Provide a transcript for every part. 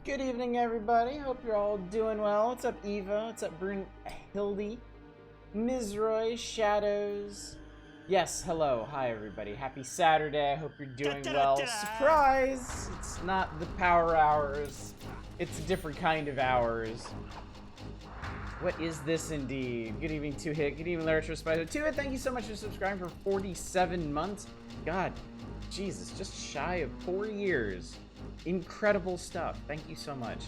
Good evening, everybody. Hope you're all doing well. What's up, Eva? What's up, Hildy? Mizroy, Shadows. Yes, hello. Hi, everybody. Happy Saturday. I hope you're doing well. Surprise! It's not the power hours. It's a different kind of hours. What is this indeed? Good evening, 2-Hit. Good evening, Larry Spider. 2-Hit, thank you so much for subscribing for 47 months. God, Jesus, just shy of 4 years. Incredible stuff. Thank you so much.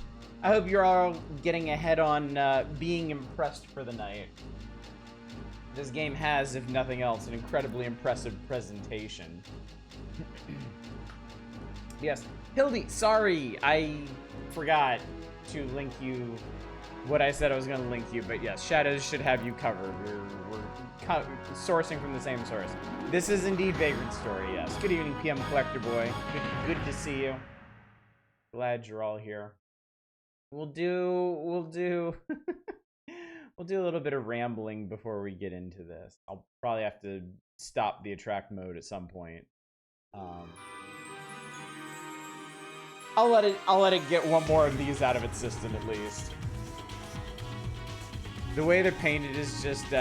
I hope you're all getting ahead on being impressed for the night. This game has, if nothing else, an incredibly impressive presentation. Yes. Hildy, sorry, I forgot to link you what I said I was going to link you, but yes, Shadows should have you covered. We're sourcing from the same source. This is indeed Vagrant Story, yes. Good evening, PM Collector Boy. Good to see you. Glad you're all here. We'll do we'll do a little bit of rambling before we get into this. I'll probably have to stop the attract mode at some point. I'll let it get one more of these out of its system at least. The way they're painted is just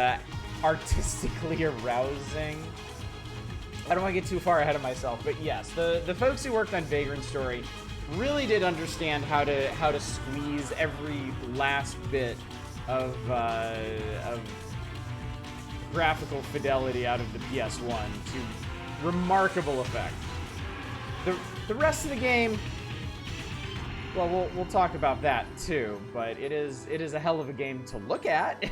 artistically arousing. I don't want to get too far ahead of myself, but yes, the folks who worked on Vagrant Story really did understand how to squeeze every last bit of graphical fidelity out of the PS1 to remarkable effect. The rest of the game, well, we'll talk about that too, but it is a hell of a game to look at.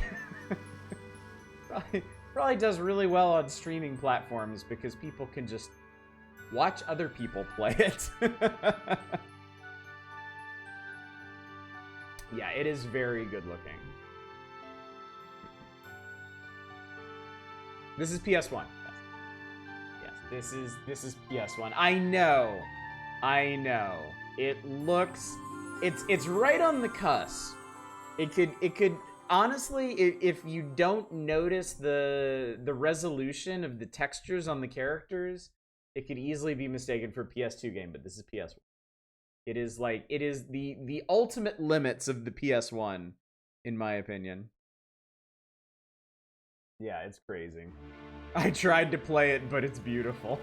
probably does really well on streaming platforms because people can just watch other people play it. Yeah, it is very good looking. This is PS1. Yes, this is PS1. I know. It looks, it's right on the cusp. It could honestly, if you don't notice the resolution of the textures on the characters, it could easily be mistaken for a PS2 game, but this is PS1. It is the ultimate limits of the PS1, in my opinion. Yeah, it's crazy. I tried to play it, but it's beautiful.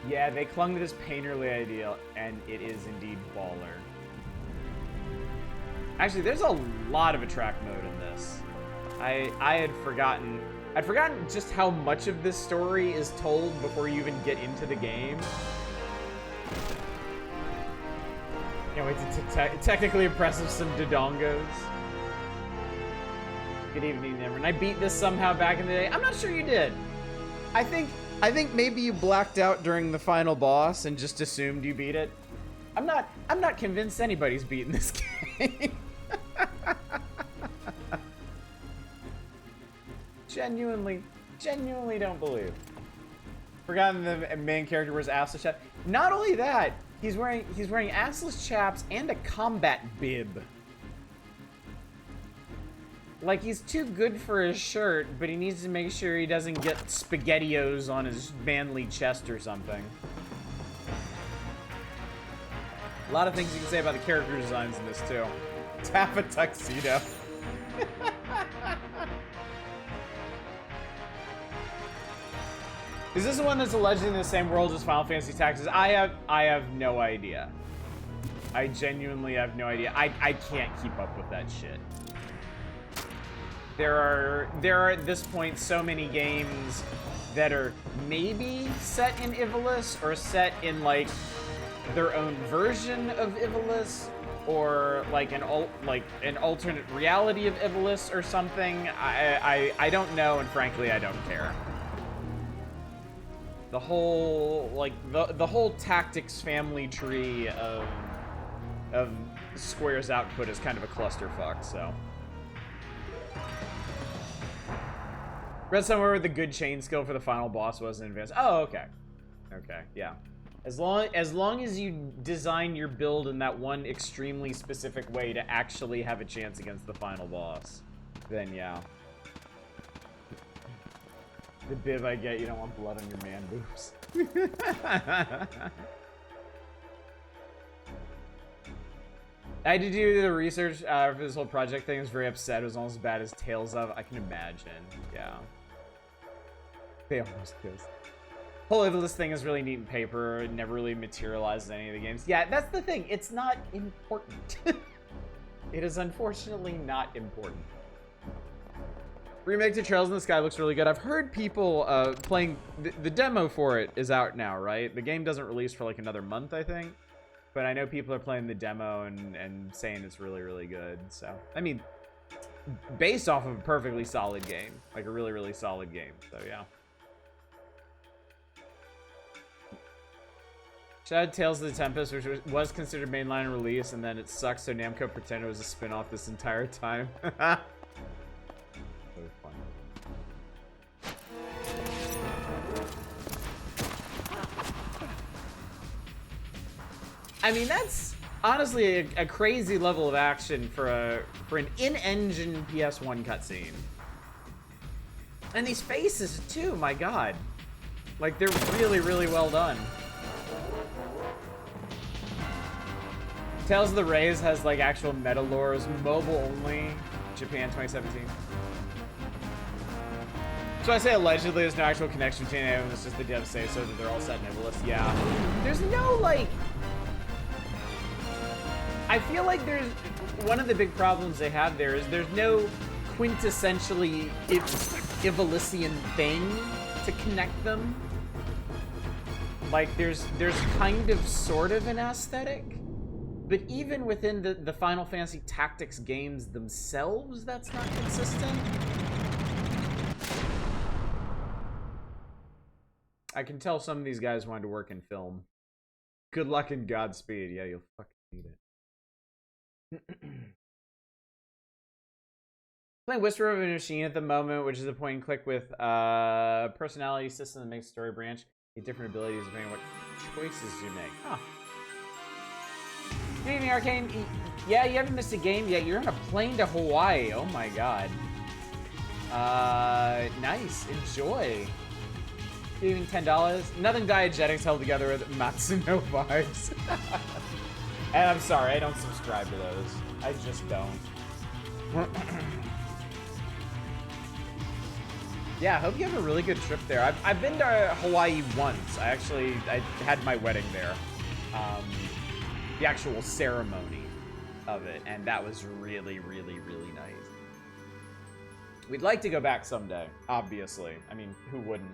Yeah, they clung to this painterly ideal, and it is indeed baller. Actually, there's a lot of attract mode in this. I'd forgotten just how much of this story is told before you even get into the game. Can't wait to technically impressive some Dodongos. Good evening, everyone. I beat this somehow back in the day. I'm not sure you did. I think maybe you blacked out during the final boss and just assumed you beat it. I'm not convinced anybody's beaten this game. Genuinely don't believe. Forgotten the main character wears assless chaps. Not only that, he's wearing assless chaps and a combat bib. Like, he's too good for his shirt, but he needs to make sure he doesn't get SpaghettiOs on his manly chest or something. A lot of things you can say about the character designs in this, too. Tap a tuxedo. Is this the one that's allegedly in the same world as Final Fantasy Tactics? I have no idea. I genuinely have no idea. I can't keep up with that shit. There are at this point so many games that are maybe set in Ivalice or set in like their own version of Ivalice or like an alternate reality of Ivalice or something. I don't know, and frankly I don't care. The whole the whole Tactics family tree of Square's output is kind of a clusterfuck, so. Read somewhere where the good chain skill for the final boss was in advance. Oh, okay. Okay, yeah. As long as you design your build in that one extremely specific way to actually have a chance against the final boss, then yeah. The bib I get, you don't want blood on your man boobs. I had to do the research for this whole project thing. I was very upset. It was almost as bad as Tales of. I can imagine. Yeah. They almost kissed. Whole this thing is really neat in paper. It never really materialized in any of the games. Yeah, that's the thing. It's not important. It is unfortunately not important. Remake to Trails in the Sky looks really good. I've heard people playing... The demo for it is out now, right? The game doesn't release for like another month, I think. But I know people are playing the demo and saying it's really, really good. So, I mean, based off of a perfectly solid game. Like a really, really solid game. So, yeah. Shout out Tales of the Tempest, which was considered mainline release, and then it sucked, so Namco pretended it was a spin-off this entire time. So fun. I mean, that's honestly a crazy level of action for an in-engine PS1 cutscene. And these faces, too, my god. Like, they're really, really well done. Tales of the Rays has like actual meta lore. It's mobile only. Japan 2017. So I say allegedly there's no actual connection between anyone. It's just the devs say so that they're all set nibbleless. Yeah. There's no like... I feel like there's... One of the big problems they have there is there's no quintessentially Evolusian thing to connect them. Like there's kind of sort of an aesthetic. But even within the Final Fantasy Tactics games themselves, that's not consistent. I can tell some of these guys wanted to work in film. Good luck and Godspeed. Yeah, you'll fucking need it. Playing Whisper of a Machine at the moment, which is a point and click with personality system that makes story branch. You different abilities depending on what choices you make. Huh. Good evening, Arcane. Yeah, you haven't missed a game yet. You're on a plane to Hawaii. Oh my god. Nice. Enjoy. Good evening, $10. Nothing diegetics held together with Matsuno vibes. And I'm sorry, I don't subscribe to those. I just don't. Yeah, I hope you have a really good trip there. I've been to Hawaii once. I had my wedding there. The actual ceremony of it, and that was really, really, really nice. We'd like to go back someday, obviously. I mean, who wouldn't?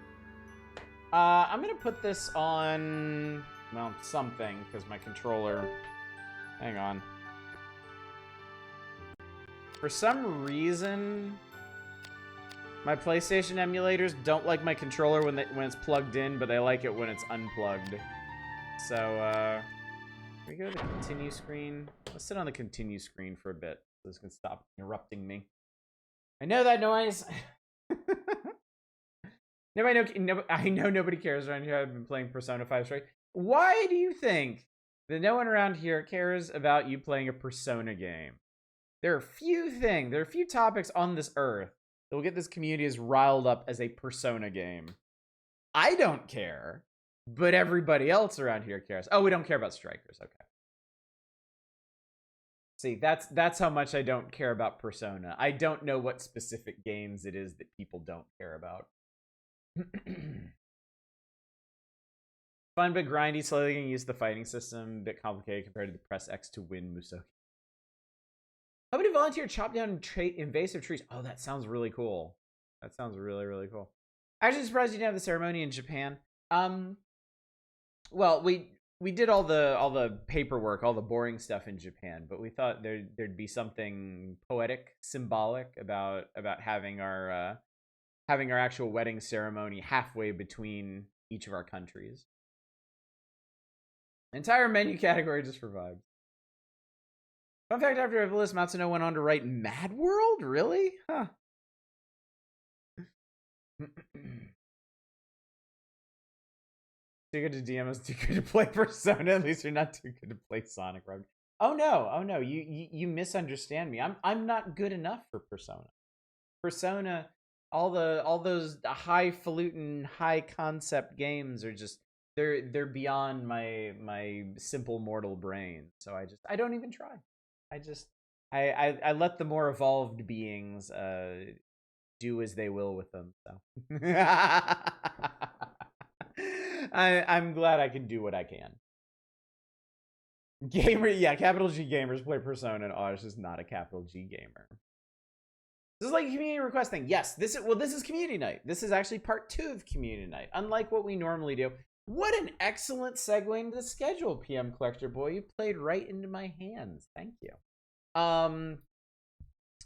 I'm gonna put this on, well, something, because my controller... Hang on. For some reason, my PlayStation emulators don't like my controller when it's plugged in, but they like it when it's unplugged. So, can we go to the continue screen? Let's sit on the continue screen for a bit so this can stop interrupting me. I know that noise. I know nobody cares around here. I've been playing Persona 5 straight. Why do you think that no one around here cares about you playing a Persona game? There are a few topics on this earth that will get this community as riled up as a Persona game. I don't care. But everybody else around here cares. Oh, we don't care about strikers. Okay. See, that's how much I don't care about Persona. I don't know what specific games it is that people don't care about. Fun but grindy, slowly getting used to the fighting system. A bit complicated compared to the press X to win Musoki. How about a volunteer chop down invasive trees? Oh, that sounds really cool. That sounds really, really cool. Actually surprised you didn't have the ceremony in Japan. Well, we did all the paperwork, all the boring stuff in Japan, but we thought there'd be something poetic, symbolic about having our actual wedding ceremony halfway between each of our countries. Entire menu category just for vibes. Fun fact: after Evilus, Matsuno went on to write Mad World. Really? Huh. Too good to DM is too good to play Persona. At least you're not too good to play Sonic Road. Oh no, you misunderstand me. I'm not good enough for Persona. Persona, all those highfalutin, high concept games are just they're beyond my simple mortal brain. So I don't even try. I just I let the more evolved beings do as they will with them. So I'm glad I can do what I can. Gamer, yeah, capital G gamers play Persona, and Osh is not a capital G gamer. This is like a community request thing. Yes, this is community night. This is actually part 2 of community night. Unlike what we normally do. What an excellent segue into the schedule, PM Collector Boy. You played right into my hands. Thank you.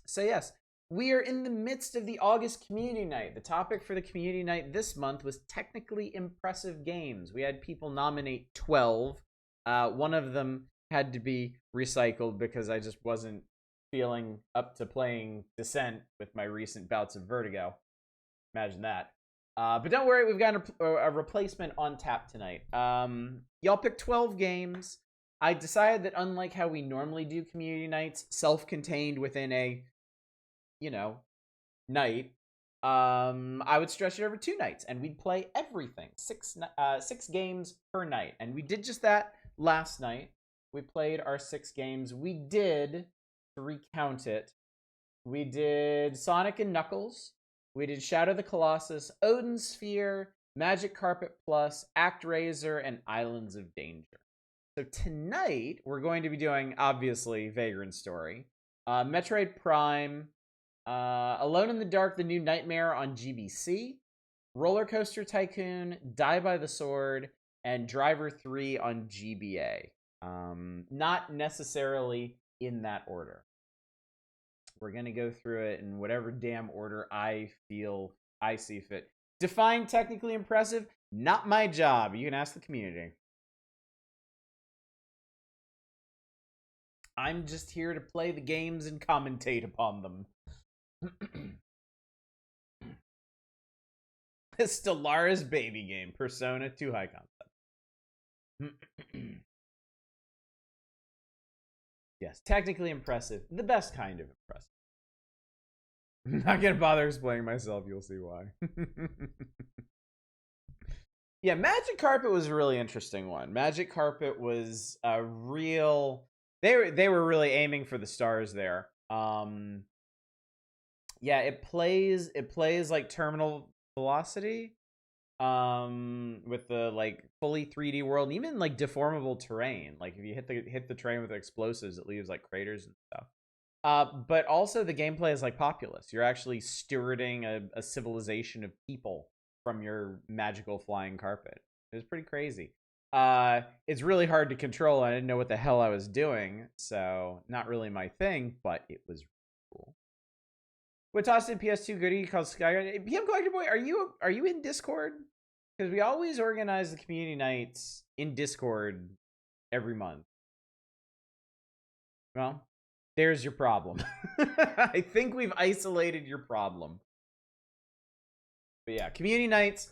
So yes, we are in the midst of the August community night. The topic for the community night this month was technically impressive games. We had people nominate 12. One of them had to be recycled because I just wasn't feeling up to playing Descent with my recent bouts of vertigo. Imagine that. But don't worry, we've got a replacement on tap tonight. Y'all picked 12 games. I decided that unlike how we normally do community nights, self-contained within a, night, I would stretch it over 2 nights, and we'd play everything. 6 games per night. And we did just that last night. We played our 6 games. We did, to recount it, we did Sonic and Knuckles. We did Shadow of the Colossus, Odin Sphere, Magic Carpet Plus, ActRaiser, and Islands of Danger. So tonight, we're going to be doing, obviously, Vagrant Story, Metroid Prime, Alone in the Dark, The New Nightmare on GBC, Roller Coaster Tycoon, Die by the Sword, and Driver 3 on GBA. Not necessarily in that order. We're going to go through it in whatever damn order I feel I see fit. Define technically impressive? Not my job. You can ask the community. I'm just here to play the games and commentate upon them. Stellaris baby game. Persona 2 high concept. Yes, technically impressive. The best kind of impressive. I'm not gonna bother explaining myself. You'll see why. Yeah, Magic Carpet was a really interesting one. Magic Carpet was a real. They were really aiming for the stars there. Yeah, it plays like Terminal Velocity, with the like fully 3D world, and even like deformable terrain. Like if you hit the terrain with explosives, it leaves like craters and stuff. But also the gameplay is like Populous. You're actually stewarding a civilization of people from your magical flying carpet. It was pretty crazy. It's really hard to control. I didn't know what the hell I was doing, so not really my thing, but it was cool. What tossed in PS2 goodie called Sky? PM Collector Boy, are you in Discord? Because we always organize the community nights in Discord every month. Well, there's your problem. I think we've isolated your problem. But yeah, community nights.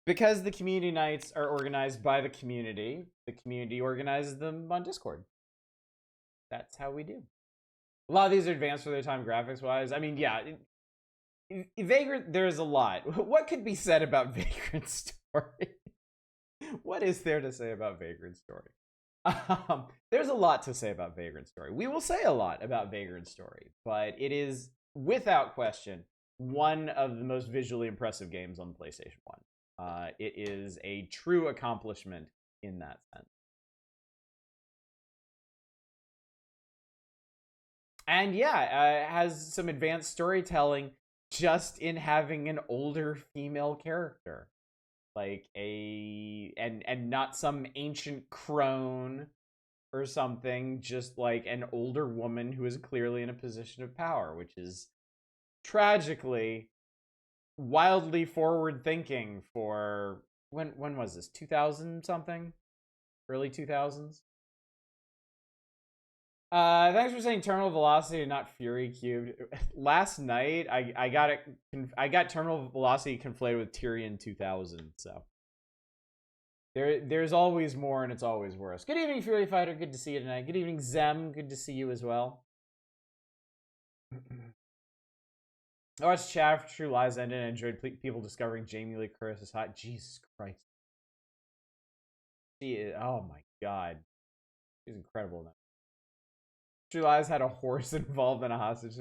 Because the community nights are organized by the community organizes them on Discord. That's how we do. A lot of these are advanced for their time graphics-wise. I mean, yeah. Vagrant, there's a lot. What could be said about Vagrant Story? What is there to say about Vagrant Story? There's a lot to say about Vagrant Story. We will say a lot about Vagrant Story, but it is, without question, one of the most visually impressive games on the PlayStation 1. It is a true accomplishment in that sense. And yeah, it has some advanced storytelling just in having an older female character. Like and not some ancient crone or something, just like an older woman who is clearly in a position of power, which is tragically wildly forward thinking for when was this? 2000 something? Early 2000s? Thanks for saying terminal velocity and not fury cubed. Last night I got terminal velocity conflated with Tyrion 2000, so there's always more and it's always worse. Good evening, Fury Fighter. Good to see you tonight. Good evening, Zem. Good to see you as well. I watched Chat After True Lies ended and enjoyed people discovering Jamie Lee Curtis is hot. Jesus Christ. She is, oh my god. She's incredible now. True Lies had a horse involved in a hostage.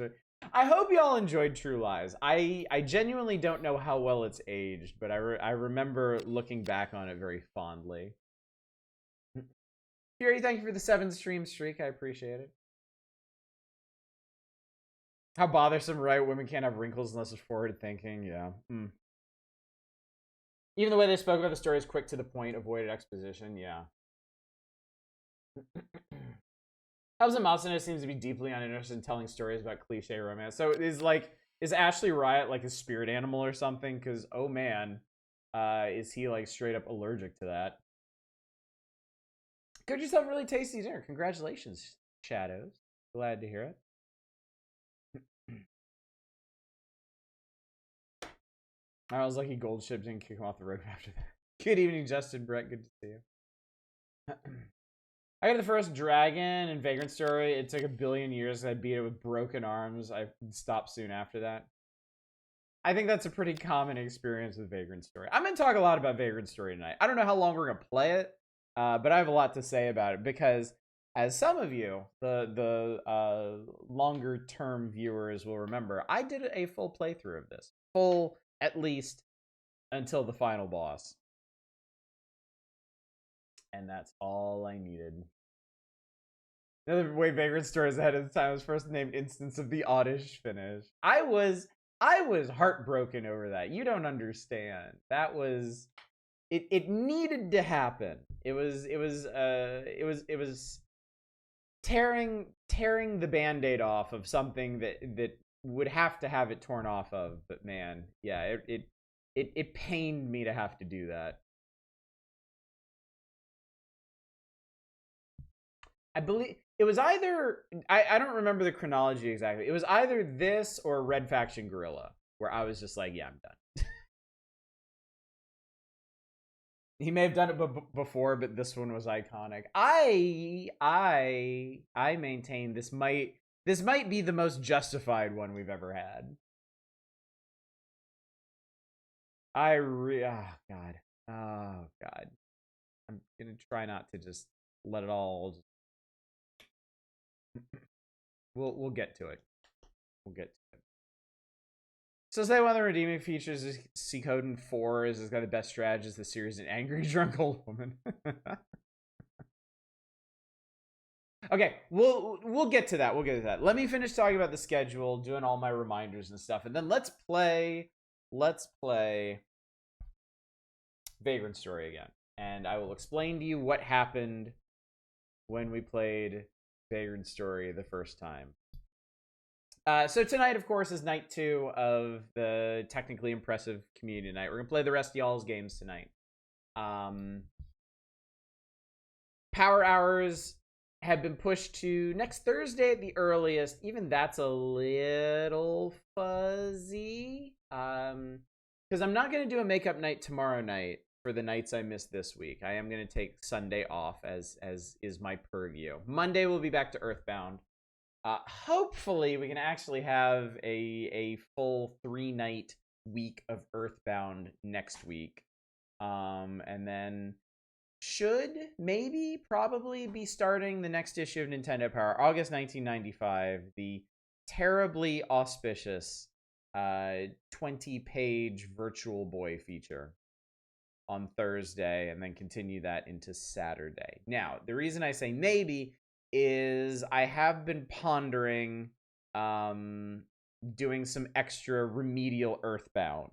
I hope y'all enjoyed True Lies. I genuinely don't know how well it's aged, but I remember looking back on it very fondly. Fury, thank you for the 7 stream streak. I appreciate it. How bothersome, right? Women can't have wrinkles unless it's forward thinking. Yeah. Even the way they spoke about the story is quick to the point, avoided exposition. Yeah. House of Masuna seems to be deeply uninterested in telling stories about cliche romance. So is Ashley Riot like a spirit animal or something? Because oh man, is he like straight up allergic to that? Cooked yourself a really tasty dinner. Congratulations, Shadows. Glad to hear it. I was lucky Gold Ship didn't kick him off the road after that. Good evening, Justin Brett. Good to see you. I got the first dragon in Vagrant Story. It took 1 billion years. I beat it with broken arms. I stopped soon after that. I think that's a pretty common experience with Vagrant Story. I'm going to talk a lot about Vagrant Story tonight. I don't know how long we're going to play it, but I have a lot to say about it because, as some of you, the longer-term viewers will remember, I did a full playthrough of this. Full, at least, until the final boss. And that's all I needed. Another way Vagrant Story is ahead of the time was first named instance of the oddish finish. I was heartbroken over that. You don't understand. That was it needed to happen. It was tearing the band-aid off of something that would have to have it torn off of, but man, yeah, it pained me to have to do that. I believe it was either I don't remember the chronology exactly. It was either this or Red Faction Gorilla, where I was just like, yeah, I'm done. He may have done it before, but this one was iconic. I maintain this might be the most justified one we've ever had. Oh god. I'm gonna try not to just let it all. We'll get to it. We'll get to it. So say one of the redeeming features is Suikoden 4 is it's got the best strategies the series an angry drunk old woman. Okay, we'll get to that. We'll get to that. Let me finish talking about the schedule, doing all my reminders and stuff, and then let's play Vagrant Story again. And I will explain to you what happened when we played Vagrant Story the first time. So tonight, of course, is night 2 of the technically impressive community night. We're gonna play the rest of y'all's games tonight. Power hours have been pushed to next Thursday at the earliest. Even that's a little fuzzy. Because I'm not gonna do a makeup night tomorrow night for the nights I missed this week. I am gonna take Sunday off as is my purview. Monday we'll be back to Earthbound. Hopefully we can actually have a full 3-night week of Earthbound next week. And then should probably be starting the next issue of Nintendo Power, August 1995, the terribly auspicious 20-page Virtual Boy feature on Thursday, and then continue that into Saturday. Now, the reason I say maybe is I have been pondering doing some extra remedial Earthbound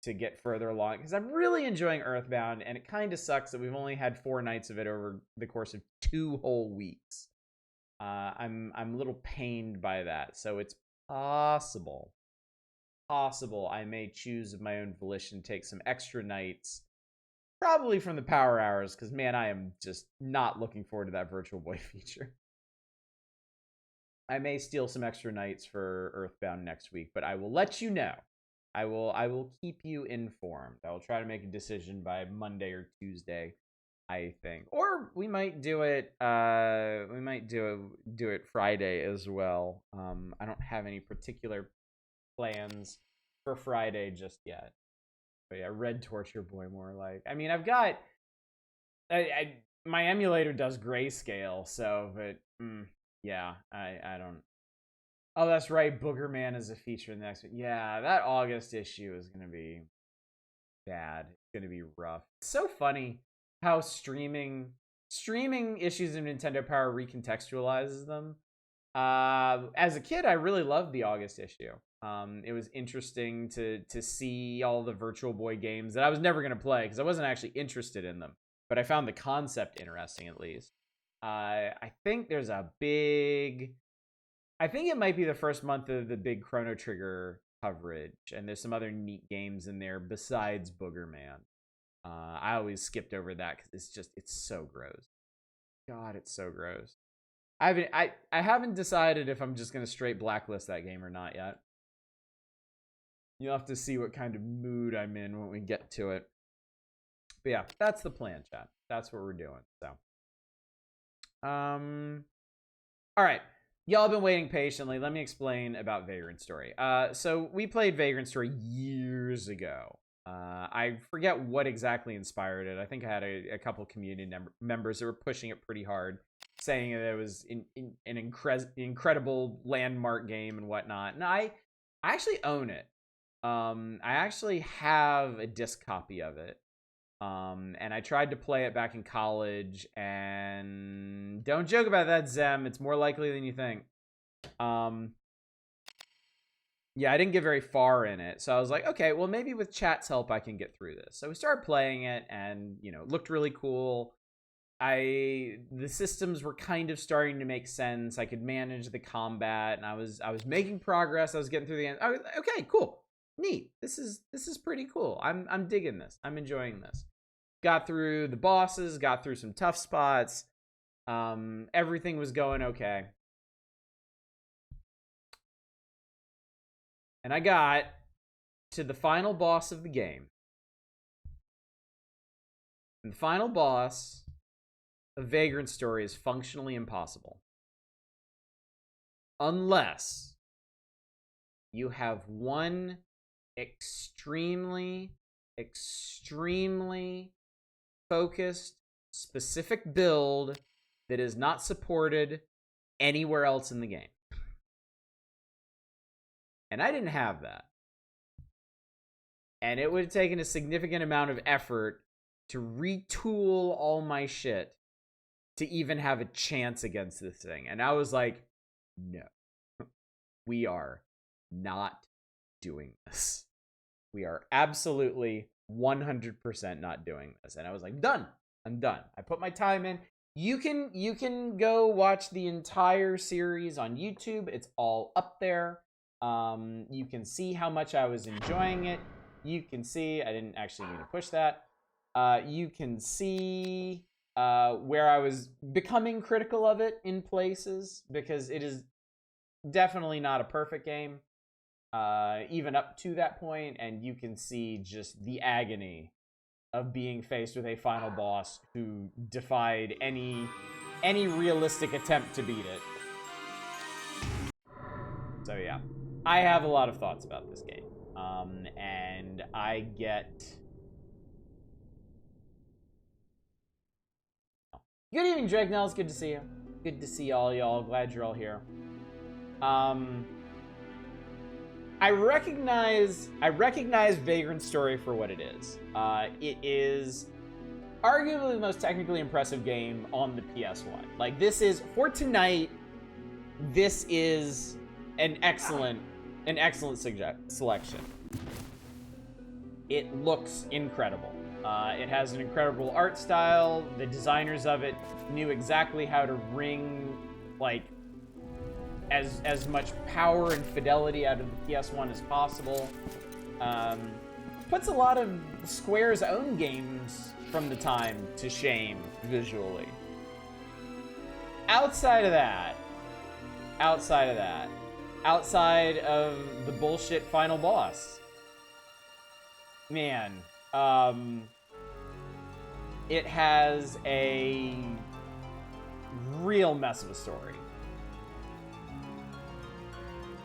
to get further along, because I'm really enjoying Earthbound, and it kind of sucks that we've only had 4 nights of it over the course of 2 whole weeks. I'm a little pained by that, so it's possible I may choose of my own volition, take some extra nights, probably from the power hours, because man, I am just not looking forward to that Virtual Boy feature. I may steal some extra nights for Earthbound next week, but I will let you know. I will keep you informed. I will try to make a decision by Monday or Tuesday, I think. Or we might do it do it Friday as well. I don't have any particular plans for Friday just yet. But yeah, Red Torture Boy more like. I mean, I've got my emulator does grayscale, so but Yeah, I don't. Oh, that's right. Booger Man is a feature in the next one. Yeah, that August issue is gonna be bad. It's gonna be rough. It's so funny how streaming issues in Nintendo Power recontextualizes them. As a kid, I really loved the August issue. It was interesting to see all the Virtual Boy games that I was never gonna play because I wasn't actually interested in them, but I found the concept interesting at least. I think there's a big. I think it might be the first month of the big Chrono Trigger coverage, and there's some other neat games in there besides Booger Man. I always skipped over that because it's so gross. God, it's so gross. I haven't decided if I'm just gonna straight blacklist that game or not yet. You'll have to see what kind of mood I'm in when we get to it. But yeah, that's the plan, chat. That's what we're doing. So, all right. Y'all been waiting patiently. Let me explain about Vagrant Story. So we played Vagrant Story years ago. I forget what exactly inspired it. I think I had a couple community members that were pushing it pretty hard, saying that it was an incredible landmark game and whatnot. And I actually own it. I actually have a disc copy of it. And I tried to play it back in college, and don't joke about that, Zem. It's more likely than you think. Yeah, I didn't get very far in it. So I was like, okay, well, maybe with chat's help, I can get through this. So we started playing it, and, it looked really cool. The systems were kind of starting to make sense. I could manage the combat, and I was making progress. I was getting through the end. I was, okay, cool. Neat. This is pretty cool. I'm digging this. I'm enjoying this. Got through the bosses, got through some tough spots. Everything was going okay. And I got to the final boss of the game. And the final boss of Vagrant Story is functionally impossible. Unless you have one extremely focused, specific build that is not supported anywhere else in the game. And I didn't have that. And it would have taken a significant amount of effort to retool all my shit to even have a chance against this thing. And I was like, no, we are not doing this. We are absolutely 100% not doing this. And I was like, done. I'm done. I put my time in. You can go watch the entire series on YouTube. It's all up there. You can see how much I was enjoying it. You can see, I didn't actually mean to push that. You can see where I was becoming critical of it in places, because it is definitely not a perfect game, even up to that point, and you can see just the agony of being faced with a final boss who defied any realistic attempt to beat it. So yeah, I have a lot of thoughts about this game, and I get... Good evening, Drake Nels. Good to see you. Good to see all y'all. Glad you're all here. I recognize Vagrant Story for what it is. It is arguably the most technically impressive game on the PS1. Like, this is, for tonight, this is an excellent selection. It looks incredible. It has an incredible art style. The designers of it knew exactly how to wring, like, as much power and fidelity out of the PS1 as possible. Puts a lot of Square's own games from the time to shame visually. Outside of the bullshit final boss, man, it has a real mess of a story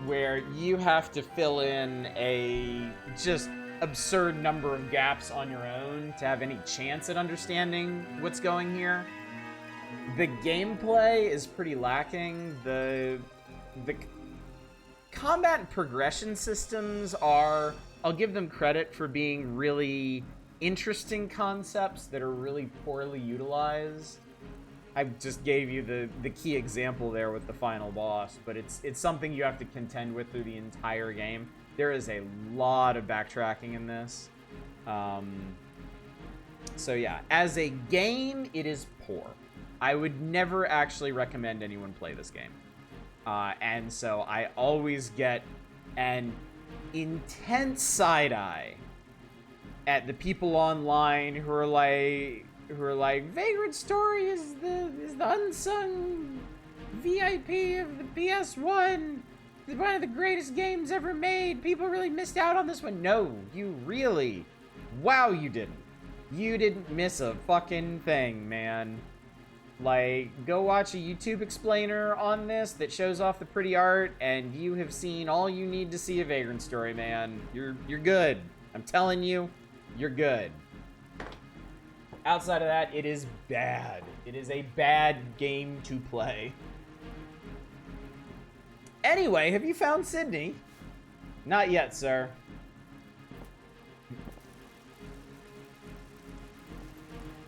where you have to fill in a just absurd number of gaps on your own to have any chance at understanding what's going here. The gameplay is pretty lacking. The combat and progression systems are, I'll give them credit for being really interesting concepts that are really poorly utilized. I just gave you the key example there with the final boss, but it's something you have to contend with through the entire game. There is a lot of backtracking in this. So yeah, as a game, it is poor. I would never actually recommend anyone play this game. And so I always get an intense side-eye at the people online who are like, Vagrant Story is the unsung VIP of the PS1. One of the greatest games ever made. People really missed out on this one. No, you really. Wow, you didn't. You didn't miss a fucking thing, man. Like, go watch a YouTube explainer on this that shows off the pretty art, and you have seen all you need to see a Vagrant Story, man. You're good. I'm telling you, you're good. Outside of that, it is bad. It is a bad game to play. Anyway, have you found Sydney? Not yet, sir.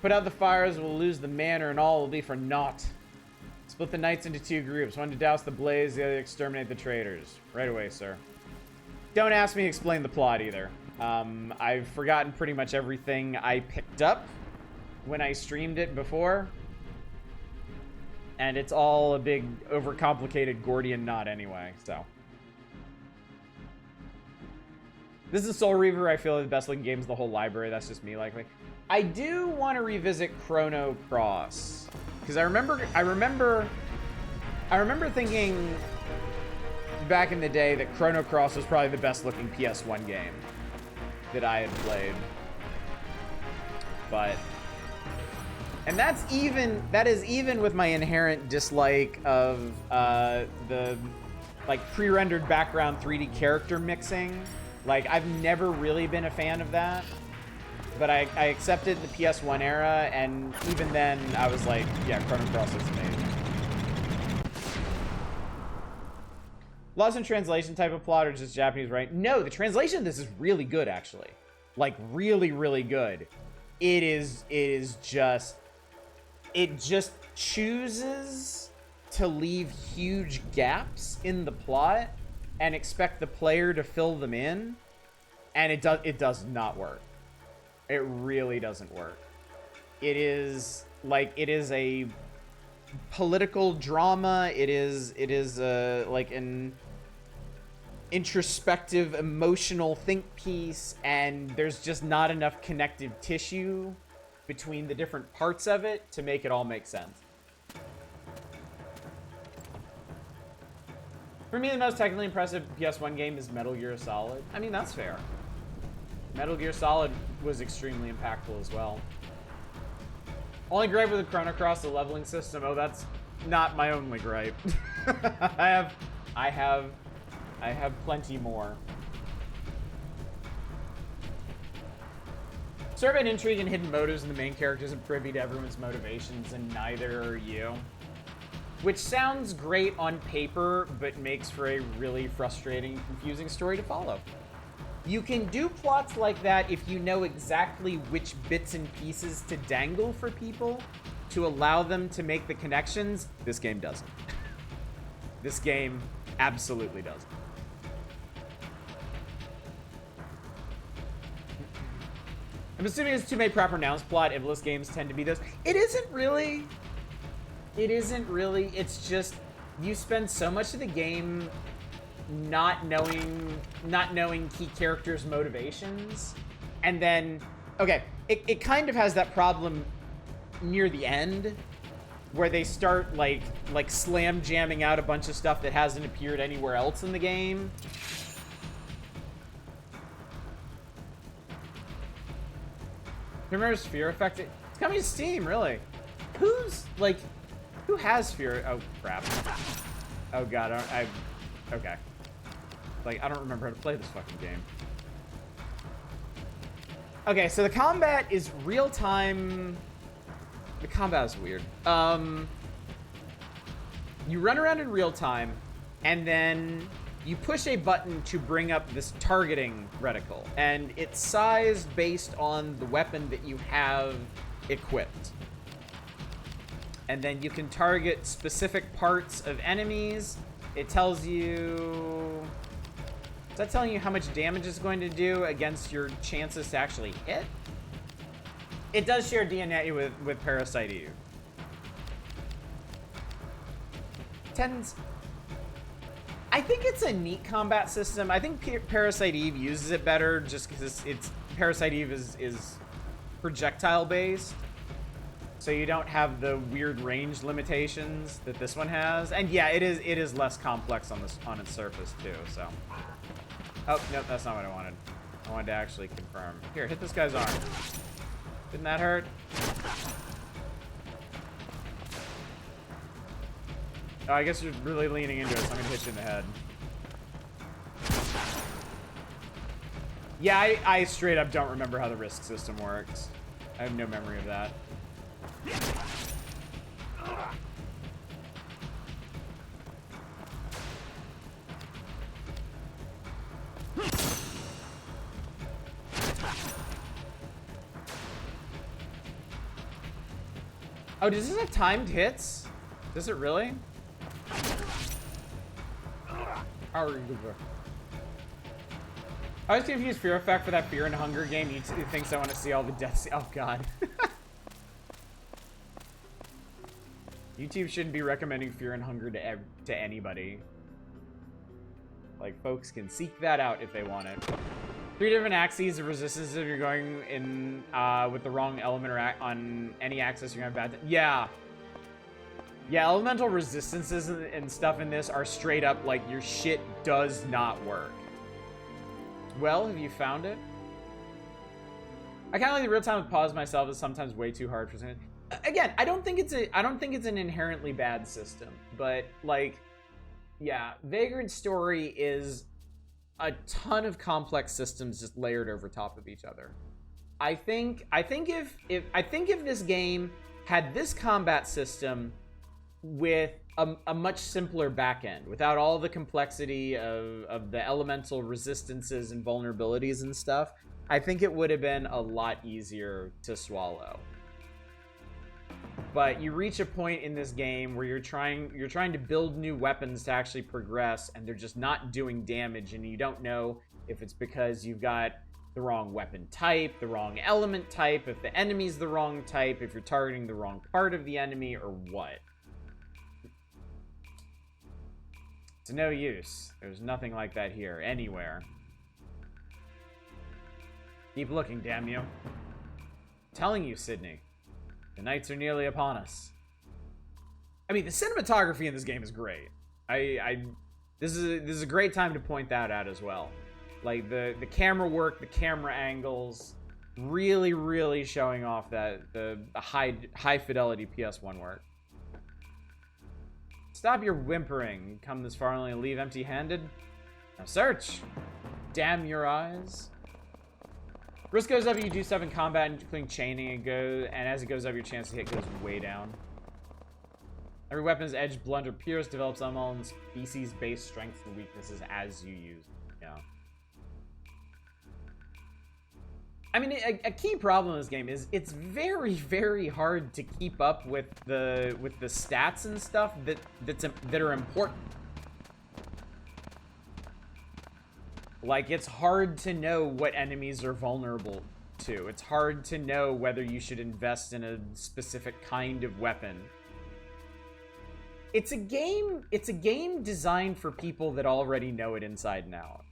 Put out the fires, we'll lose the manor, and all will be for naught. Split the knights into 2 groups. One to douse the blaze, the other to exterminate the traitors. Right away, sir. Don't ask me to explain the plot either. I've forgotten pretty much everything I picked up when I streamed it before. And it's all a big, overcomplicated Gordian knot anyway, so. This is Soul Reaver. I feel like the best looking games in the whole library. That's just me likely. I do want to revisit Chrono Cross. Because I remember thinking back in the day that Chrono Cross was probably the best looking PS1 game that I had played. But... And that is even with my inherent dislike of the like pre-rendered background 3D character mixing. Like, I've never really been a fan of that. But I accepted the PS1 era, and even then I was like, yeah, Chrono Cross is amazing. Lost in translation type of plot or just Japanese, right? No, the translation of this is really good, actually. Like, really, really good. It just chooses to leave huge gaps in the plot and expect the player to fill them in, and it does not work. It really doesn't work. It is a political drama. It is like an introspective, emotional think piece, and there's just not enough connective tissue between the different parts of it to make it all make sense. For me, the most technically impressive PS1 game is Metal Gear Solid. I mean, that's fair. Metal Gear Solid was extremely impactful as well. Only gripe with the Chrono Cross, the leveling system. Oh, that's not my only gripe. I have plenty more. Sorry about intrigue and hidden motives, and the main character isn't privy to everyone's motivations, and neither are you. Which sounds great on paper, but makes for a really frustrating, confusing story to follow. You can do plots like that if you know exactly which bits and pieces to dangle for people to allow them to make the connections. This game doesn't. This game absolutely doesn't. I'm assuming it's too many proper nouns plot. Iblis games tend to be this. It isn't really. It isn't really. It's just you spend so much of the game not knowing key characters' motivations, and then it kind of has that problem near the end where they start like slam jamming out a bunch of stuff that hasn't appeared anywhere else in the game. Remember Sphere Effect? It's coming to Steam, really. Who has Sphere? Oh crap. Oh god, okay. Like, I don't remember how to play this fucking game. Okay, so the combat is real-time The combat is weird. You run around in real time, and then you push a button to bring up this targeting reticle, and it's sized based on the weapon that you have equipped. And then you can target specific parts of enemies. It tells you... Is that telling you how much damage it's going to do against your chances to actually hit? It does share DNA with Parasite Eve. Tens... I think it's a neat combat system. I think Parasite Eve uses it better just because it's Parasite Eve is projectile based. So you don't have the weird range limitations that this one has. And yeah, it is less complex on its surface too, so. Oh, nope, that's not what I wanted. I wanted to actually confirm. Here, hit this guy's arm. Didn't that hurt? Oh, I guess you're really leaning into it, so I'm gonna hit you in the head. Yeah, I straight up don't remember how the risk system works. I have no memory of that. Oh, does this have timed hits? Does it really? I was confused Fear Effect for that Fear and Hunger game. He thinks I want to see all the deaths. Oh, God. YouTube shouldn't be recommending Fear and Hunger to anybody. Like, folks can seek that out if they want it. 3 different axes of resistance if you're going in with the wrong element or on any axis you're gonna have bad. Yeah. Yeah, elemental resistances and stuff in this are straight up like your shit does not work. Well, have you found it? I kind of like the real time with pause myself is sometimes way too hard for something. Again, I don't think it's an inherently bad system, but like, yeah, Vagrant Story is a ton of complex systems just layered over top of each other. I think if this game had this combat system with a much simpler backend, without all the complexity of the elemental resistances and vulnerabilities and stuff, I think it would have been a lot easier to swallow. But you reach a point in this game where you're trying to build new weapons to actually progress, and they're just not doing damage, and you don't know if it's because you've got the wrong weapon type, the wrong element type, if the enemy's the wrong type, if you're targeting the wrong part of the enemy, or what. It's no use. There's nothing like that here, anywhere. Keep looking, damn you. I'm telling you, Sydney. The nights are nearly upon us. I mean, the cinematography in this game is great. This is a great time to point that out as well. Like the camera work, the camera angles, really showing off that the high fidelity PS1 work. Stop your whimpering. You come this far only to leave empty-handed. Now search. Damn your eyes. Risk goes up, you do stuff in combat, including chaining, and as it goes up, your chance to hit goes way down. Every weapon's edge, blunt, or pierce develops on all species-based strengths and weaknesses as you use. Yeah. I mean, a key problem in this game is it's very hard to keep up with the stats and stuff that are important. Like, it's hard to know what enemies are vulnerable to. It's hard to know whether you should invest in a specific kind of weapon. It's a game designed for people that already know it inside and out.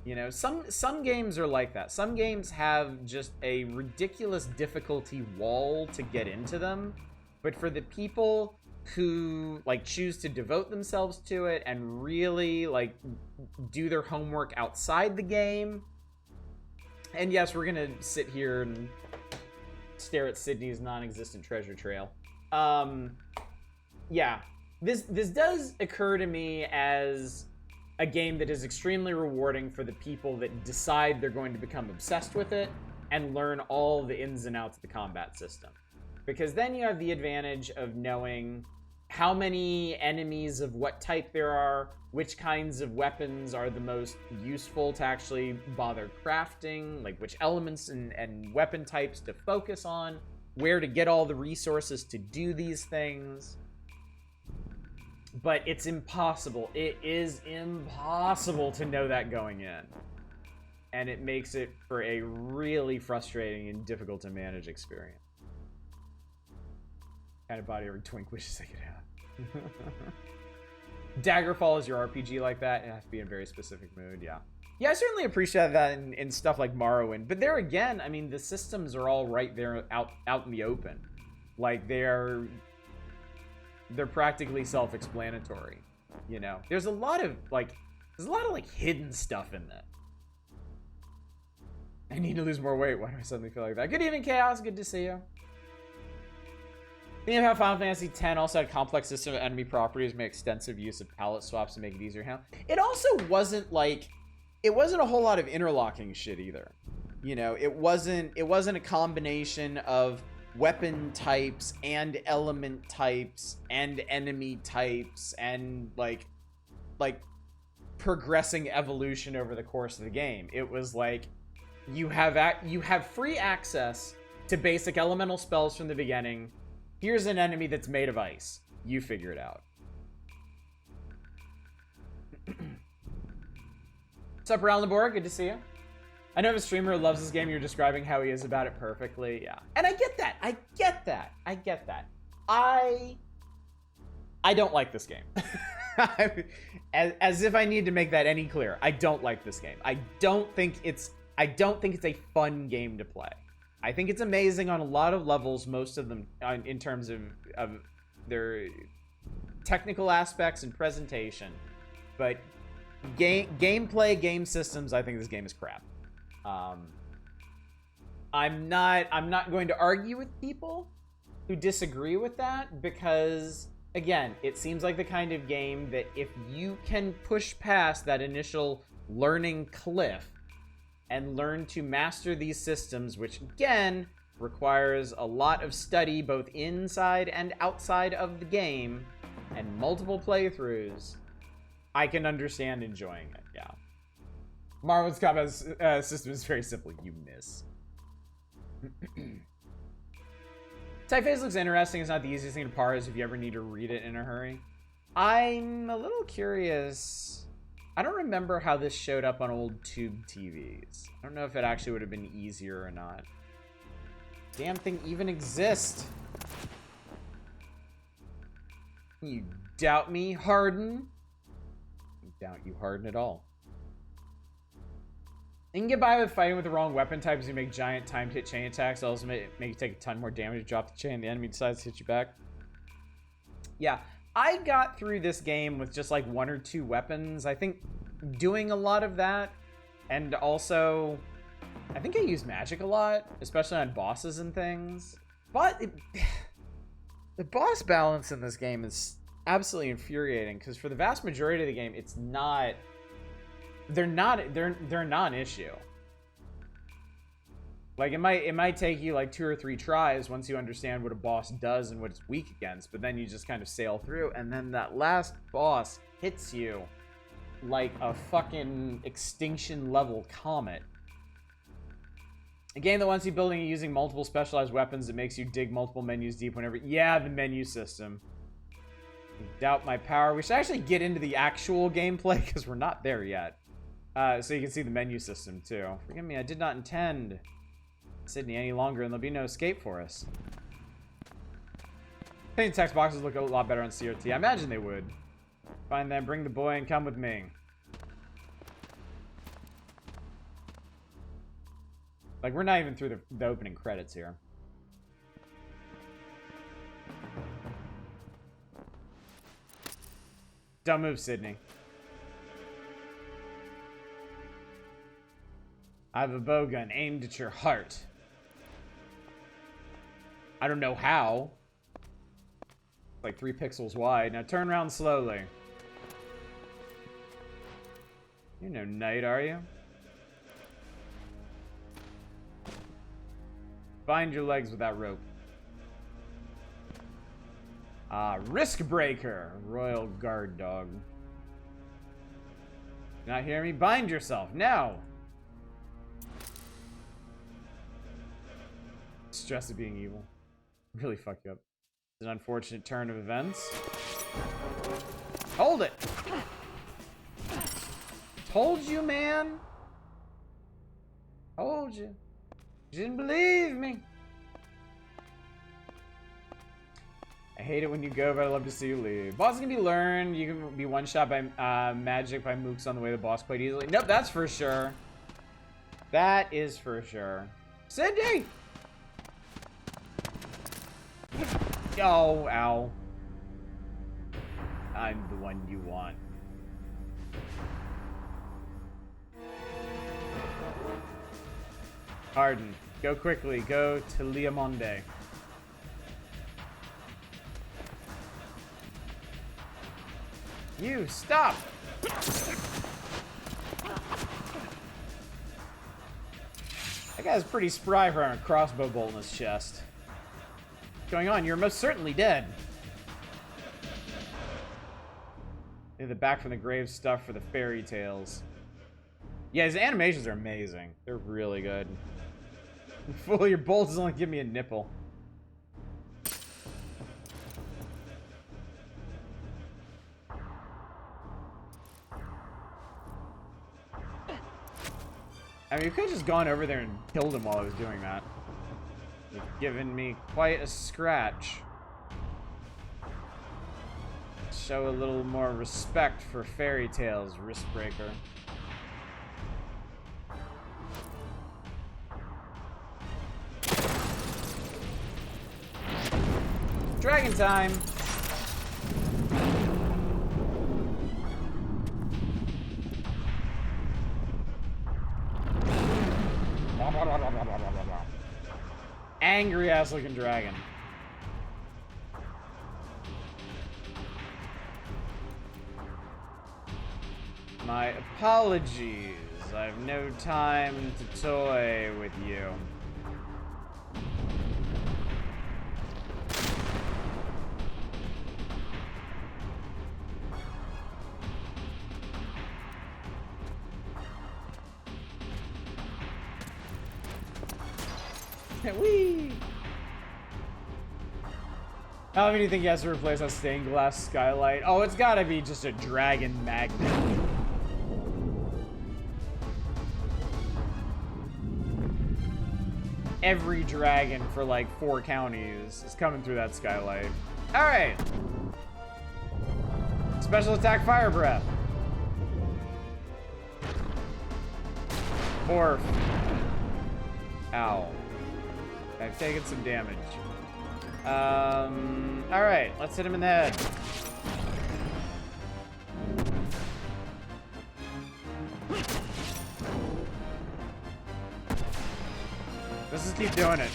You know, some games are like that. Some games have just a ridiculous difficulty wall to get into them, but for the people who like choose to devote themselves to it and really like do their homework outside the game. And yes, we're gonna sit here and stare at Sydney's non-existent treasure trail. Yeah, this does occur to me as a game that is extremely rewarding for the people that decide they're going to become obsessed with it and learn all the ins and outs of the combat system. Because then you have the advantage of knowing how many enemies of what type there are, which kinds of weapons are the most useful to actually bother crafting, like which elements and weapon types to focus on, where to get all the resources to do these things. But it's impossible. It is impossible to know that going in. And it makes it for a really frustrating and difficult to manage experience. Kind of body every twink wishes I could have. Daggerfall is your RPG like that. It has to be in a very specific mood, yeah. Yeah, I certainly appreciate that in stuff like Morrowind. But there again, I mean, the systems are all right there out in the open. Like, they're practically self-explanatory, you know? There's a lot of, like, hidden stuff in that. I need to lose more weight. Why do I suddenly feel like that? Good evening, Chaos. Good to see you. Think of how Final Fantasy X also had a complex system of enemy properties, made extensive use of palette swaps to make it easier to handle. It also wasn't like, it wasn't a whole lot of interlocking shit either. You know, it wasn't a combination of weapon types and element types and enemy types and like progressing evolution over the course of the game. It was like you have free access to basic elemental spells from the beginning. Here's an enemy that's made of ice. You figure it out. What's up, Round the Board? Good to see you. I know of a streamer who loves this game. You're describing how he is about it perfectly. Yeah. And I get that. I get that. I don't like this game. As if I need to make that any clearer. I don't like this game. I don't think it's a fun game to play. I think it's amazing on a lot of levels, most of them in terms of their technical aspects and presentation. But gameplay, game systems, I think this game is crap. I'm not going to argue with people who disagree with that because, again, it seems like the kind of game that if you can push past that initial learning cliff and learn to master these systems, which again requires a lot of study both inside and outside of the game and multiple playthroughs, I can understand enjoying it. Yeah. Marvel's combat system is very simple. You miss. Typeface looks interesting. It's not the easiest thing to parse if you ever need to read it in a hurry. I'm a little curious. I don't remember how this showed up on old tube TVs. I don't know if it actually would have been easier or not. Damn thing even exists. You doubt me, Harden? I doubt you, Harden, at all. You can get by with fighting with the wrong weapon types. You make giant timed hit chain attacks. Also make you take a ton more damage to drop the chain. The enemy decides to hit you back. Yeah. I got through this game with just like 1 or 2 weapons. I think doing a lot of that, and also I think I use magic a lot, especially on bosses and things. But the boss balance in this game is absolutely infuriating because for the vast majority of the game, it's not. They're a non-issue. Like, it might take you, like, 2 or 3 tries once you understand what a boss does and what it's weak against, but then you just kind of sail through, and then that last boss hits you like a fucking extinction-level comet. A game that wants you building and using multiple specialized weapons that makes you dig multiple menus deep whenever... Yeah, the menu system. You doubt my power. We should actually get into the actual gameplay, because we're not there yet. So you can see the menu system, too. Forgive me, I did not intend... Sydney any longer, and there'll be no escape for us. I think the text boxes look a lot better on CRT. I imagine they would. Find them, bring the boy, and come with me. Like, we're not even through the opening credits here. Don't move, Sydney. I have a bowgun aimed at your heart. I don't know how. It's like 3 pixels wide. Now turn around slowly. You're no knight, are you? Bind your legs with that rope. Risk Breaker. Royal Guard Dog. Not hear me? Bind yourself, now! Stress of being evil. Really fucked you up. It's an unfortunate turn of events. Hold it! Told you, man! Told you. You didn't believe me. I hate it when you go, but I love to see you leave. Boss can be learned. You can be one-shot by magic by mooks on the way. The boss quite easily. Nope, that's for sure. That is for sure. Cindy! Oh, ow. I'm the one you want. Arden, go quickly. Go to Liamonde. You, stop! That guy's pretty spry for a crossbow bolt in his chest. What's going on? You're most certainly dead. The back from the grave stuff for the fairy tales. Yeah, his animations are amazing. They're really good. Fool, your bolts only give me a nipple. I mean, you could have just gone over there and killed him while I was doing that. You've given me quite a scratch. Show a little more respect for fairy tales, Riskbreaker. Dragon time! Angry ass looking dragon. My apologies. I've no time to toy with you. Whee! How many do you think he has to replace a stained glass skylight? Oh, it's gotta be just a dragon magnet. Every dragon for like 4 counties is coming through that skylight. Alright. Special attack fire breath. Or ow. I've taken some damage. Alright, let's hit him in the head. Let's just keep doing it.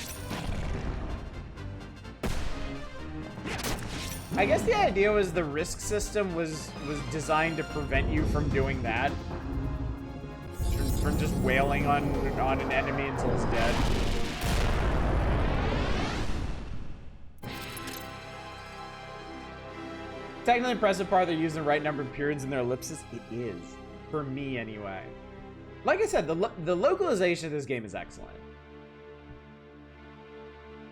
I guess the idea was the risk system was designed to prevent you from doing that. From just wailing on an enemy until it's dead. Technically impressive part, they're using the right number of periods in their ellipses. It is. For me, anyway. Like I said, the localization of this game is excellent.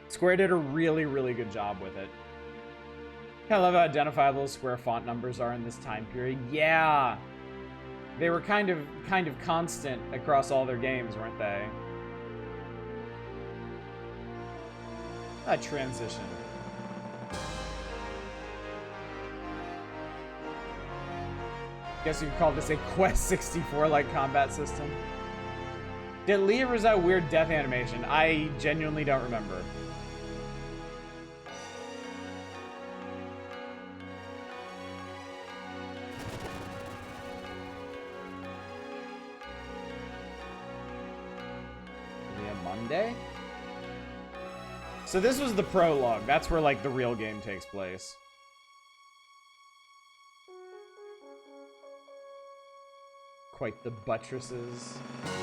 Square did a really, really good job with it. I love how identifiable square font numbers are in this time period. Yeah! They were kind of constant across all their games, weren't they? A transition. Guess you could call this a Quest 64-like combat system. Did Leah result weird death animation? I genuinely don't remember. Monday? So this was the prologue. That's where like the real game takes place. Quite the buttresses.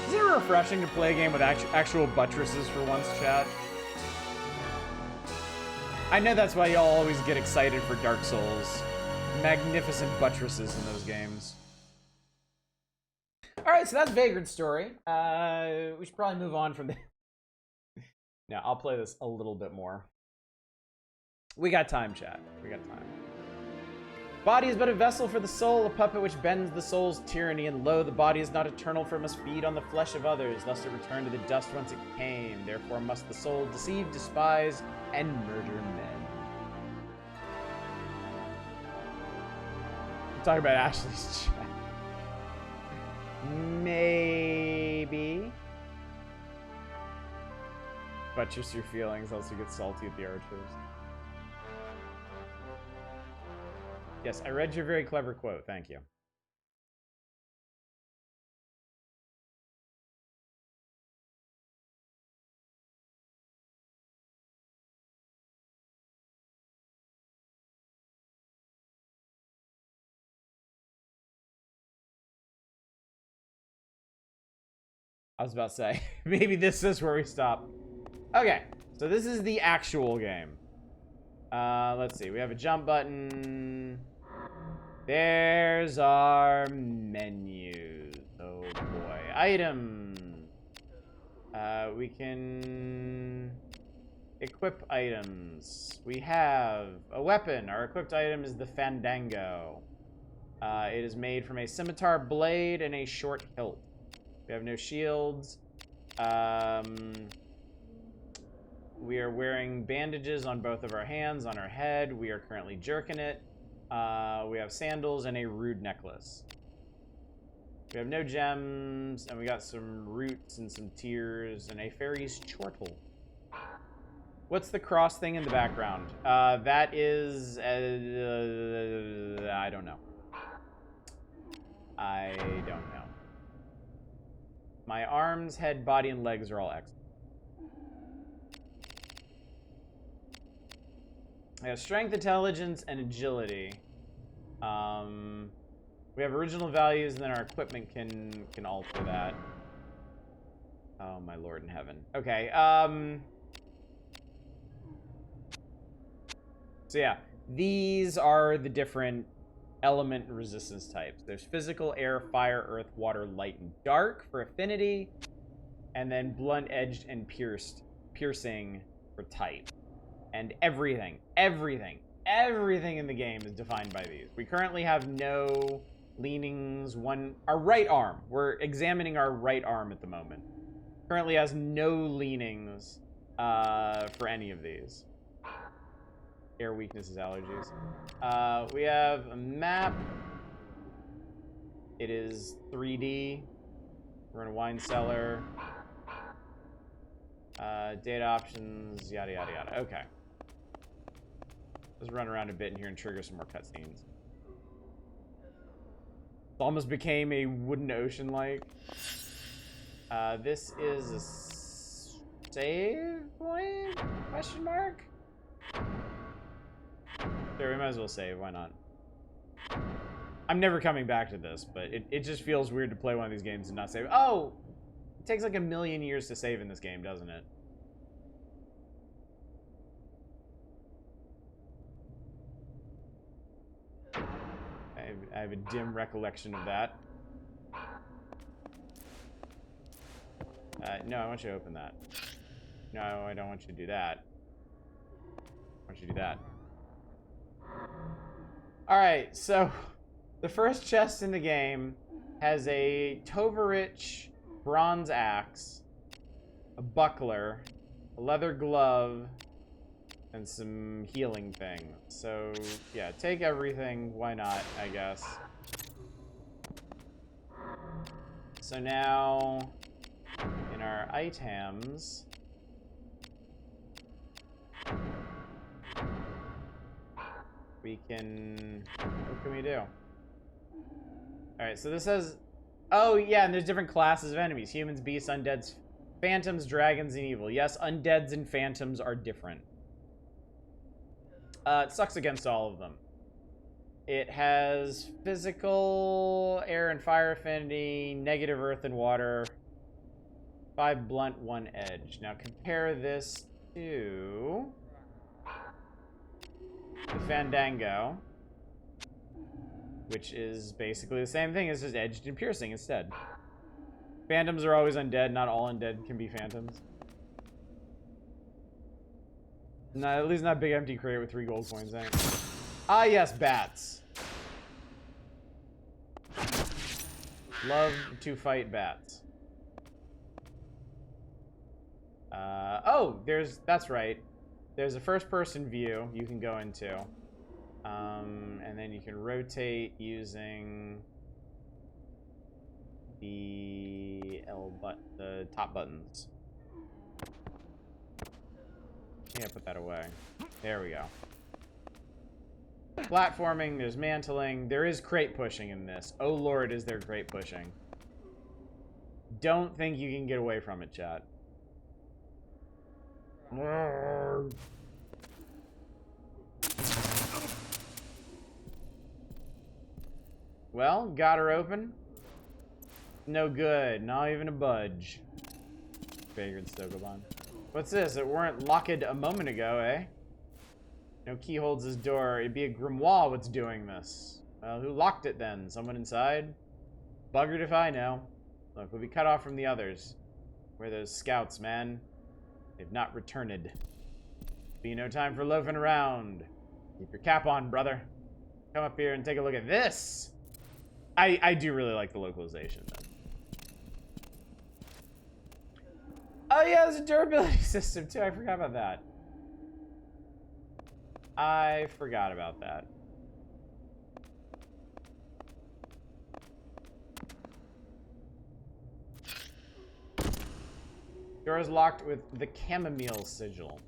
Is it refreshing to play a game with actual buttresses for once, chat? I know that's why y'all always get excited for Dark Souls. Magnificent buttresses in those games. Alright, so that's Vagrant story. We should probably move on from there. Now, I'll play this a little bit more. We got time, chat. We got time. Body is but a vessel for the soul, a puppet which bends the soul's tyranny, and lo, the body is not eternal, for it must feed on the flesh of others, lest it return to the dust whence it came. Therefore must the soul deceive, despise, and murder men. I'm talking about Ashley's chat. Maybe. Buttress your feelings, else you get salty at the archers. Yes, I read your very clever quote. Thank you. I was about to say, maybe this is where we stop. Okay, so this is the actual game. Let's see. We have a jump button. There's our menu. Oh boy. Items. We can equip items. We have a weapon. Our equipped item is the Fandango. It is made from a scimitar blade and a short hilt. We have no shields. We are wearing bandages on both of our hands, on our head. We are currently jerking it. We have sandals and a rude necklace. We have no gems, and we got some roots and some tears and a fairy's chortle. What's the cross thing in the background? That is... I don't know. I don't know. My arms, head, body, and legs are all excellent. I have strength, intelligence, and agility. We have original values, and then our equipment can alter that. Oh my lord in heaven. Okay. So yeah, these are the different element resistance types. There's physical, air, fire, earth, water, light, and dark for affinity, and then blunt, edged, and piercing for type. And everything in the game is defined by these. We currently have no leanings. Our right arm. We're examining our right arm at the moment. Currently has no leanings for any of these. Air weaknesses, allergies. We have a map. It is 3D. We're in a wine cellar. Data options, yada yada yada. Okay. Let's run around a bit in here and trigger some more cutscenes. It almost became a wooden ocean like. This is a save point? Question mark? Sure, we might as well save. Why not? I'm never coming back to this, but it just feels weird to play one of these games and not save. Oh! It takes like 1,000,000 years to save in this game, doesn't it? I have a dim recollection of that. No, I want you to open that. No, I don't want you to do that. I want you to do that. Alright, so the first chest in the game has a Tovarich bronze axe, a buckler, a leather glove, and some healing things. So, yeah, take everything. Why not, I guess. So now, in our items, we can... What can we do? Alright, so this says... Oh, yeah, and there's different classes of enemies. Humans, beasts, undeads, phantoms, dragons, and evil. Yes, undeads and phantoms are different. It sucks against all of them. It has physical, air and fire affinity, negative earth and water, 5 blunt, 1 edge. Now compare this to Fandango, which is basically the same thing. It's just edged and piercing instead. Phantoms are always undead. Not all undead can be phantoms. At least not big empty crate with 3 gold coins in it. Ah, yes, bats. Love to fight bats. Oh, that's right. There's a first-person view you can go into. And then you can rotate using the the top buttons. Yeah, put that away. There we go. Platforming, there's mantling. There is crate pushing in this. Oh lord, is there crate pushing. Don't think you can get away from it, chat. Well, got her open. No good. Not even a budge. Vagrant Stokobon. What's this? It weren't locked a moment ago, eh? No key holds this door. It'd be a grimoire what's doing this. Well, who locked it then? Someone inside? Buggered if I know. Look, we'll be cut off from the others. Where are those scouts, man? They've not returned. Be no time for loafing around. Keep your cap on, brother. Come up here and take a look at this. I do really like the localization, though. Oh yeah, there's a durability system too. I forgot about that. I forgot about that. Door is locked with the chamomile sigil.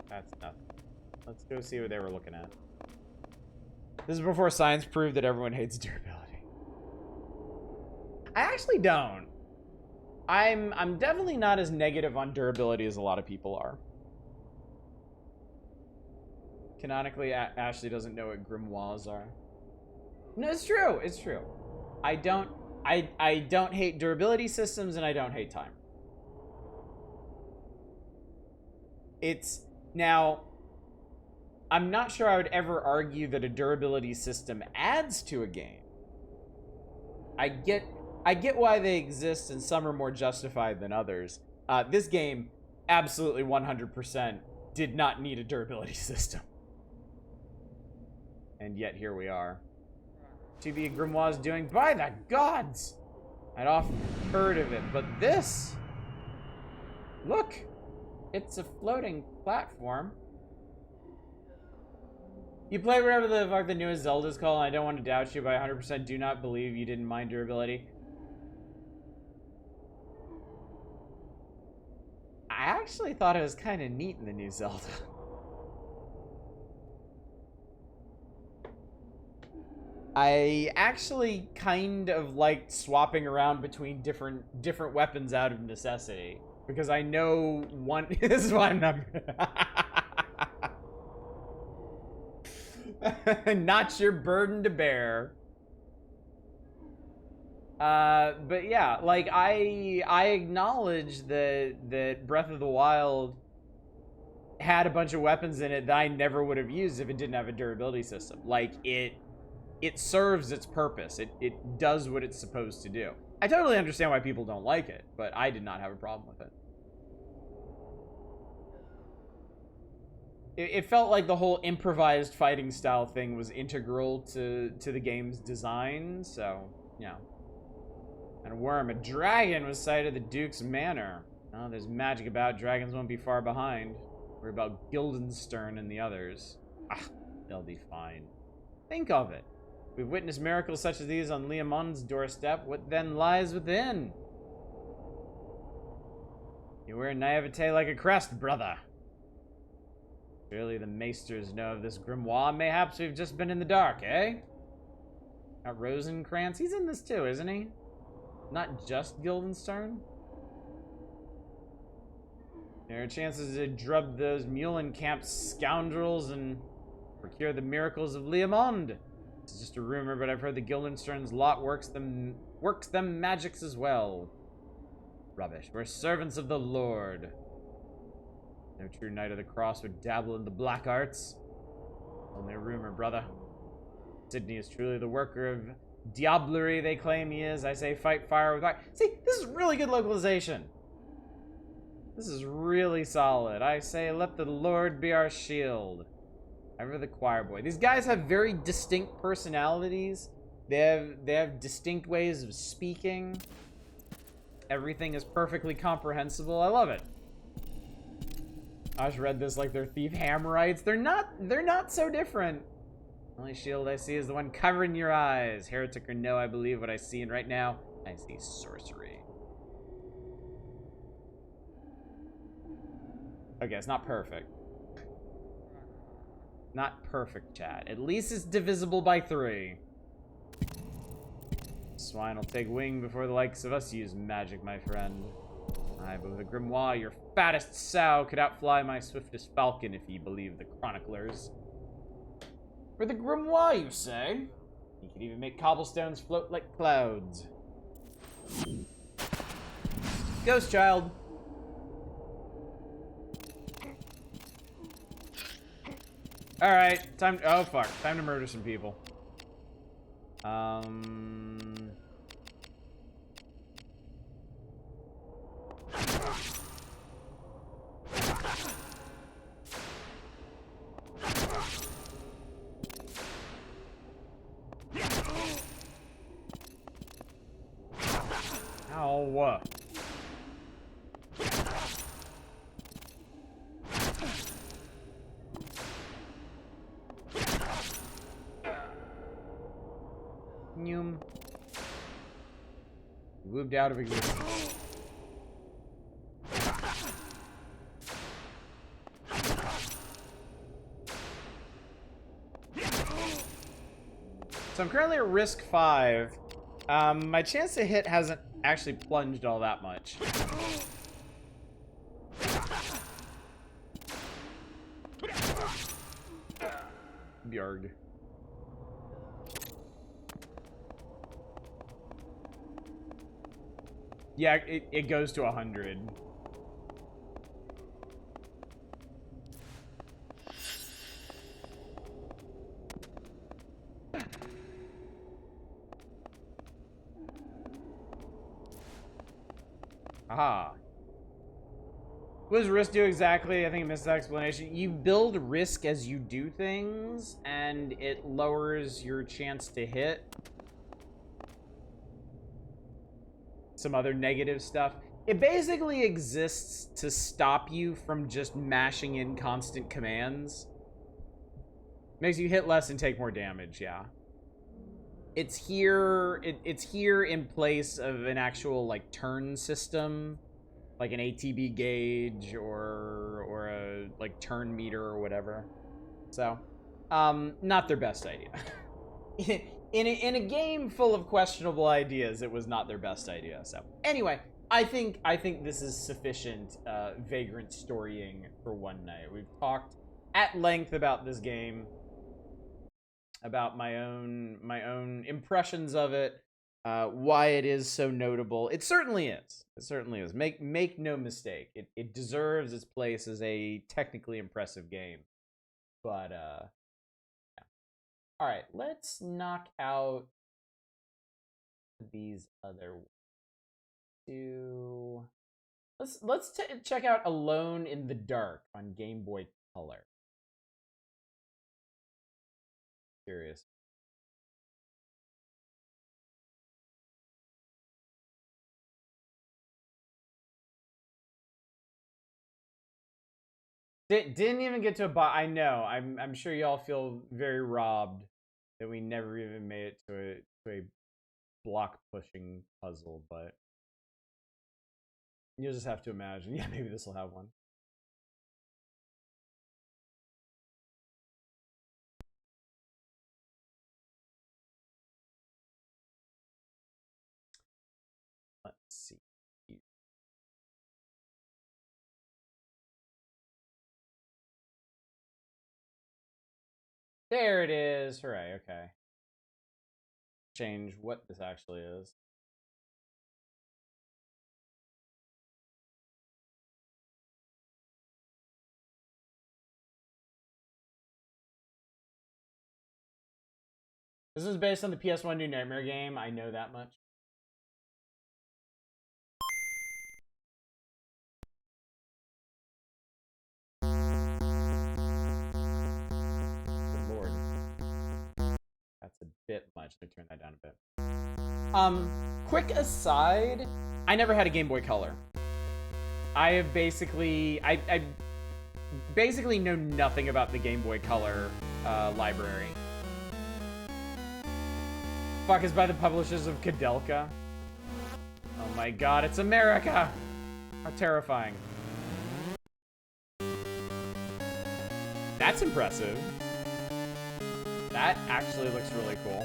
That's nothing. Let's go see what they were looking at. This is before science proved that everyone hates durability. I actually don't. I'm definitely not as negative on durability as a lot of people are. Canonically, Ashley doesn't know what grimoires are. No, it's true. It's true. I don't hate durability systems, and I don't hate time. It's now, I'm not sure I would ever argue that a durability system adds to a game. I get why they exist, and some are more justified than others. This game absolutely 100% did not need a durability system. And yet here we are. To be grimoire's doing, by the gods! I'd often heard of it, but this, look, it's a floating platform. You play whatever the fuck the newest Zelda's called, and I don't want to doubt you, but I 100% do not believe you didn't mind durability. I actually thought it was kind of neat in the new Zelda. I actually kind of liked swapping around between different weapons out of necessity, because I know one. This is why I'm not. Not your burden to bear. But yeah, like I acknowledge that Breath of the Wild had a bunch of weapons in it that I never would have used if it didn't have a durability system. Like it serves its purpose. It does what it's supposed to do. I totally understand why people don't like it, but I did not have a problem with it. It felt like the whole improvised fighting style thing was integral to the game's design, so, you know. And a worm, a dragon was sighted at the Duke's Manor. Oh, there's magic about, dragons won't be far behind. We're about Guildenstern and the others. Ah, they'll be fine. Think of it. We've witnessed miracles such as these on Leomund's doorstep. What then lies within? You wear naivete like a crest, brother. Surely the maesters know of this grimoire. Mayhaps we've just been in the dark, eh? Got Rosencrantz. He's in this too, isn't he? Not just Guildenstern? There are chances to drub those Muhlenkamp scoundrels and procure the miracles of Leomund. It's just a rumor, but I've heard the Guildenstern's lot works them magics as well. Rubbish. We're servants of the Lord. No true knight of the cross would dabble in the black arts. Only a rumor, brother. Sydney is truly the worker of diablerie they claim he is. I say fight fire with fire. See, this is really good localization. This is really solid. I say let the Lord be our shield. Ever the choir boy. These guys have very distinct personalities. They have distinct ways of speaking. Everything is perfectly comprehensible. I love it. I just read this like they're thief Hammerites. They're not so different. Only shield I see is the one covering your eyes. Heretic or no, I believe what I see, and right now, I see sorcery. Okay, it's not perfect. Not perfect, chat. At least it's divisible by 3. Swine will take wing before the likes of us use magic, my friend. Aye, but with a grimoire, your fattest sow could outfly my swiftest falcon if ye believe the chroniclers. For the grimoire, you say? You could even make cobblestones float like clouds. Ghost child. Alright, time. Oh, fuck. Time to murder some people. Ow. Noom. Moved out of existence. So I'm currently at risk 5. My chance to hit hasn't actually plunged all that much. Bjarg. Yeah, it goes to 100. Aha. What does risk do exactly? I think I missed the explanation. You build risk as you do things, and it lowers your chance to hit. Some other negative stuff. It basically exists to stop you from just mashing in constant commands. Makes you hit less and take more damage, yeah. It's here in place of an actual like turn system, like an ATB gauge or a like turn meter or whatever. So, not their best idea. in a game full of questionable ideas, it was not their best idea. So, anyway, I think this is sufficient Vagrant storying for one night. We've talked at length about this game, about my own impressions of it, why it is so notable. It certainly is. It certainly is. Make no mistake. It deserves its place as a technically impressive game. But yeah. All right, let's knock out these other two. Let's check out Alone in the Dark on Game Boy Color. Curious. Didn't even get to a bot. I know. I'm sure y'all feel very robbed that we never even made it to a block pushing puzzle, but you'll just have to imagine. Yeah, maybe this will have one. Let's see. There it is. Hooray, okay. Change what this actually is. This is based on the PS1 New Nightmare game. I know that much. Good lord. That's a bit much. Let me turn that down a bit. Quick aside, I never had a Game Boy Color. I have basically, I basically know nothing about the Game Boy Color library. Fuck is by the publishers of Kadelka. Oh my god, it's America! How terrifying. That's impressive. That actually looks really cool.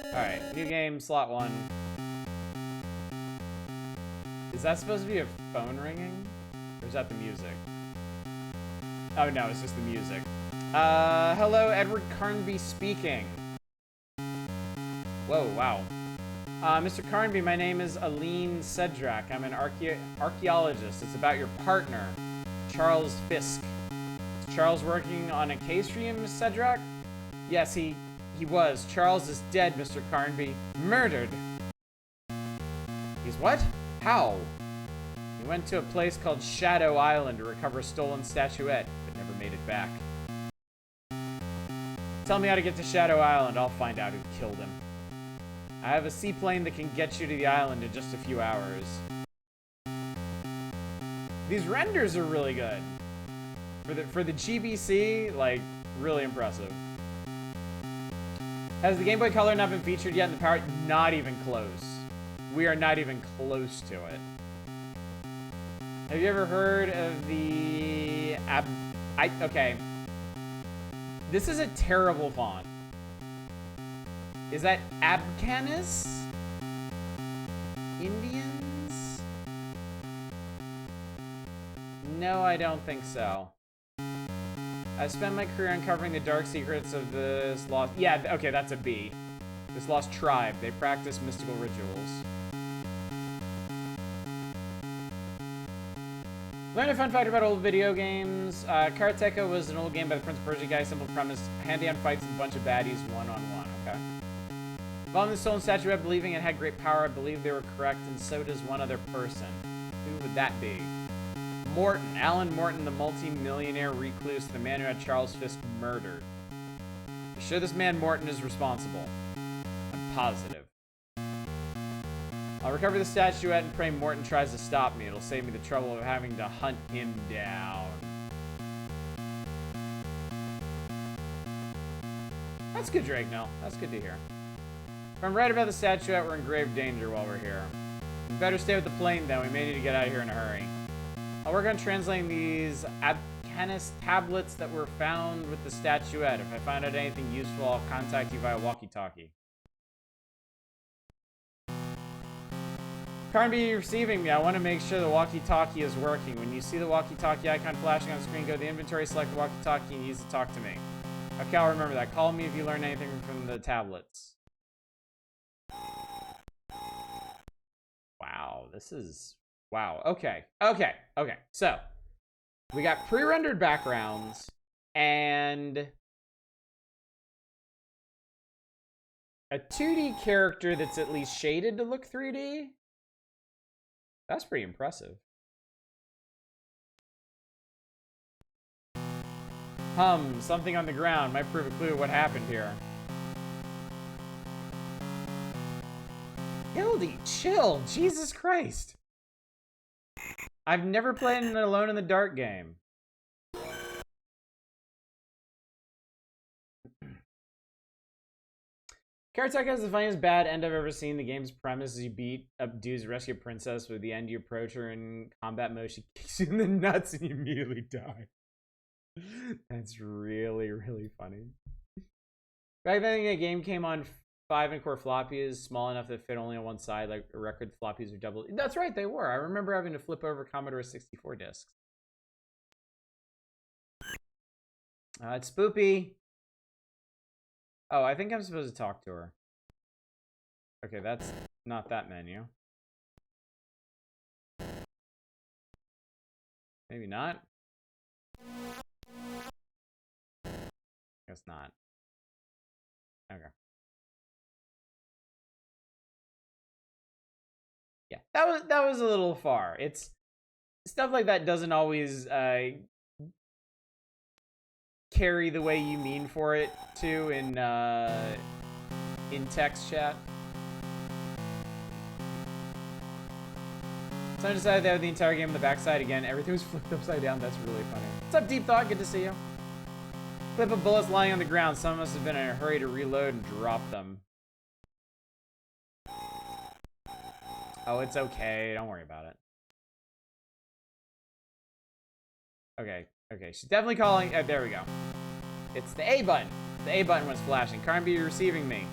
Alright, new game, slot 1. Is that supposed to be a phone ringing? Or is that the music? Oh no, it's just the music. Hello, Edward Carnby speaking. Whoa, wow. Mr. Carnby, my name is Aline Cedrak. I'm an archaeologist. It's about your partner, Charles Fisk. Is Charles working on a case for you, Miss Cedrak? Yes, he was. Charles is dead, Mr. Carnby. Murdered. He's what? How? He went to a place called Shadow Island to recover a stolen statuette, but never made it back. Tell me how to get to Shadow Island. I'll find out who killed him. I have a seaplane that can get you to the island in just a few hours. These renders are really good. For the GBC, like, really impressive. Has the Game Boy Color not been featured yet in the Power? Not even close. We are not even close to it. Have you ever heard of the... okay. This is a terrible font. Is that Abcanis? Indians? No, I don't think so. I spent my career uncovering the dark secrets of this lost... Yeah, okay, that's a B. This lost tribe. They practice mystical rituals. Learned a fun fact about old video games. Karateka was an old game by the Prince of Persia guy. Simple premise. Hand-to-hand fights and a bunch of baddies one-on-one. Okay. Following the stolen statuette, believing it had great power, I believe they were correct, and so does one other person. Who would that be? Morton. Alan Morton, the multi-millionaire recluse, the man who had Charles Fisk murdered. You sure this man Morton is responsible? I'm positive. I'll recover the statuette and pray Morton tries to stop me. It'll save me the trouble of having to hunt him down. That's good, Drake. No, that's good to hear. If I'm right about the statuette, we're in grave danger while we're here. We better stay with the plane, then. We may need to get out of here in a hurry. I'll work on translating these Abcanis tablets that were found with the statuette. If I find out anything useful, I'll contact you via walkie-talkie. Carnby, you're receiving me. I want to make sure the walkie-talkie is working. When you see the walkie-talkie icon flashing on the screen, go to the inventory, select the walkie-talkie, and use it to talk to me. Okay, I'll remember that. Call me if you learn anything from the tablets. Wow, this is... Wow, okay. Okay. So, we got pre-rendered backgrounds, and... a 2D character that's at least shaded to look 3D? That's pretty impressive. Something on the ground might prove a clue what happened here. Hildy, chill. Jesus Christ. I've never played an Alone in the Dark game. Karateka is the funniest bad end I've ever seen. The game's premise is you beat up dudes, rescue a princess. With the end, you approach her in combat mode. She kicks you in the nuts and you immediately die. That's really, really funny. Back then, the game came on 5-core floppies, small enough that fit only on one side, like record floppies are double. That's right, they were. I remember having to flip over Commodore 64 discs. It's Spoopy. Oh, I think I'm supposed to talk to her. Okay, that's not that menu. Maybe not. guess not. Okay. Yeah, that was a little far. It's stuff like that doesn't always carry the way you mean for it to in text chat. So I decided to have the entire game on the backside again. Everything was flipped upside down. That's really funny. What's up, Deep Thought? Good to see you. Clip of bullets lying on the ground. Someone must have been in a hurry to reload and drop them. Oh, it's okay. Don't worry about it. Okay. Okay. She's definitely calling. There we go. It's the A button. The A button was flashing. Carnby, you're receiving me.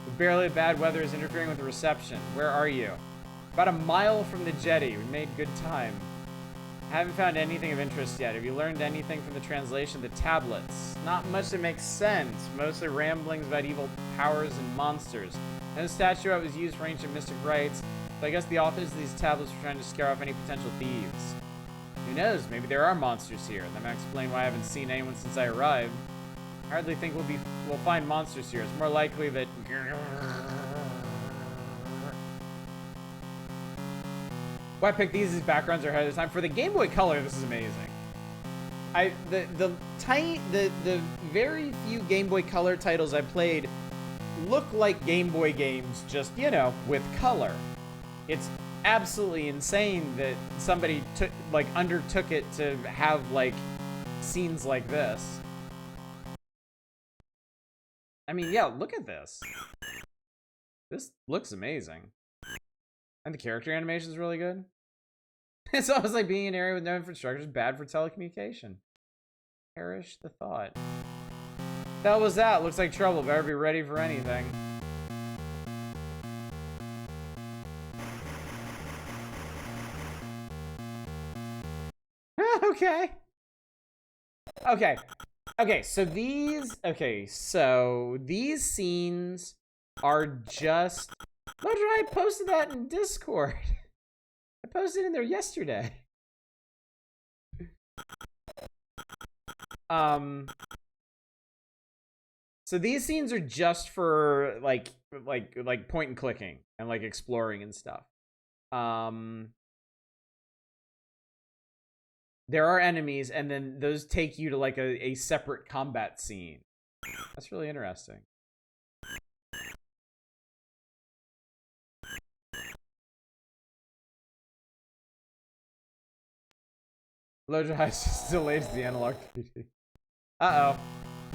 With barely bad weather is interfering with the reception. Where are you? About a mile from the jetty. We made good time. I haven't found anything of interest yet. Have you learned anything from the translation of the tablets? Not much that makes sense. Mostly ramblings about evil powers and monsters. And the statuette was used for ancient mystic rites. So I guess the authors of these tablets were trying to scare off any potential thieves. Who knows? Maybe there are monsters here. That might explain why I haven't seen anyone since I arrived. I hardly think we'll find monsters here. It's more likely that... Why pick these as backgrounds are ahead of time? For the Game Boy Color, this is amazing. The very few Game Boy Color titles I played look like Game Boy games, just, you know, with color. It's absolutely insane that somebody undertook it to have like scenes like this. I mean, yeah, look at this. This looks amazing. And the character animation is really good. It's almost like being in an area with no infrastructure is bad for telecommunication. Perish the thought. That was that. Looks like trouble. Better be ready for anything. Okay. Okay. Okay, so these scenes are just... Look, I posted that in Discord. I posted it in there yesterday. So these scenes are just for like point and clicking and like exploring and stuff. There are enemies, and then those take you to like a separate combat scene. That's really interesting. Lojahai still delays the analog 3D. Uh-oh.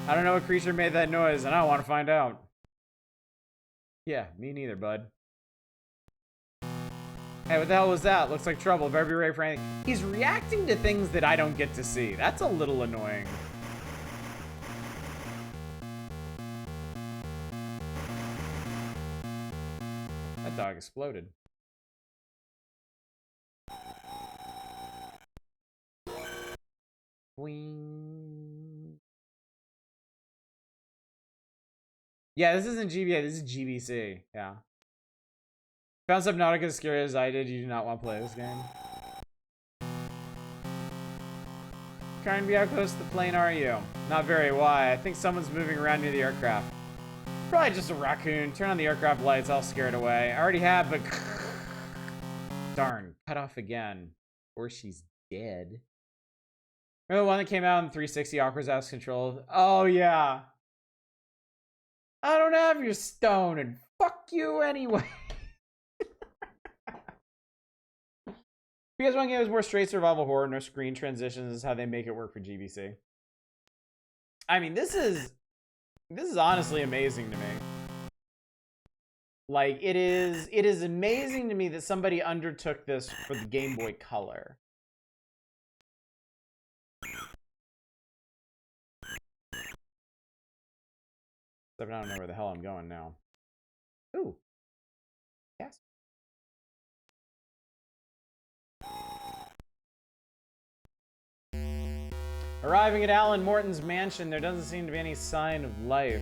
I don't know what creature made that noise, and I don't want to find out. Yeah, me neither, bud. Hey, what the hell was that? Looks like trouble. Better be ready for anything. He's reacting to things that I don't get to see. That's a little annoying. That dog exploded. Boing. Yeah, this isn't GBA. This is GBC. Yeah. Found Subnautica as scary as I did. You do not want to play this game. Carnby, how close to the plane are you? Not very. Why? I think someone's moving around near the aircraft. Probably just a raccoon. Turn on the aircraft lights. I'll scare it away. I already have, but... Darn. Cut off again. Or she's dead. Remember the one that came out in 360 Awkward's House Control? Oh, yeah. I don't have your stone, and fuck you anyway. PS1 game is more straight survival horror, no screen transitions is how they make it work for GBC. I mean, this is honestly amazing to me. Like, it is amazing to me that somebody undertook this for the Game Boy Color. Except I don't know where the hell I'm going now. Ooh. Yes. Arriving at Alan Morton's mansion, there doesn't seem to be any sign of life.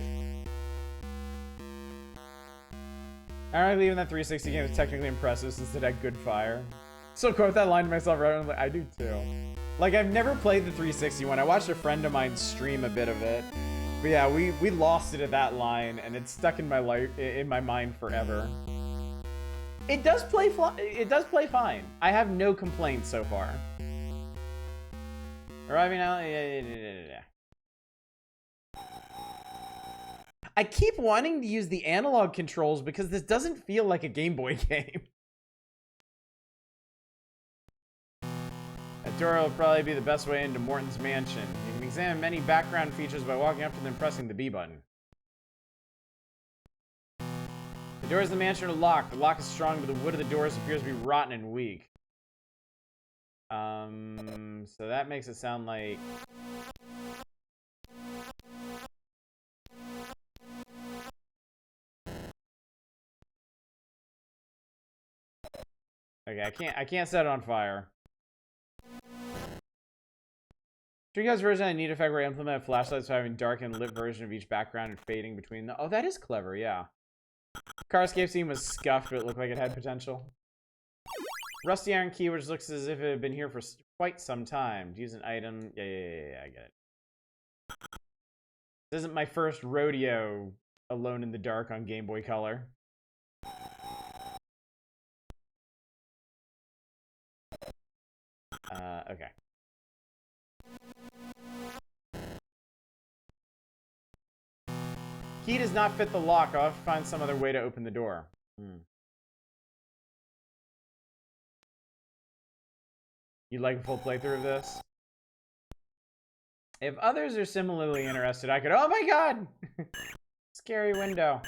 Ironically, even that 360 game is technically impressive since it had good fire. So quote that line to myself right now, like, I do too. Like, I've never played the 360 one. I watched a friend of mine stream a bit of it. But yeah, we lost it at that line, and it's stuck in my mind forever. It does play fine. I have no complaints so far. Arriving out. I keep wanting to use the analog controls because this doesn't feel like a Game Boy game. That door will probably be the best way into Morton's mansion. You can examine many background features by walking up to them and pressing the B button. The doors of the mansion are locked. The lock is strong, but the wood of the doors appears to be rotten and weak. So that makes it sound like... Okay, I can't set it on fire. Dreamcast version had a neat effect where I implemented flashlights for having dark and lit version of each background and fading between them. Oh, that is clever, yeah. Carscape scene was scuffed, but it looked like it had potential. Rusty iron key, which looks as if it had been here for quite some time. To use an item. Yeah, I get it. This isn't my first rodeo alone in the dark on Game Boy Color. Okay. Key does not fit the lock. I'll have to find some other way to open the door. You'd like a full playthrough of this? If others are similarly interested, I could... Oh my god! Scary window.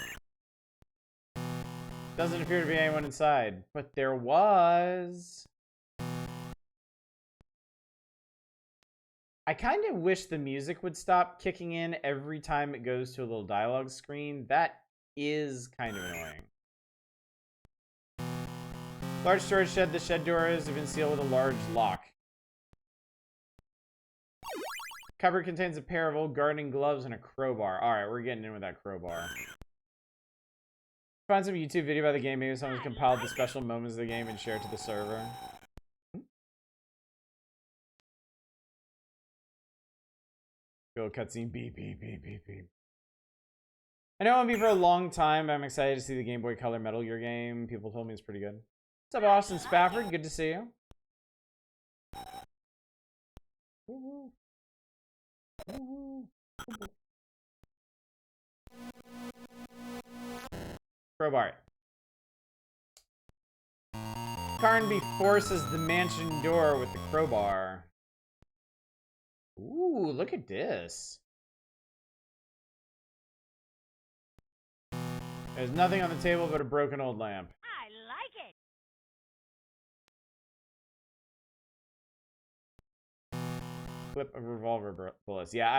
Doesn't appear to be anyone inside. But there was... I kind of wish the music would stop kicking in every time it goes to a little dialogue screen. That is kind of annoying. Large storage shed. The shed doors have been sealed with a large lock. Cupboard contains a pair of old gardening gloves and a crowbar. Alright, we're getting in with that crowbar. Find some YouTube video about the game. Maybe someone's compiled the special moments of the game and share it to the server. Go cutscene. Beep, beep, beep, beep, beep. I know it won't be for a long time, but I'm excited to see the Game Boy Color Metal Gear game. People told me it's pretty good. What's up, Austin Spafford? Good to see you. Crowbar. Carnby forces the mansion door with the crowbar. Ooh, look at this. There's nothing on the table but a broken old lamp. I like it. Clip of revolver bullets. Yeah,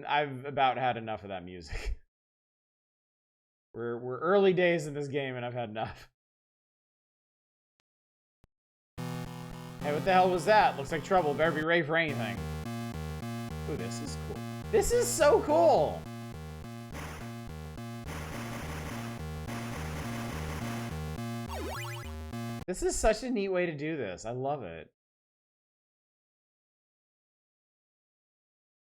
I've about had enough of that music. We're early days in this game and I've had enough. Hey, what the hell was that? Looks like trouble. Better be ready for anything. Ooh, this is cool. This is so cool! This is such a neat way to do this. I love it.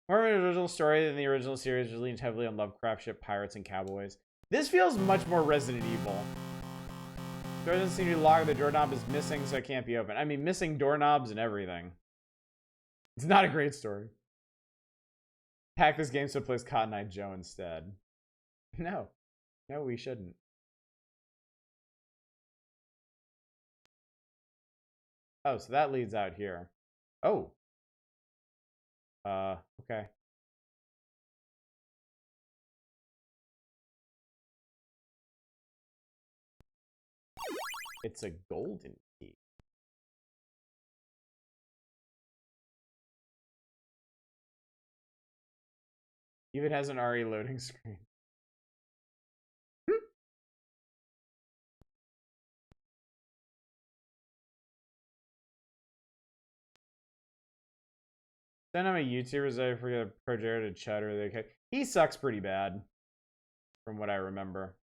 More of an original story than the original series, which leans heavily on Lovecraft ship pirates and cowboys. This feels much more Resident Evil. Door doesn't seem to be locked. The doorknob is missing, so it can't be open. I mean, missing doorknobs and everything. It's not a great story. Hack this game so it plays Cotton Eye Joe instead. No. No, we shouldn't. Oh, so that leads out here. Oh. Okay. It's a golden key. Even has an RE loading screen. Then I'm a YouTuber, so I forget Projero to Chud or the he sucks pretty bad. From what I remember.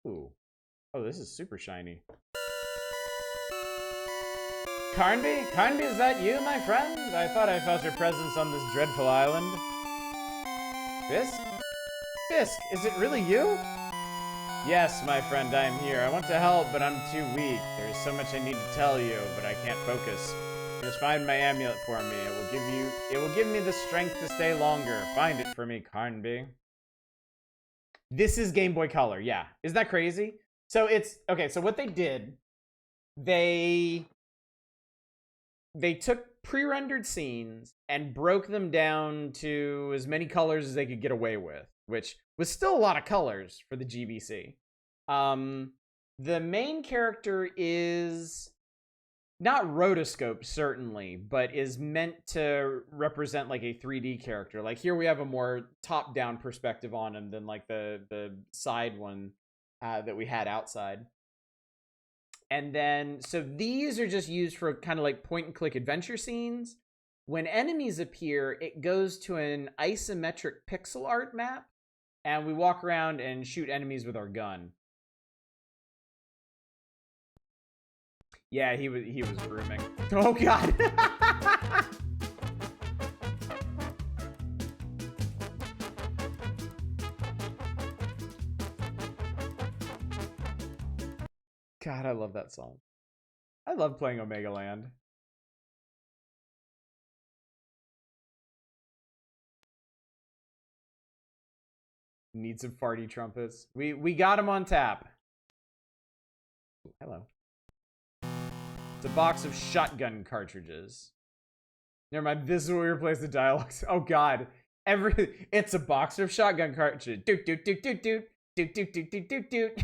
Ooh. Oh, this is super shiny. Carnby? Carnby, is that you, my friend? I thought I felt your presence on this dreadful island. Fisk? Fisk, is it really you? Yes, my friend, I am here. I want to help, but I'm too weak. There's so much I need to tell you, but I can't focus. Just find my amulet for me. It will give me the strength to stay longer. Find it for me, Carnby. This is Game Boy Color, yeah. Isn't that crazy? So it's okay, so what they did, they took pre-rendered scenes and broke them down to as many colors as they could get away with, which was still a lot of colors for the GBC. The main character is not rotoscoped, certainly, but is meant to represent like a 3D character. Like here we have a more top-down perspective on him than like the side one that we had outside. And then, so these are just used for kind of like point-and-click adventure scenes. When enemies appear, it goes to an isometric pixel art map, and we walk around and shoot enemies with our gun. Yeah, he was grooming. Oh god. God, I love that song. I love playing Omega Land. Need some farty trumpets. We got him on tap. Ooh, hello. It's a box of shotgun cartridges. Never mind, this is where we replace the dialogues. Oh god. It's a box of shotgun cartridges. Doot doot doot doot doot. Doot doot doot doot doot doot.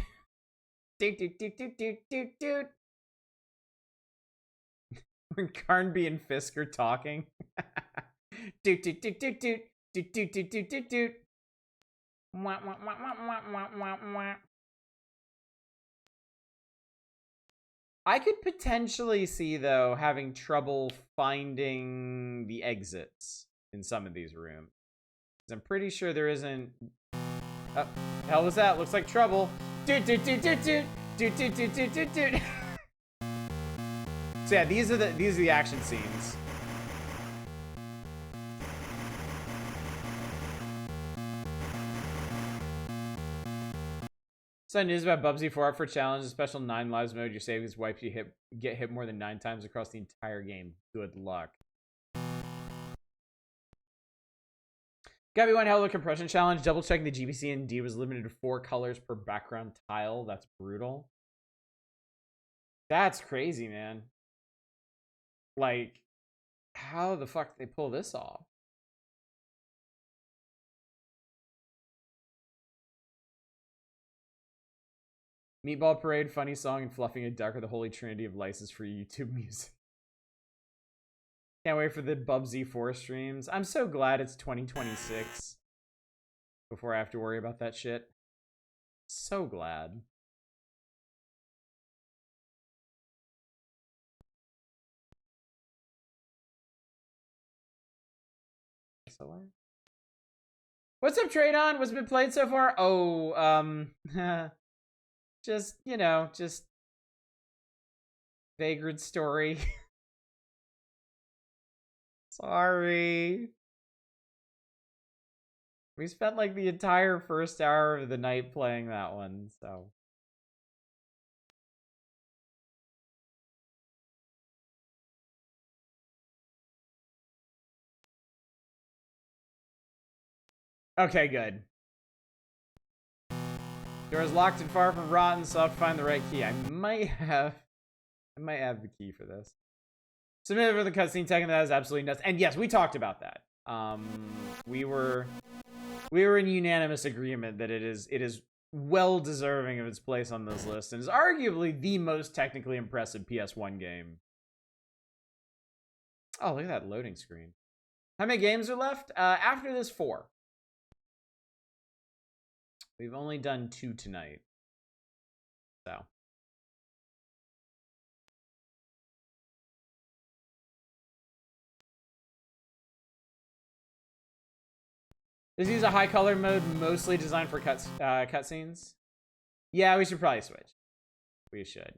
Doot doot doot doot doot doot doot. When Carnby and Fisk are talking. Doot doot doot doot doot. Doot doot doot doot doot doot. Wah wah wah wah wah wah wah. I could potentially see, though, having trouble finding the exits in some of these rooms. I'm pretty sure there isn't... Oh, hell was that? Looks like trouble. Doot doot doot doot doot. Doot doot doot doot doot doot. So yeah, these are the action scenes. So news about Bubsy 4 up for challenge, a special 9 lives mode. Your savings wipe you get hit more than 9 times across the entire game. Good luck. Gabby one hell of a compression challenge. Double checking the GBC and D was limited to 4 colors per background tile. That's brutal. That's crazy, man. Like, how the fuck did they pull this off? Meatball Parade, funny song, and Fluffing a Duck are the holy trinity of license for YouTube music. Can't wait for the Bubsy 4 streams. I'm so glad it's 2026 before I have to worry about that shit. So glad. What's up, Tradon? What's been played so far? Oh, just, you know, just Vagrant story. Sorry. We spent like the entire first hour of the night playing that one, so. Okay, good. Door's locked and far from rotten, so I'll have to find the right key. I might have the key for this. Submitted for the cutscene, taking that is absolutely nuts. And yes, we talked about that. We were in unanimous agreement that it is well deserving of its place on this list, and is arguably the most technically impressive PS1 game. Oh, look at that loading screen. How many games are left? After this, 4. We've only done 2 tonight. So. Just use a high color mode, mostly designed for cutscenes. Yeah, we should probably switch. We should.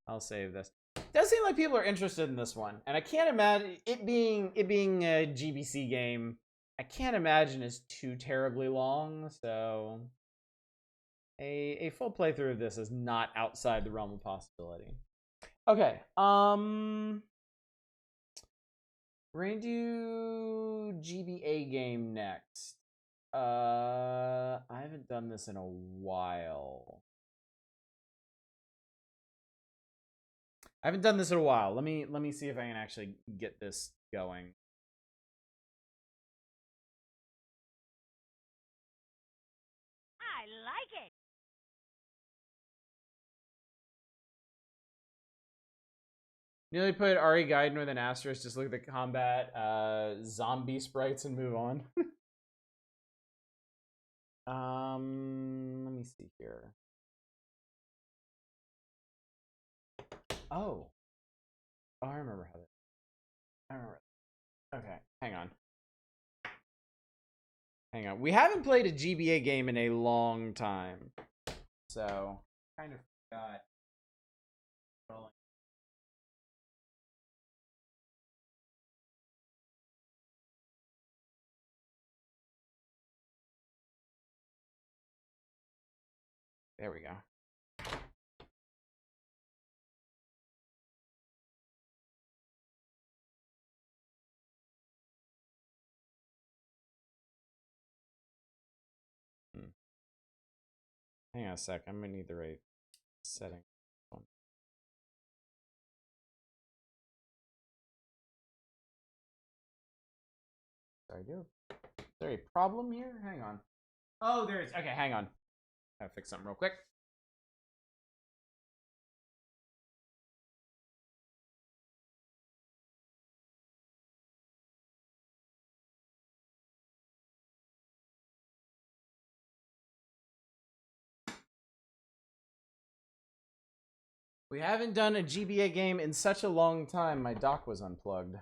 I'll save this. Does seem like people are interested in this one, and I can't imagine it being a GBC game. I can't imagine it's too terribly long, so a full playthrough of this is not outside the realm of possibility. Okay, we're gonna do GBA game next. I haven't done this in a while. Let me see if I can actually get this going. I like it. Nearly put Ari Gaiden with an asterisk. Just look at the combat, zombie sprites, and move on. Let me see here. Oh, I remember how that. I remember. Okay, hang on. We haven't played a GBA game in a long time, so kind of forgot. There we go. Hang on a sec. I'm gonna need the right setting. Sorry, is there a problem here? Hang on. Oh, there is. Okay, hang on. Gotta fix something real quick. We haven't done a GBA game in such a long time. My dock was unplugged.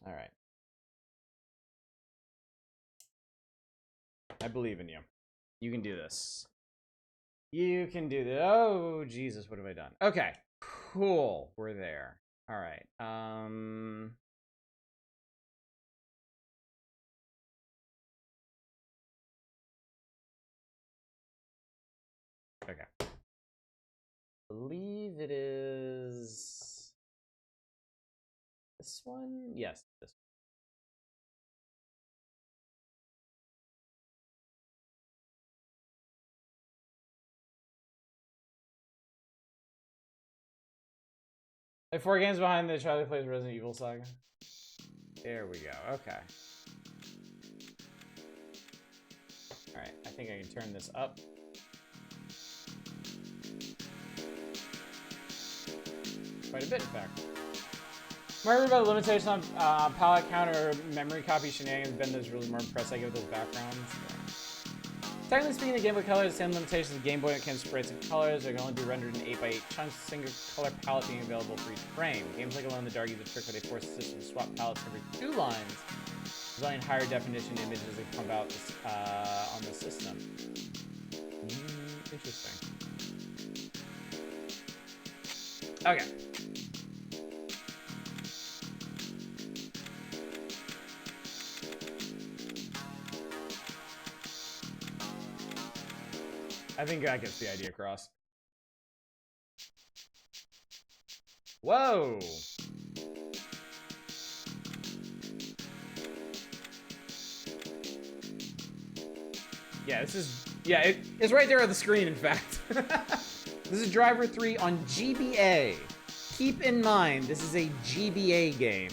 All right. I believe in you. You can do this. You can do this. Oh, Jesus, what have I done? Okay. Cool. We're there. All right. Okay. I believe it is this one. Yes, this one. Like 4 games behind the Charlie Plays Resident Evil saga. There we go. Okay. All right. I think I can turn this up. Quite a bit, in fact. Remember about the limitation on palette count or memory copy shenanigans. Ben is really more impressed. I give those backgrounds. Yeah. Technically speaking, the Game Boy Color has the same limitations as the Game Boy when it comes to sprites and colors. They can only be rendered in 8x8 chunks, a single color palette being available for each frame. Games like Alone in the Dark use a trick where they force the system to swap palettes every 2 lines, resulting in higher definition images that come out on the system. Interesting. Okay. I think that gets the idea across. Whoa! Yeah, this is... Yeah, it's right there on the screen, in fact. This is Driver 3 on GBA. Keep in mind, this is a GBA game.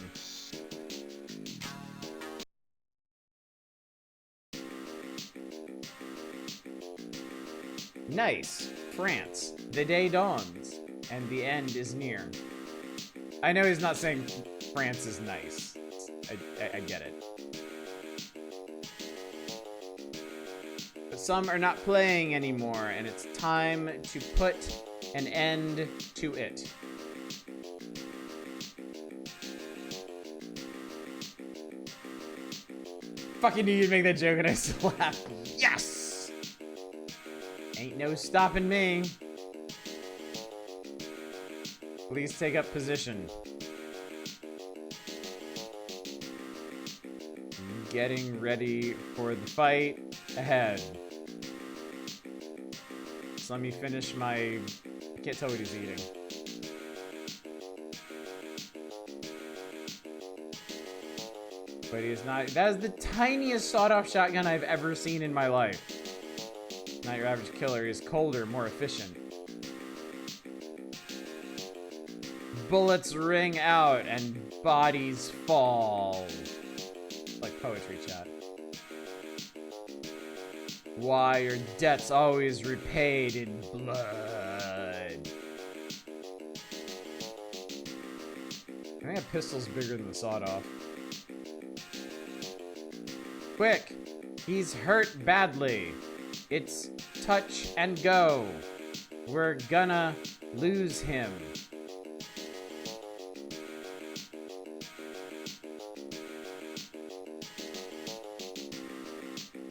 Nice. France. The day dawns, and the end is near. I know he's not saying France is nice. I get it. But some are not playing anymore, and it's time to put an end to it. Fucking knew you'd make that joke and I still laugh. Yes! Ain't no stopping me. Please take up position. Getting ready for the fight ahead. So let me finish my... I can't tell what he's eating. But he is not... That is the tiniest sawed-off shotgun I've ever seen in my life. Not your average killer. He is colder, more efficient. Bullets ring out and bodies fall. Like poetry, chat. Why are debts always repaid in blood? I think a pistol's bigger than the sawed-off. Quick! He's hurt badly. It's touch and go. We're gonna lose him.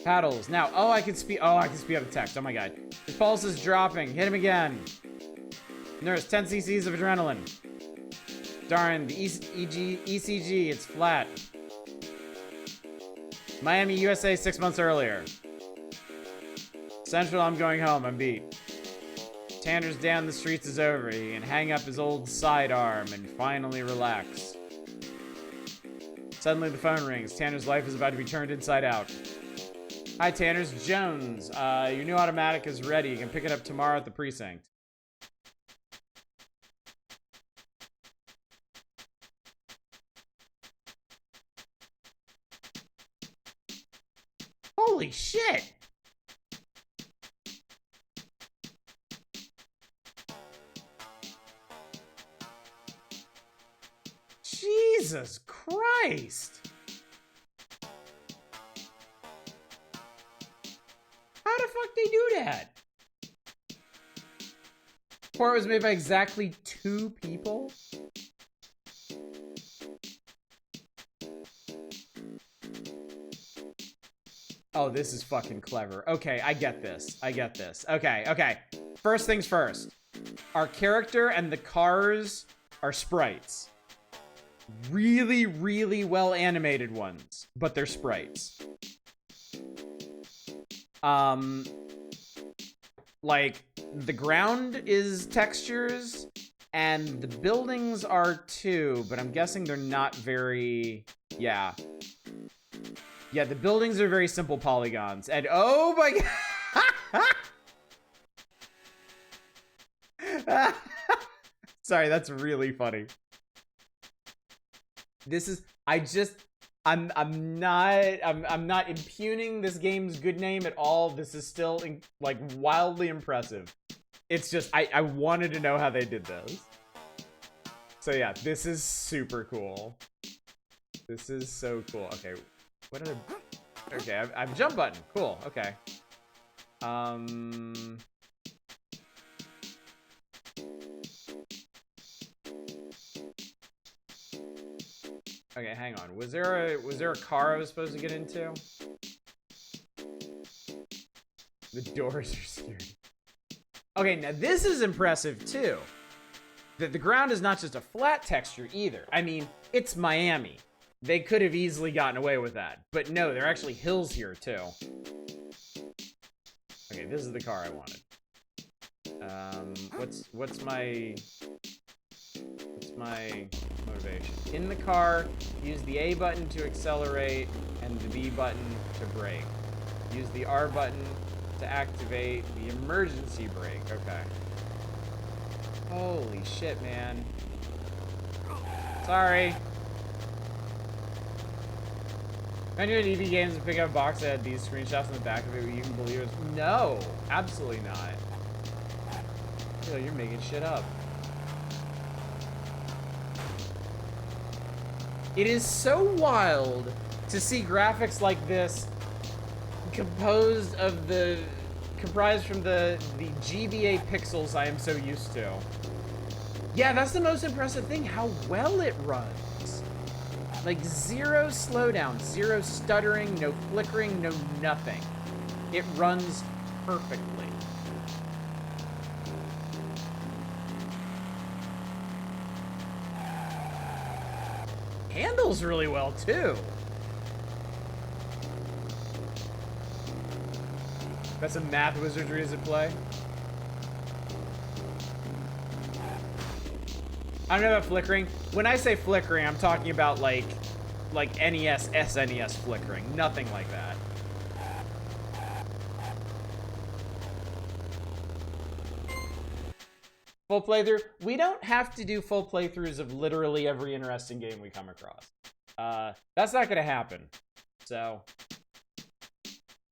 Paddles. Now, oh, I can speed up the text. Oh my god. His pulse is dropping. Hit him again. Nurse, 10 cc's of adrenaline. Darn, the ECG, it's flat. Miami, USA, 6 months earlier. Central, I'm going home. I'm beat. Tanner's down the streets is over. He can hang up his old sidearm and finally relax. Suddenly the phone rings. Tanner's life is about to be turned inside out. Hi, Tanner's Jones. Your new automatic is ready. You can pick it up tomorrow at the precinct. Holy shit! Jesus Christ! How the fuck they do that? Port was made by exactly 2 people? Oh, this is fucking clever. Okay, I get this. I get this. Okay, okay. First things first. Our character and the cars are sprites. Really, really well animated ones, but they're sprites. Like, the ground is textures, and the buildings are too, but I'm guessing they're not very... Yeah. Yeah, the buildings are very simple polygons, and oh my god! Sorry, that's really funny. This is... I'm not impugning this game's good name at all. This is still like wildly impressive. It's just I wanted to know how they did this. So yeah, this is super cool. This is so cool. Okay, what are... Okay, I've jump button. Cool. Okay. Okay, hang on. Was there a car I was supposed to get into? The doors are scary. Okay, now this is impressive too. That the ground is not just a flat texture either. I mean, it's Miami. They could have easily gotten away with that. But no, there are actually hills here too. Okay, this is the car I wanted. What's my motivation? In the car, use the A button to accelerate and the B button to brake. Use the R button to activate the emergency brake. Okay. Holy shit, man. Sorry. When you're in EV games and pick up a box that had these screenshots in the back of it, you can believe it. No, absolutely not. Yo, you're making shit up. It is so wild to see graphics like this comprised from the GBA pixels I am so used to. Yeah, that's the most impressive thing, how well it runs. Like, zero slowdown, zero stuttering, no flickering, no nothing. It runs perfectly. handles really well, too. Got some math wizardry as it play. I don't know about flickering. When I say flickering, I'm talking about like NES, SNES flickering. Nothing like that. Full playthrough. We don't have to do full playthroughs of literally every interesting game we come across. That's not gonna happen. So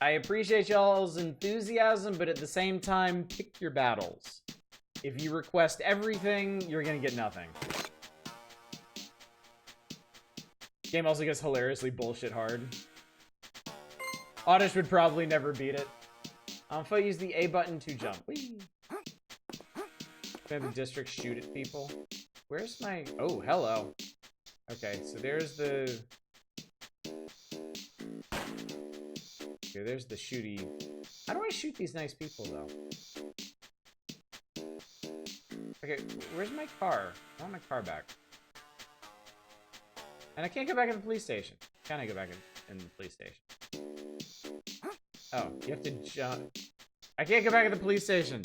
I appreciate y'all's enthusiasm, but at the same time, pick your battles. If you request everything, you're gonna get nothing. Game also gets hilariously bullshit hard. Oddish would probably never beat it. If I use the A button to jump. Whee! Can the district shoot at people? Where's my... Oh, hello. Okay, so there's the... Okay, there's the shooty... How do I shoot these nice people, though? Okay, where's my car? I want my car back. And I can't go back in the police station. Can I go back in the police station? Oh, you have to jump. I can't go back in the police station.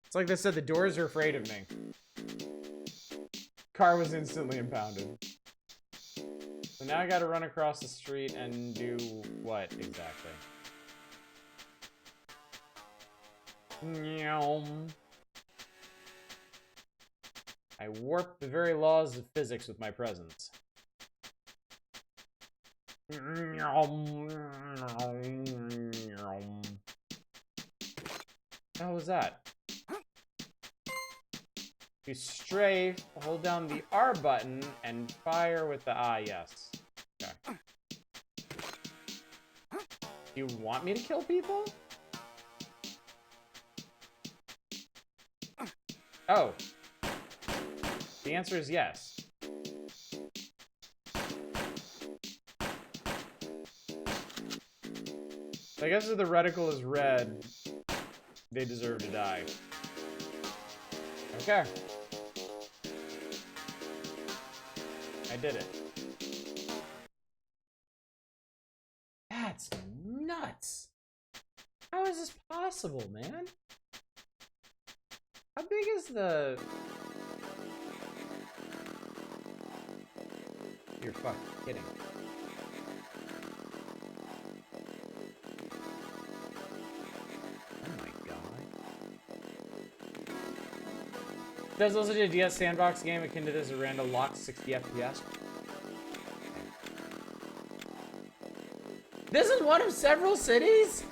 It's like they said, the doors are afraid of me. Car was instantly impounded. So now I gotta run across the street and do what exactly? I warp the very laws of physics with my presence. What the hell was that? You strafe, hold down the R button, and fire with the yes. Okay. Do you want me to kill people? Oh. The answer is yes. So I guess if the reticle is red, they deserve to die. Okay. I did it. That's nuts. How is this possible, man? How big is the... You're fucking kidding. Oh my god. There's also a DS sandbox game akin to this Aranda locked 60 FPS. This is one of several cities?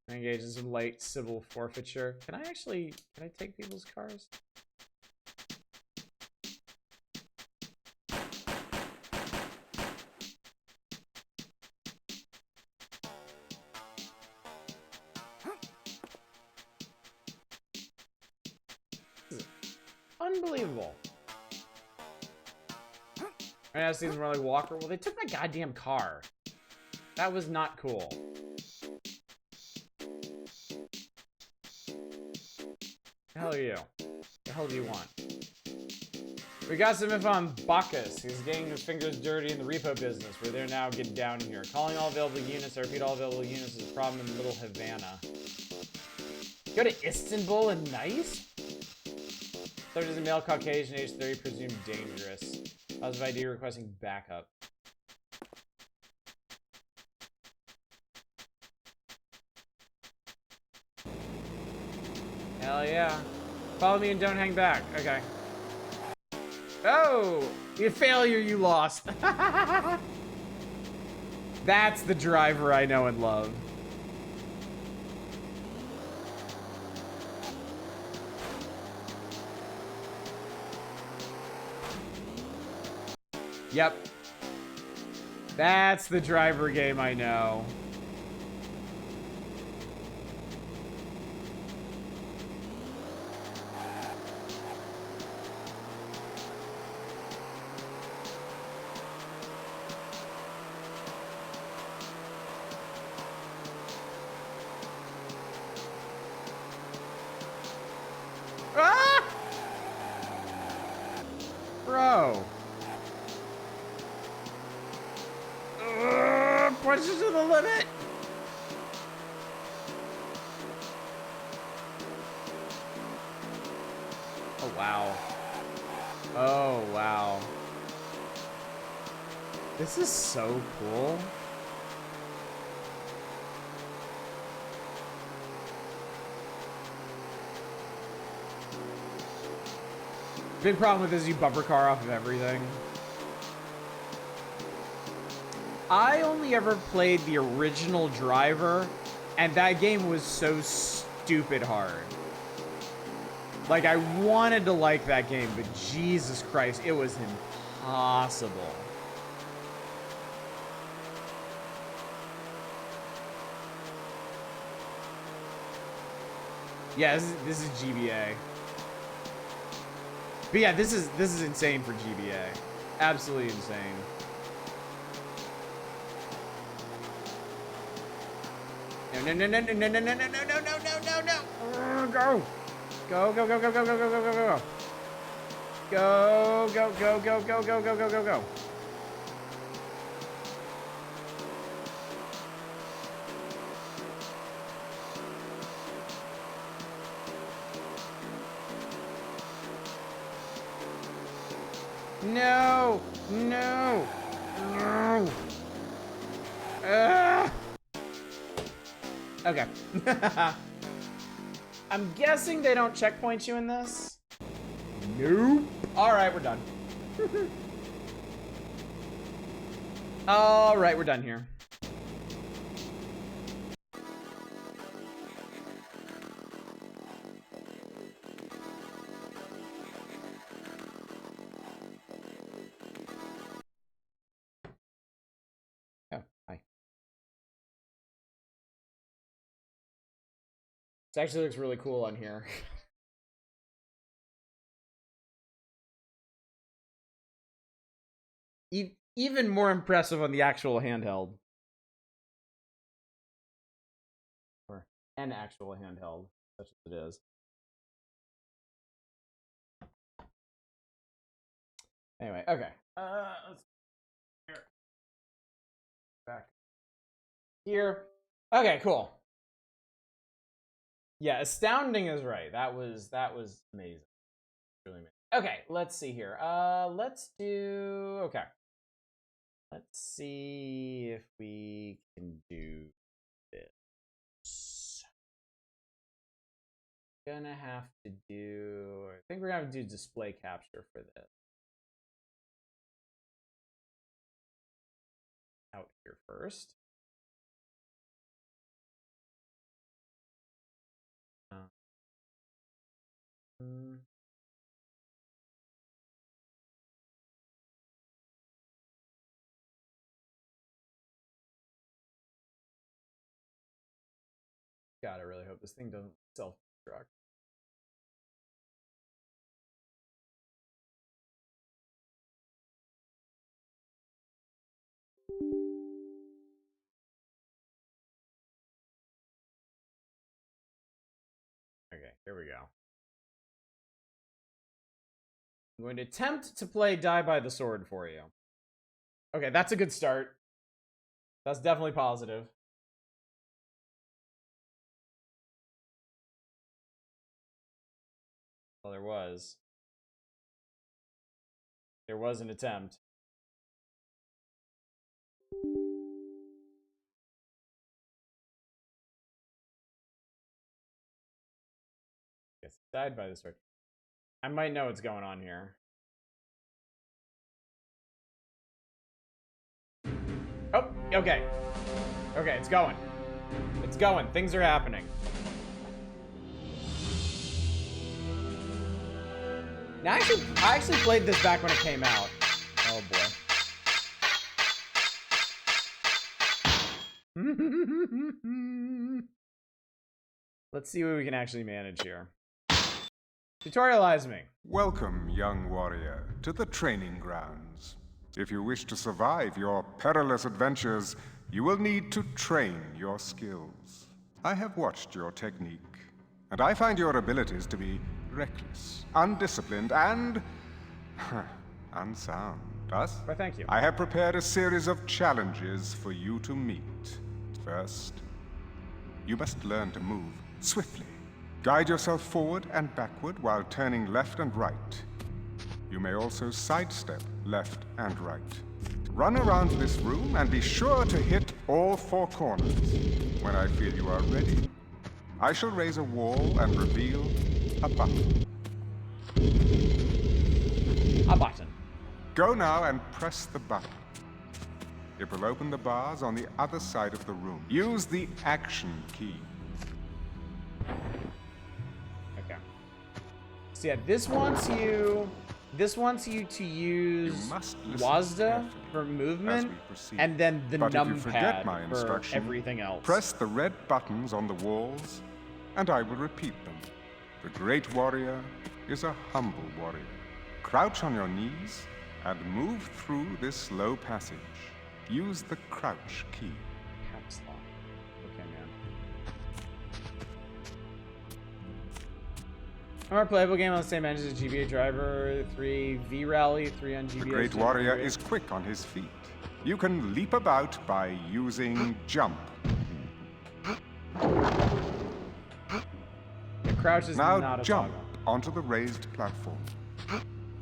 Engage in some light civil forfeiture. Can I take people's cars? Unbelievable. I have seen Riley Walker. Well, they took my goddamn car. That was not cool. The hell are you? The hell do you want? We got some info on Bacchus. He's getting his fingers dirty in the repo business. We're there now, getting down here. Calling all available units. I repeat, all available units is a problem in Little Havana. Go to Istanbul and nice? Third is a male Caucasian, age 30, presumed dangerous. Positive ID requesting backup. Hell yeah. Follow me and don't hang back. Okay. Oh! You failure, you lost. That's the driver I know and love. Yep. That's the driver game I know. push it to the limit. Oh, wow. Oh, wow. This is so cool. Big problem with this, you bumper car off of everything. I only ever played the original Driver, and that game was so stupid hard. Like, I wanted to like that game, but Jesus Christ, it was impossible. Yeah, this is GBA. But yeah, this is insane for GBA. Absolutely insane. No, no, no, no, no, no, no, no, no, no, no, no, no, no. Go. Go, go, go, go, go, go, go, go, go, go. Go, go, go, go, go, go, go, go, go, go. No, no, no. Okay. I'm guessing they don't checkpoint you in this. Nope. All right, we're done. All right, we're done here. Oh, hi. This actually looks really cool on here. Even more impressive on the actual handheld. Or an actual handheld, such as it is. Anyway, okay. Let's here. Back here. Okay, cool. Yeah, astounding is right. That was amazing. Really amazing. Okay, let's see here. Let's do okay. Let's see if we can do this. Gonna have to do. I think we're gonna have to do display capture for this. Out here first. God, I really hope this thing doesn't self-destruct. Okay, here we go. I'm going to attempt to play Die by the Sword for you. Okay, that's a good start. That's definitely positive. Well, there was. There was an attempt. Yes, died by the sword. I might know what's going on here. Oh, okay. Okay, it's going. It's going. Things are happening. Now, I actually played this back when it came out. Oh boy. Let's see what we can actually manage here. Tutorialize me. Welcome, young warrior, to the training grounds. If you wish to survive your perilous adventures, you will need to train your skills. I have watched your technique, and I find your abilities to be reckless, undisciplined, and unsound. Thus, Why, thank you. I have prepared a series of challenges for you to meet. First, you must learn to move swiftly. Guide yourself forward and backward while turning left and right. You may also sidestep left and right. Run around this room and be sure to hit all 4 corners. When I feel you are ready, I shall raise a wall and reveal a button. A button. Go now and press the button. It will open the bars on the other side of the room. Use the action key. Okay. So yeah, this wants you to use must listen WASD carefully for movement, as we proceed. and then the But if you forget my numpad for instruction, everything else. press the red buttons on the walls, and I will repeat them. The great warrior is a humble warrior. Crouch on your knees and move through this low passage. Use the crouch key. Caps lock. Okay, man. Our playable game on the same engine as GBA Driver 3 V Rally 3 on GBA. The great warrior is quick on his feet. You can leap about by using jump. The crouch is Now not a jump toggle. onto the raised platform.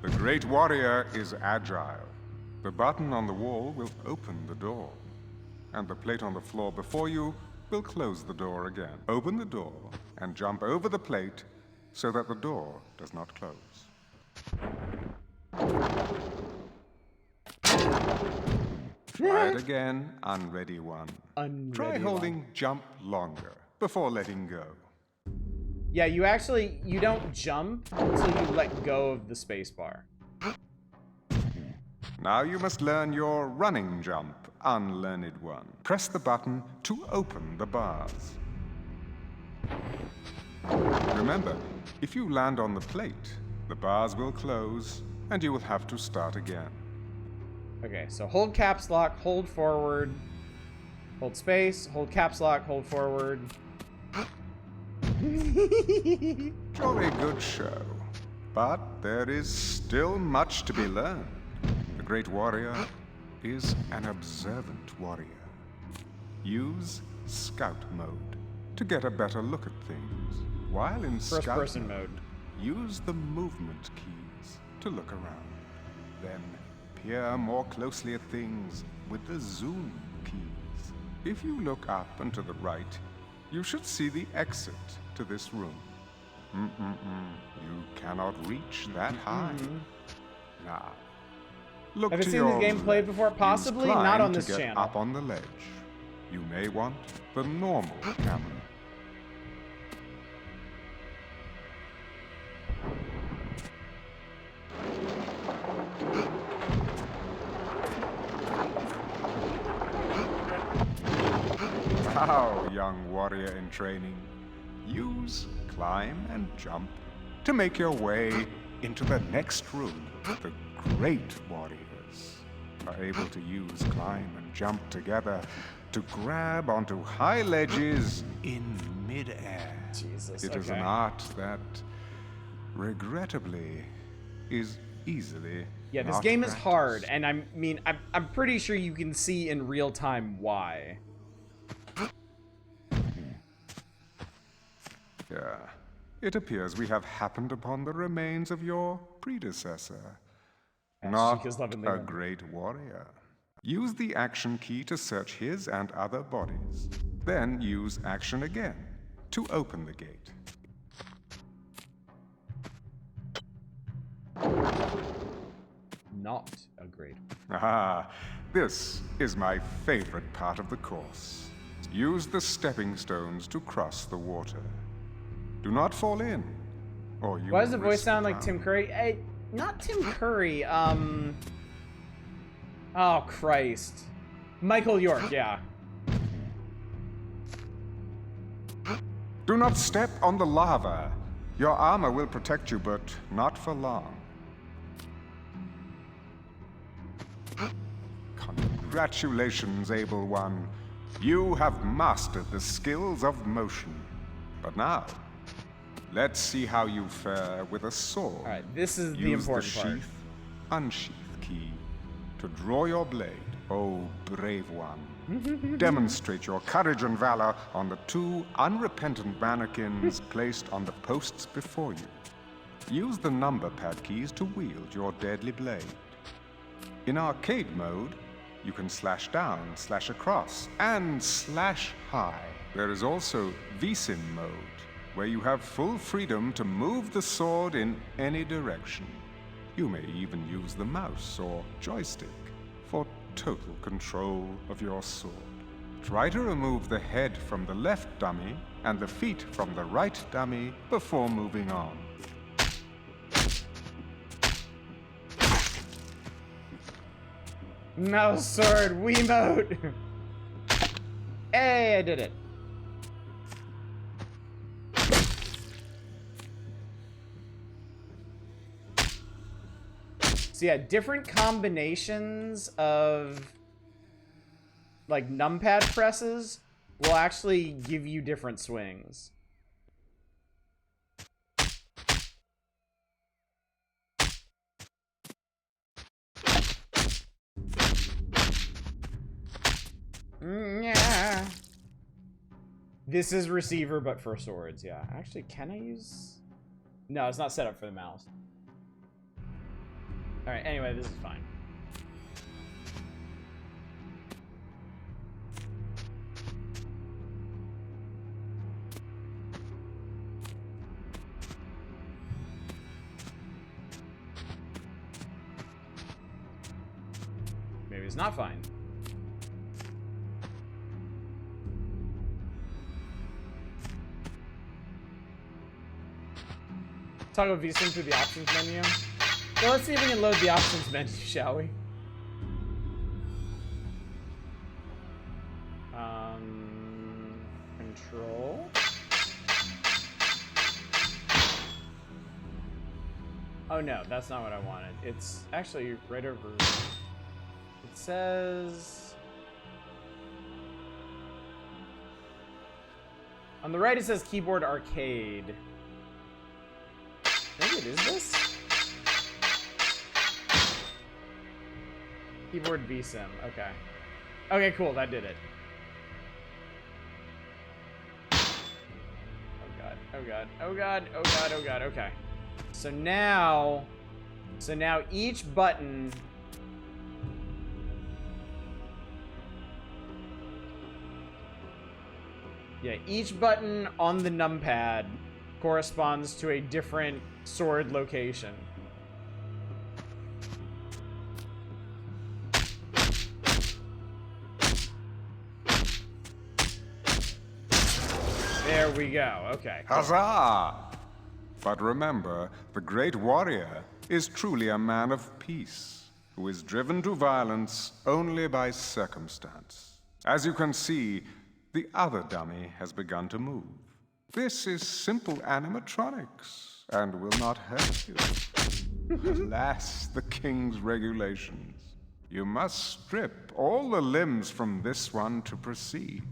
The great warrior is agile. The button on the wall will open the door, and the plate on the floor before you will close the door again. Open the door and jump over the plate so that the door does not close. Try it again, unready one. Unready Try one. holding jump longer before letting go. Yeah, you don't jump until you let go of the space bar. Now you must learn your running jump, unlearned one. Press the button to open the bars. Remember, if you land on the plate, the bars will close and you will have to start again. Okay, so hold caps lock, hold forward, hold space, hold caps lock, hold forward. Jolly good show. But there is still much to be learned. The great warrior is an observant warrior. Use scout mode to get a better look at things. While in First scout person mode. use the movement keys to look around. Then peer more closely at things with the zoom keys. If you look up and to the right, you should see the exit to this room. You cannot reach that high. Now, look Have you to seen your this game played before? left. Possibly, Use not climb on to this get channel. up on the ledge. You may want the normal camera. Now, young warrior in training, use climb and jump to make your way into the next room. The great warriors are able to use climb and jump together to grab onto high ledges in midair. Jesus, It is okay. an art that, regrettably, is easily Yeah, this not game is hard, practiced. and I'm pretty sure you can see in real time why. Yeah. It appears we have happened upon the remains of your predecessor. Not Sheikah's loving a Leland. great warrior. Use the action key to search his and other bodies. Then use action again to open the gate. Not a great. Ah, this is my favorite part of the course. Use the stepping stones to cross the water. Do not fall in, or you Why does will the voice risk sound like Tim drowning. Curry? Hey, not Tim Curry. Oh Christ, Michael York. Yeah. Do not step on the lava. Your armor will protect you, but not for long. Congratulations, able one. You have mastered the skills of motion. But now, let's see how you fare with a sword. All right, this is the Use important the part. sheath, unsheath key to draw your blade, O brave one. Demonstrate your courage and valor on the 2 unrepentant mannequins placed on the posts before you. Use the number pad keys to wield your deadly blade. In arcade mode, you can slash down, slash across, and slash high. There is also VSIM mode, where you have full freedom to move the sword in any direction. You may even use the mouse or joystick for total control of your sword. Try to remove the head from the left dummy and the feet from the right dummy before moving on. Mouse sword Wiimote. Hey, I did it. So yeah, different combinations of like numpad presses will actually give you different swings. Yeah. This is receiver, but for swords, yeah. Actually, can I use... No, it's not set up for the mouse. Alright, anyway, this is fine. Maybe it's not fine. Toggle VSync through the options menu. Well, let's see if we can load the options menu, shall we? Control. Oh no, that's not what I wanted. It's actually right over. It says... On the right it says keyboard arcade. Maybe it is this? Keyboard VSIM, okay. Okay, cool, that did it. Oh god, oh god, oh god, oh god, oh god, okay. So now each button each button on the numpad corresponds to a different sword location. There we go. Okay. Cool. Huzzah! But remember, the great warrior is truly a man of peace, who is driven to violence only by circumstance. As you can see, the other dummy has begun to move. This is simple animatronics, and will not hurt you. Alas, the king's regulations. You must strip all the limbs from this one to proceed.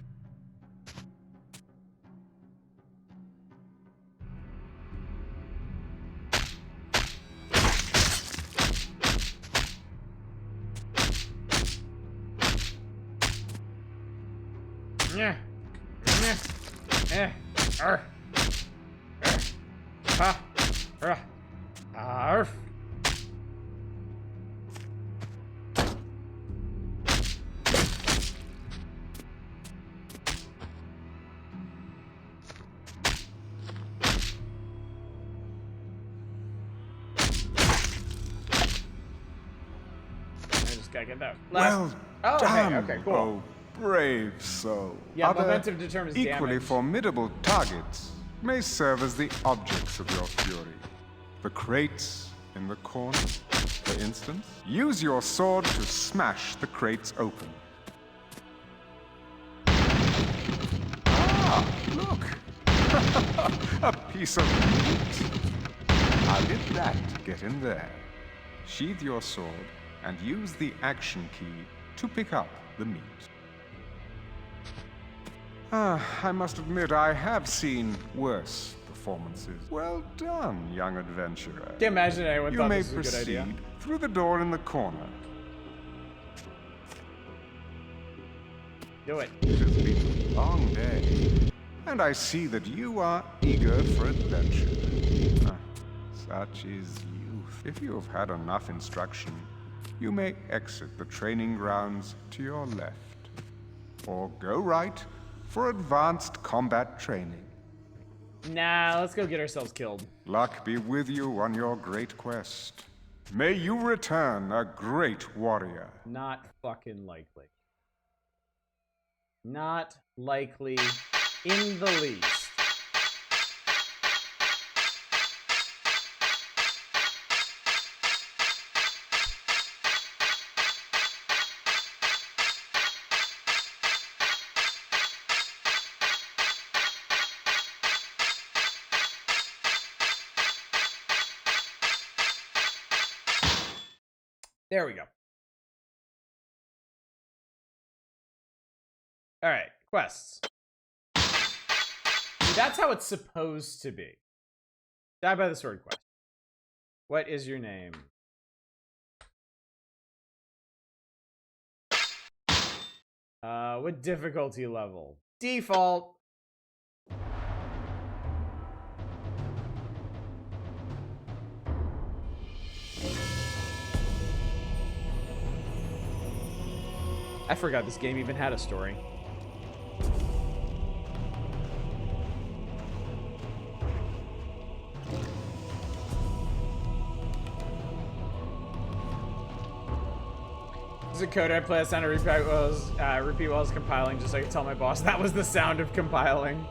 Yeah. Arf. I just gotta get that. Well done, okay, cool. oh brave soul. Yeah, Other momentum determines equally damage. formidable targets may serve as the objects of your fury. The crates in the corner, for instance. Use your sword to smash the crates open. Ah, look! A piece of meat. How did that get in there? Sheathe your sword and use the action key to pick up the meat. I must admit, I have seen worse performances. Well done, young adventurer. Can't imagine anyone You thought may this was a good idea. proceed through the door in the corner. Do it. It has been a long day, and I see that you are eager for adventure. Ah, such is youth. If you have had enough instruction, you may exit the training grounds to your left, or go right for advanced combat training. Nah, let's go get ourselves killed. Luck be with you on your great quest. May you return a great warrior. Not fucking likely. Not likely in the least. There we go. All right, quests. See, that's how it's supposed to be. Die by the sword quest. What is your name? What difficulty level? Default. I forgot this game even had a story. This is a code I play. I sound to repeat while I was compiling, just so I can tell my boss that was the sound of compiling.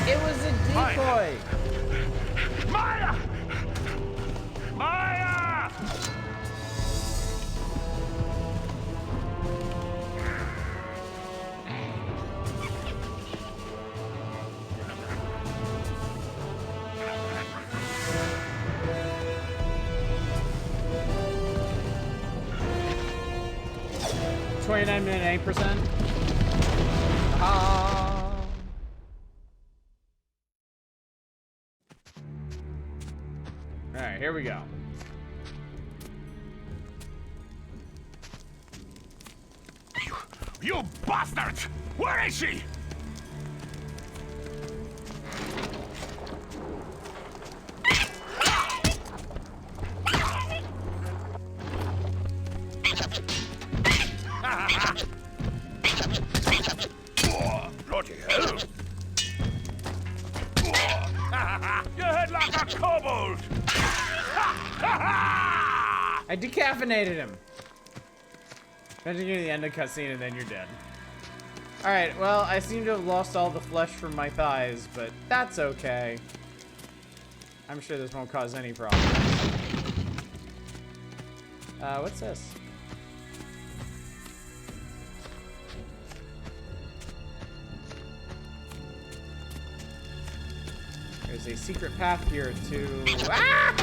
It was a decoy. Maya! Maya! 29.8%. Ah. All right, here we go. You bastard! Where is she? Bloody hell! You head like a kobold! I decaffeinated him. Imagine getting the end of the cutscene and then you're dead. Alright, well, I seem to have lost all the flesh from my thighs, but that's okay. I'm sure this won't cause any problems. What's this? There's a secret path here to... Ah!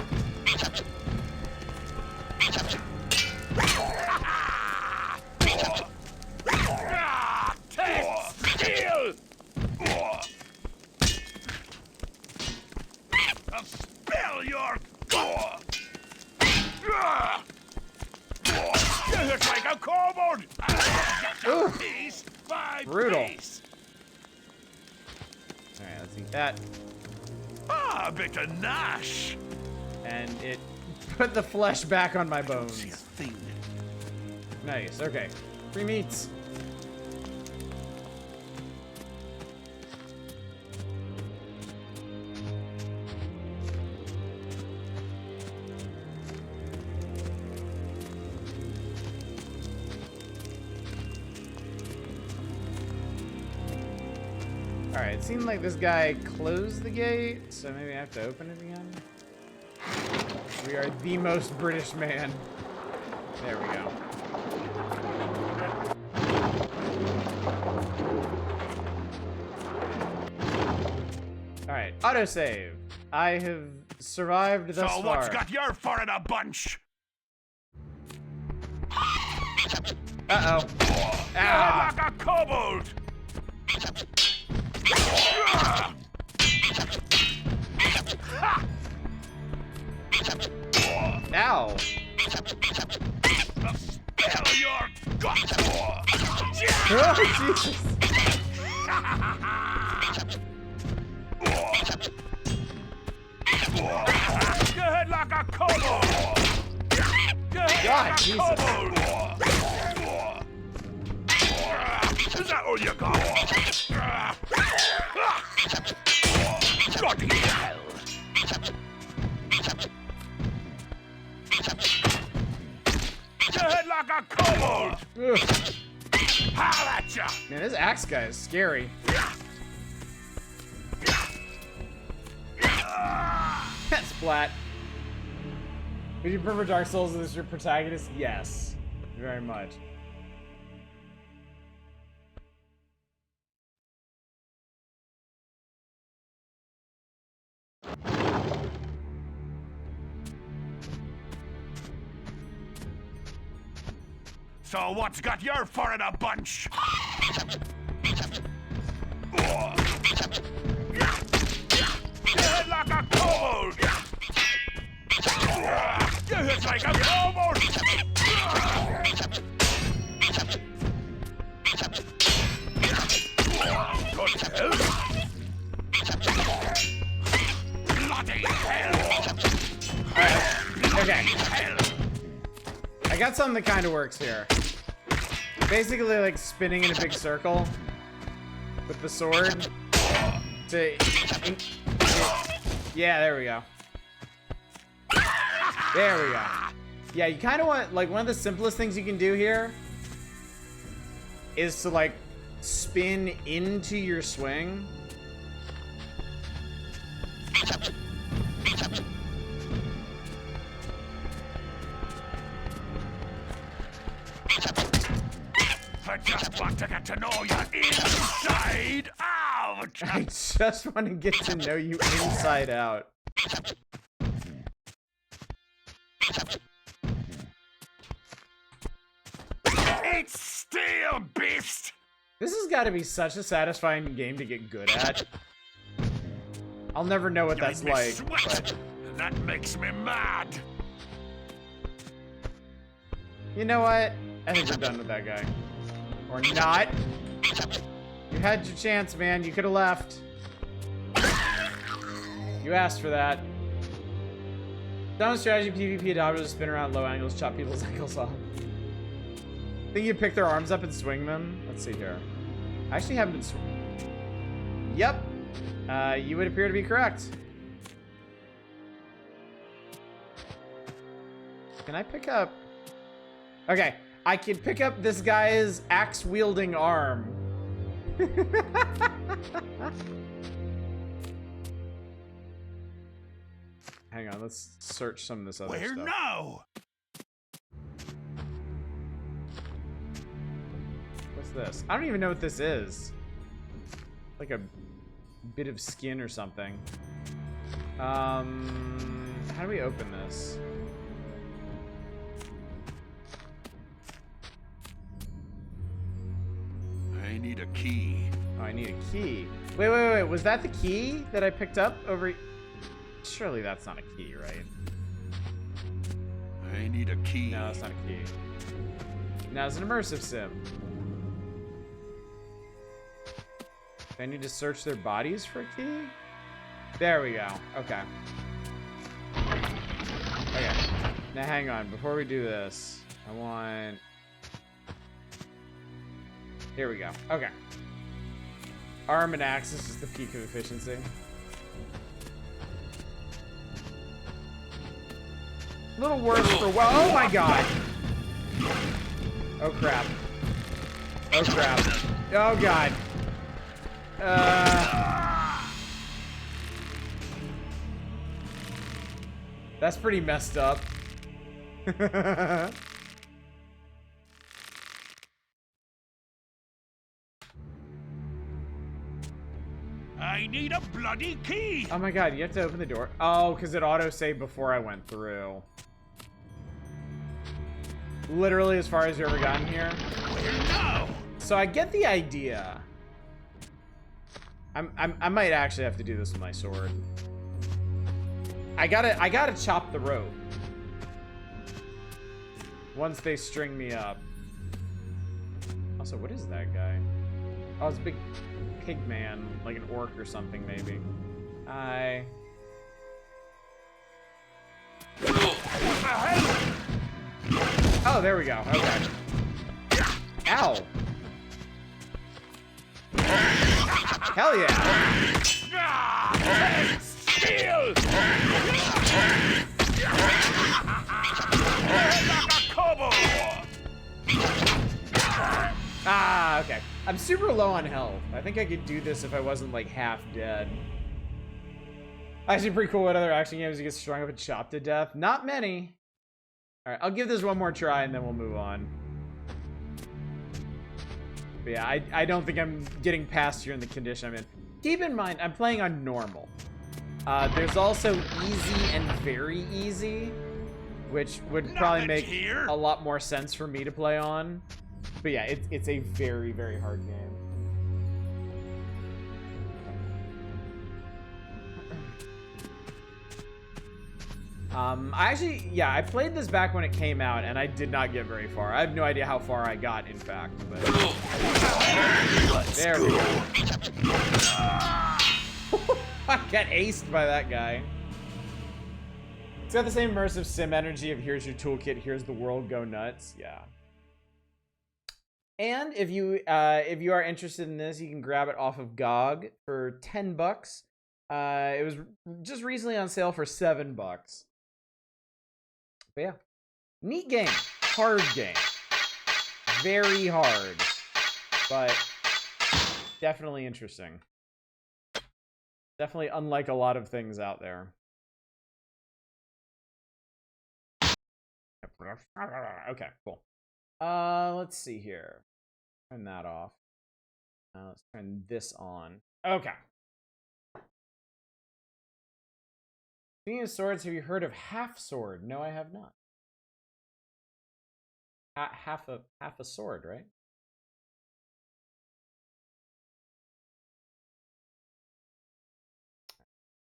Steel! I'll spill your gore! You look like a kobold! Piece by Brutal. piece. Alright, let's eat that. Ah, a bit of Nash. And it put the flesh back on my See a bones. thing. Nice, okay. Free meats. Alright, it seemed like this guy closed the gate, so maybe I have to open it again. We are the most British man. There we go. Alright, autosave. I have survived thus So far. what's got your fur in a bunch? Uh-oh. Ah. Like a kobold! Ow. Spill your guts! Oh, Jesus. Go ahead like a kobold! Go ahead God, like a Jesus. kobold! Is that all you got? Bloody hell! Go ahead like a kobold! Ugh. Howl at ya! Man, this axe guy is scary. Splat. Would you prefer Dark Souls as your protagonist? Yes. Very much. So what's got your fur in a bunch? You hit like a kobold! You hit like a kobold! Good hell! Bloody hell! Okay. Hell! I got something that kind of works here. Basically, like spinning in a big circle with the sword to. Yeah, there we go. There we go. Yeah, you kind of want, like, one of the simplest things you can do here is to, like, spin into your swing. I just want to get to know you inside out! I just want to get to know you inside out. Eat steel, beast! This has got to be such a satisfying game to get good at. I'll never know what You that's make me like, sweat. but That makes me mad. you know what? I think we're done with that guy. Or not. You had your chance, man. You could have left. You asked for that. Down strategy PvP adopted to spin around low angles, chop people's ankles off. Think you pick their arms up and swing them? Let's see here. I actually haven't been swinging. Yep. You would appear to be correct. Can I pick up? Okay, I can pick up this guy's axe-wielding arm. Hang on, let's search some of this other Where stuff. now? What's this? I don't even know what this is. Like a bit of skin or something. How do we open this? I need a key. Oh, I need a key. Wait. Was that the key that I picked up over? Surely that's not a key, right? I need a key. No, that's not a key. Now it's an immersive sim. Do I need to search their bodies for a key? There we go. Okay. Okay. Now hang on. Before we do this, I want... Here we go. Okay. Arm and axe is just the peak of efficiency. Little worse for oh my god! Oh crap. Oh crap. Oh god. That's pretty messed up. I need a bloody key. Oh my god, you have to open the door. Oh, because it auto-saved before I went through. Literally as far as you ever gotten here. Where now? So I get the idea. I might actually have to do this with my sword. I gotta chop the rope. Once they string me up. Also, what is that guy? Oh, it's a big pig man, like an orc or something, maybe. Hi. Oh, there we go. Okay. Ow. Hell yeah. Steal! Ah, okay. I'm super low on health. I think I could do this if I wasn't like half dead. Actually, pretty cool. What other action games you get strung up and chopped to death? Not many. All right, I'll give this one more try and then we'll move on. But yeah, I don't think I'm getting past here in the condition I'm in. Keep in mind, I'm playing on normal. There's also easy and very easy, which would probably make a lot more sense for me to play on. But yeah, it's a very, very hard game. I played this back when it came out, and I did not get very far. I have no idea how far I got, in fact. But there we go. I got aced by that guy. It's got the same immersive sim energy of here's your toolkit, here's the world, go nuts. Yeah. And if you are interested in this, you can grab it off of GOG for 10 bucks. It was just recently on sale for $7. But yeah, neat game, hard game, very hard, but definitely interesting. Definitely unlike a lot of things out there. Okay, cool. Let's see here. Turn that off. Let's turn this on. Okay. Speaking of swords, have you heard of half sword? No, I have not. Half a sword, right?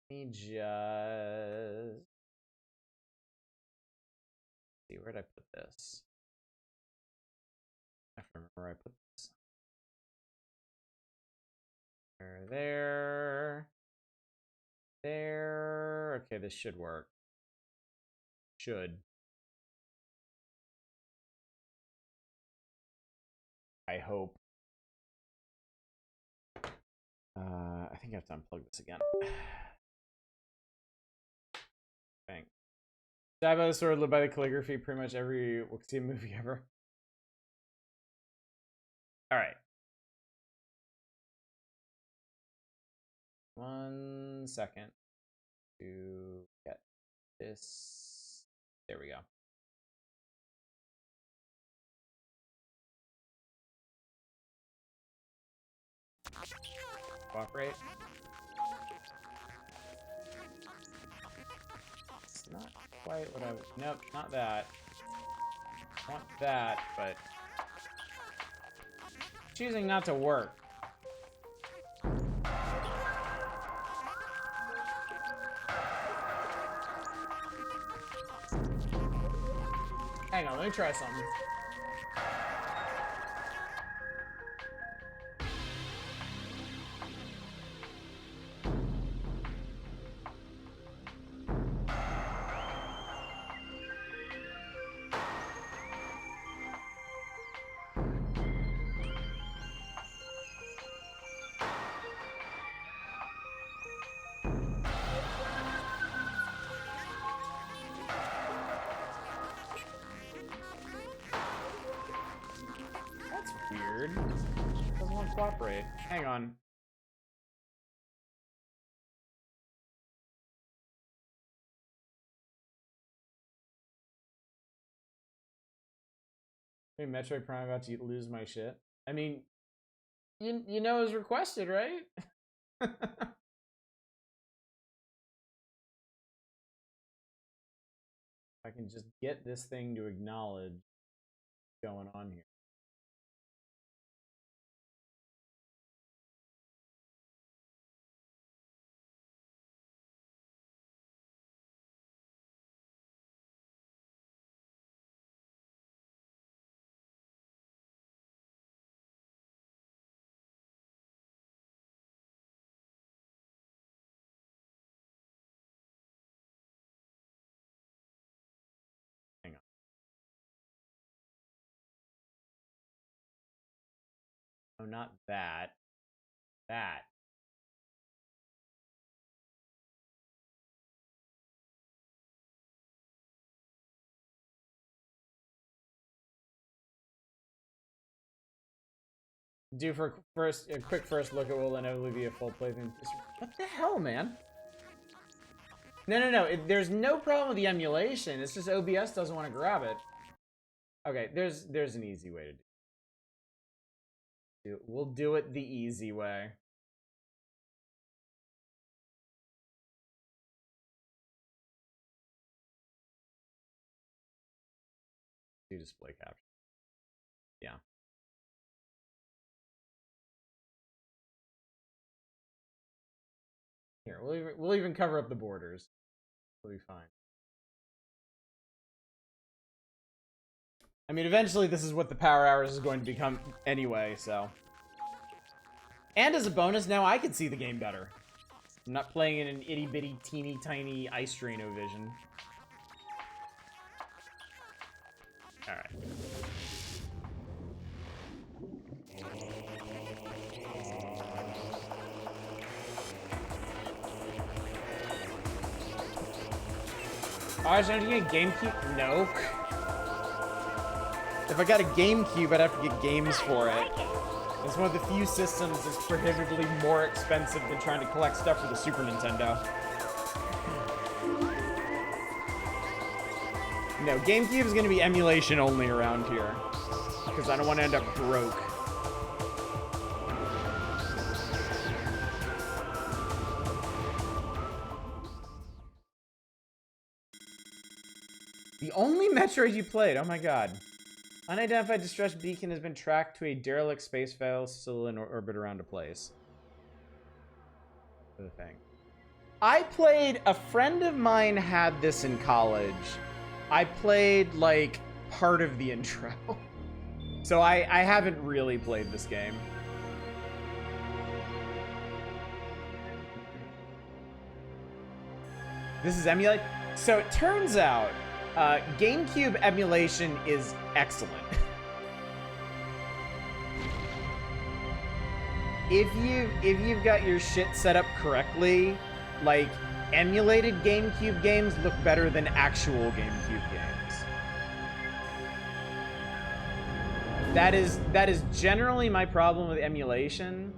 Let me just see, where'd I put this? I have to remember where I put this. There. Okay, this should work. Should. I hope. I think I have to unplug this again. Thanks. Stab by the sword, live by the calligraphy. Pretty much every Wuxia movie ever. All right. 1 second to get this. There we go. Cooperate. It's not quite what I was. Nope, not that. I want that, but choosing not to work. Hang on, let me try something. Weird. Doesn't want to cooperate. Hang on. Maybe Metroid Prime about to lose my shit. I mean, you know, it was requested, right? I can just get this thing to acknowledge what's going on here. Hang on. No, not that. That. Do for a quick first look at what will inevitably be a full playthrough. What the hell, man? No. There's no problem with the emulation. It's just OBS doesn't want to grab it. Okay, there's an easy way to do it. We'll do it the easy way. Do display capture. Yeah. Here, we'll even cover up the borders. We'll be fine. I mean, eventually this is what the Power Hours is going to become anyway, so. And as a bonus, now I can see the game better. I'm not playing in an itty-bitty, teeny-tiny ice Drano vision. Alright. Oh, I should get a GameCube? No. If I got a GameCube, I'd have to get games for it. It's one of the few systems that's prohibitively more expensive than trying to collect stuff for the Super Nintendo. No, GameCube is going to be emulation only around here. Because I don't want to end up broke. The only Metroid you played? Oh my god. Unidentified distress beacon has been tracked to a derelict space vessel still in orbit around a place. The thing. I played, a friend of mine had this in college. I played, like, part of the intro. So I haven't really played this game. This is emulate. So it turns out, GameCube emulation is excellent. If you've got your shit set up correctly, like, emulated GameCube games look better than actual GameCube games. That is generally my problem with emulation.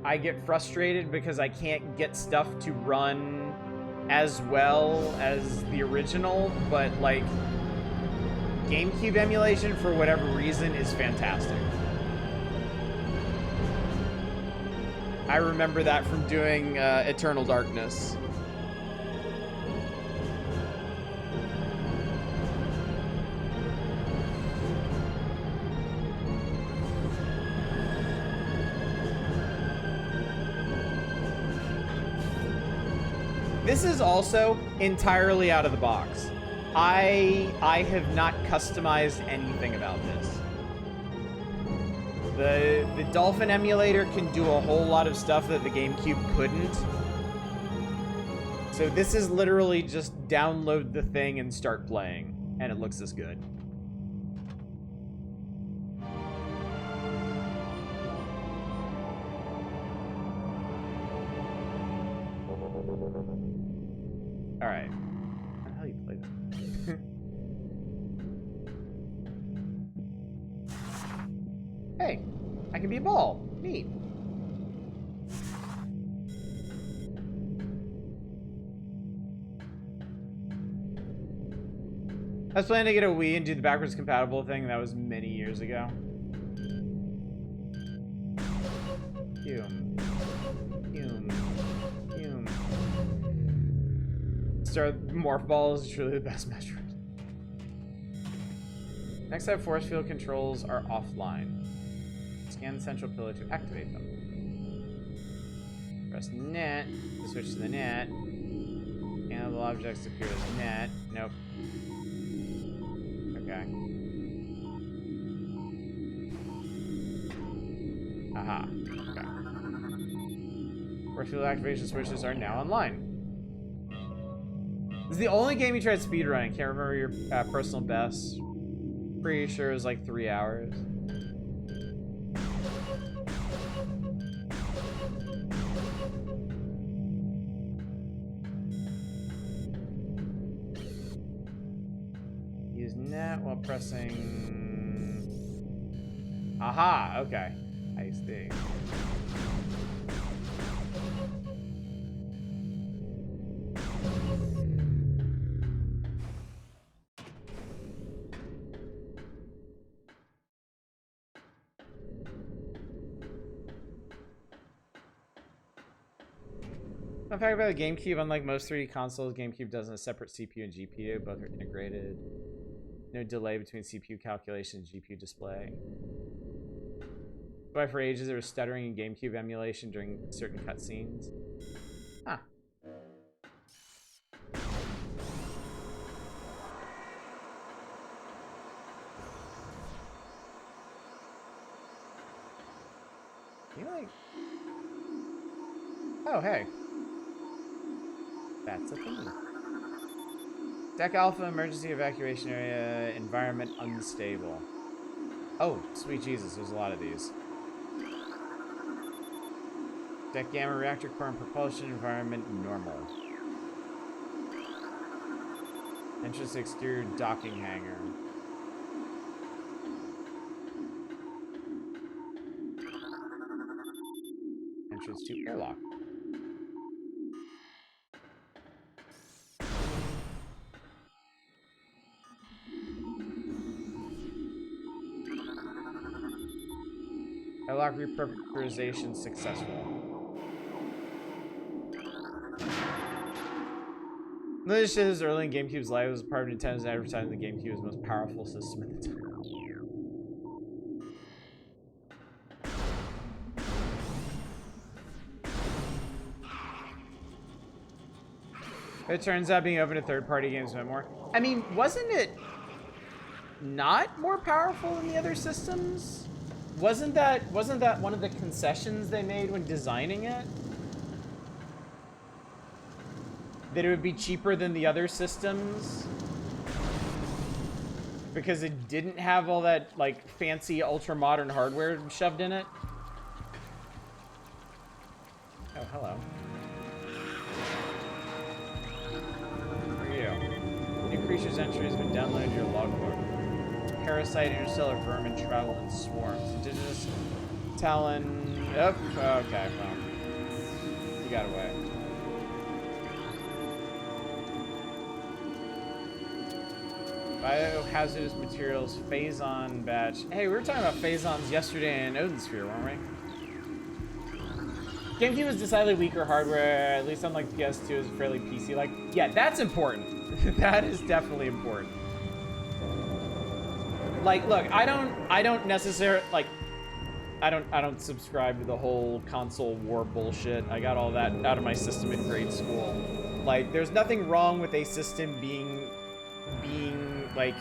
I get frustrated because I can't get stuff to run as well as the original, but like GameCube emulation for whatever reason is fantastic. I remember that from doing Eternal Darkness. This is also entirely out of the box. I have not customized anything about this. The Dolphin emulator can do a whole lot of stuff that the GameCube couldn't. So this is literally just download the thing and start playing, and it looks this good. Alright. How the hell you play that? Hey, I can be a ball. Neat. I was planning to get a Wii and do the backwards compatible thing. That was many years ago. Star Morph Ball is truly the best Metroid. Next time, force field controls are offline. Scan the central pillar to activate them. Press net to switch to the net. Animal objects appear as net. Nope. Okay. Aha. Okay. Force field activation switches are now online. This is the only game you tried speedrunning. Can't remember your personal best. Pretty sure it was like 3 hours. Use net while pressing. Aha, okay. I see. Fun fact about the GameCube, unlike most 3D consoles, GameCube doesn't have a separate CPU and GPU. Both are integrated. No delay between CPU calculation and GPU display. That's why for ages there was stuttering in GameCube emulation during certain cutscenes. Huh. You like... Oh, hey. That's a thing. Deck Alpha, emergency evacuation area, environment unstable. Oh, sweet Jesus, there's a lot of these. Deck Gamma, reactor core and propulsion environment normal. Entrance exterior docking hangar. Entrance to airlock. Airlock repressurization successful. This shit is early in GameCube's life. It was part of Nintendo's advertising the GameCube was the most powerful system at the time. It turns out being open to third-party games meant more. I mean, wasn't it not more powerful than the other systems? Wasn't that one of the concessions they made when designing it? That it would be cheaper than the other systems? Because it didn't have all that, like, fancy, ultra-modern hardware shoved in it? Oh, hello. Who are you? New creatures' entry has been downloaded to your logbook. Parasite, interstellar vermin travel in swarms. Indigenous Talon. Oh, okay, well. You got away. Biohazardous materials, Phazon batch. Hey, we were talking about Phazons yesterday in Odin Sphere, weren't we? GameCube was decidedly weaker hardware, at least unlike PS2 is fairly PC-like. Yeah, that's important. That is definitely important. Like, look, I don't necessarily, like, I don't subscribe to the whole console war bullshit. I got all that out of my system in grade school. Like, there's nothing wrong with a system being like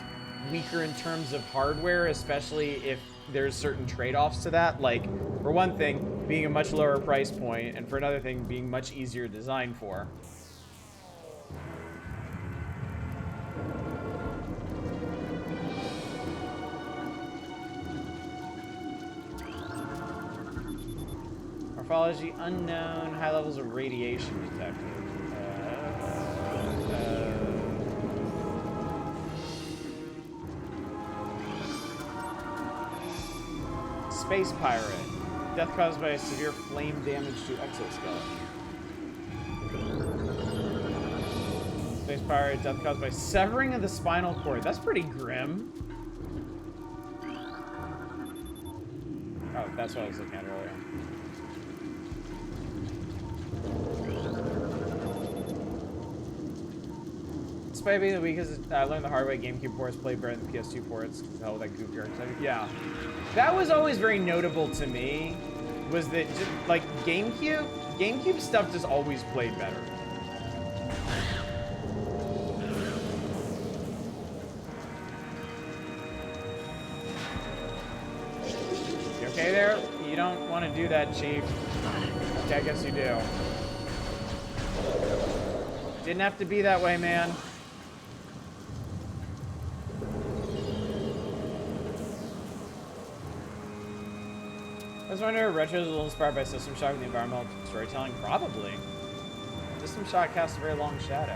weaker in terms of hardware, especially if there's certain trade-offs to that. Like, for one thing, being a much lower price point, and for another thing, being much easier to design for. Morphology unknown, high levels of radiation detected. Space Pirate. Death caused by severe flame damage to exoskeleton. Space Pirate. Death caused by severing of the spinal cord. That's pretty grim. Oh, that's what I was looking at earlier. Despite being the weakest, I learned the hard way. GameCube ports play better than the PS2 ports. Hell, that goofy archetype. Yeah, that was always very notable to me. Was that just, like GameCube stuff just always played better. You okay there? You don't want to do that, Chief. Okay, I guess you do. Didn't have to be that way, man. I was wondering if Retro is a little inspired by System Shock with the environmental storytelling. Probably. System Shock casts a very long shadow.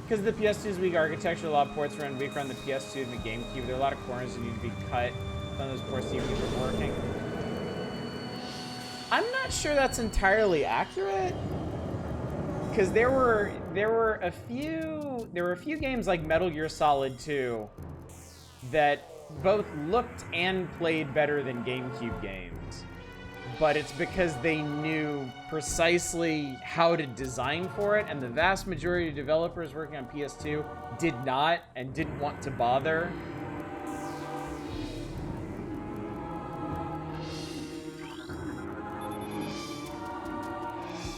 Because the PS2's weak architecture, a lot of ports run weaker on the PS2 than the GameCube. There are a lot of corners that need to be cut. Some of those ports need to keep working. I'm not sure that's entirely accurate. Because there were a few games like Metal Gear Solid 2 that both looked and played better than GameCube games. But it's because they knew precisely how to design for it, and the vast majority of developers working on PS2 did not and didn't want to bother.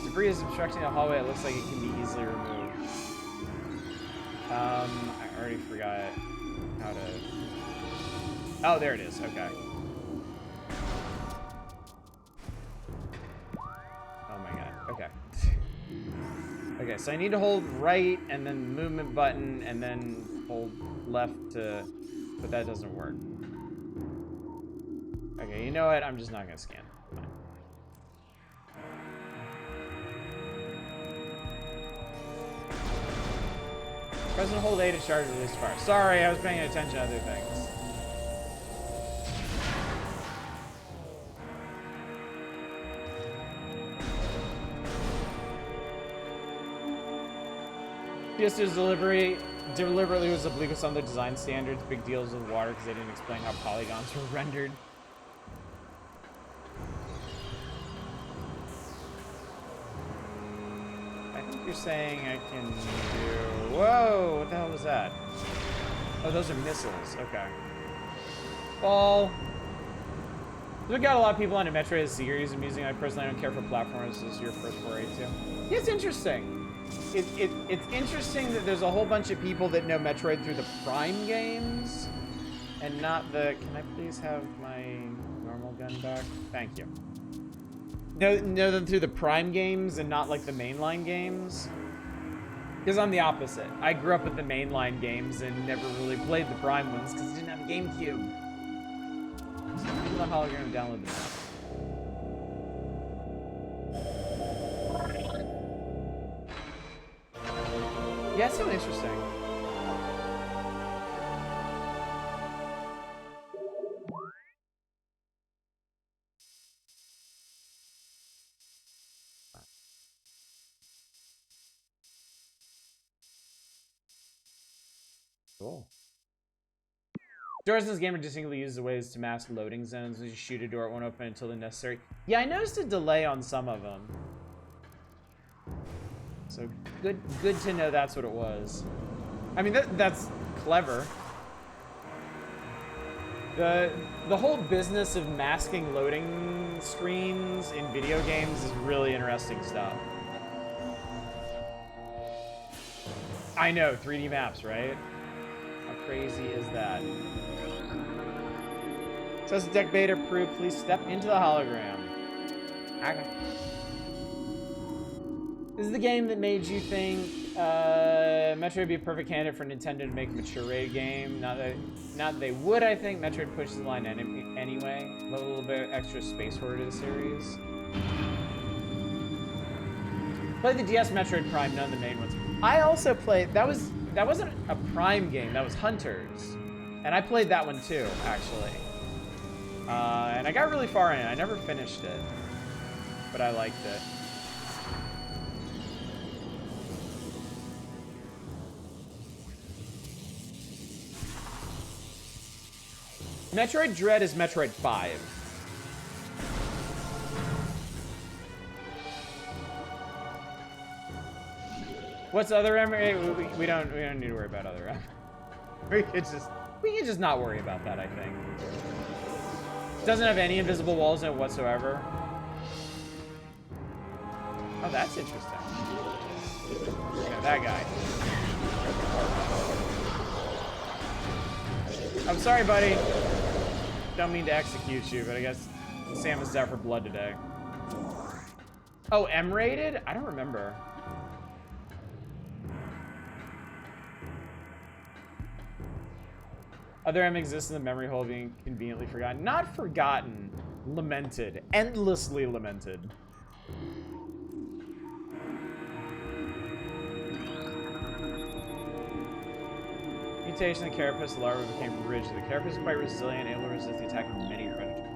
Debris is obstructing the hallway. It looks like it can be easily removed. I already forgot how to... Oh, there it is. Okay. Oh my god. Okay. Okay, so I need to hold right and then the movement button and then hold left to... But that doesn't work. Okay, you know what? I'm just not gonna scan. Fine. Press and hold A to charge release fire. Sorry, I was paying attention to other things. PS2's deliberately was oblique with some of the design standards. Big deals with water because they didn't explain how polygons were rendered. I think you're saying I can do... Whoa! What the hell was that? Oh, those are missiles. Okay. Ball. We've got a lot of people on a Metroid series amusing. I personally don't care for platformers. This is your first foray too. Yeah, it's interesting. It's interesting that there's a whole bunch of people that know Metroid through the Prime games and not the... Can I please have my normal gun back? Thank you. Know them through the Prime games and not like the mainline games. Because I'm the opposite. I grew up with the mainline games and never really played the Prime ones because I didn't have a GameCube. So I'm the hologram to download the map. Yeah, it's so interesting. Cool. Doors in this game are distinctly used as ways to mask loading zones. When you shoot a door, it won't open until the necessary. Yeah, I noticed a delay on some of them. So good to know that's what it was. I mean, that's clever. The whole business of masking loading screens in video games is really interesting stuff. I know, 3D maps, right? How crazy is that? Says deck beta approved. Please step into the hologram. Okay. This is the game that made you think Metroid would be a perfect candidate for Nintendo to make a mature rated game. Not that they would, I think. Metroid pushes the line anyway. Love a little bit extra space horror to the series. Played the DS Metroid Prime, none of the main ones. I also played, that wasn't a Prime game, that was Hunters. And I played that one too, actually. And I got really far in it. I never finished it, but I liked it. Metroid Dread is Metroid 5. What's other Emerald? We don't need to worry about other Emerald. We can just not worry about that, I think. Doesn't have any invisible walls in it whatsoever. Oh, that's interesting. Yeah, that guy. I'm sorry, buddy. Don't mean to execute you, but I guess Sam is out for blood today. Oh, M-rated? I don't remember. Other M exists in the memory hole being conveniently forgotten. Not forgotten. Lamented. Endlessly lamented. Mutation of the carapace larva became rigid. The carapace is quite resilient, able to resist the attack of many predators.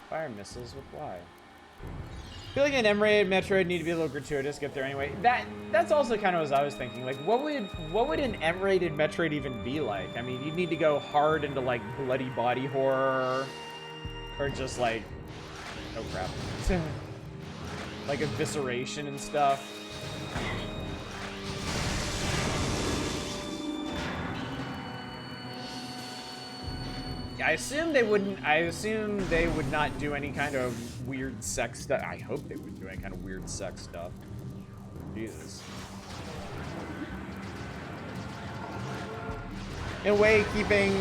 Fire missiles with why? I feel like an M-rated Metroid need to be a little gratuitous, get there anyway. That's also kind of what I was thinking. Like, what would an M-rated Metroid even be like? I mean, you'd need to go hard into like bloody body horror, or just like, oh crap, like evisceration and stuff. I assume they wouldn't. I assume they would not do any kind of weird sex stuff. I hope they wouldn't do any kind of weird sex stuff. Jesus. In a way, keeping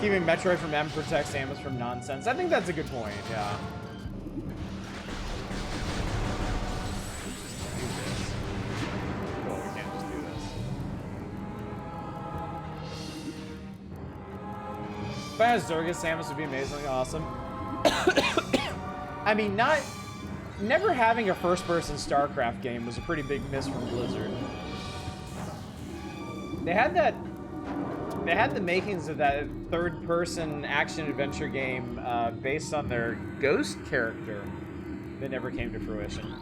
Metroid from M protects Samus from nonsense. I think that's a good point. Yeah. Cool. We can't just do this. If I was Zurga, Samus would be amazingly awesome. I mean, never having a first-person StarCraft game was a pretty big miss from Blizzard. They had the makings of that third-person action-adventure game based on their Ghost character that never came to fruition.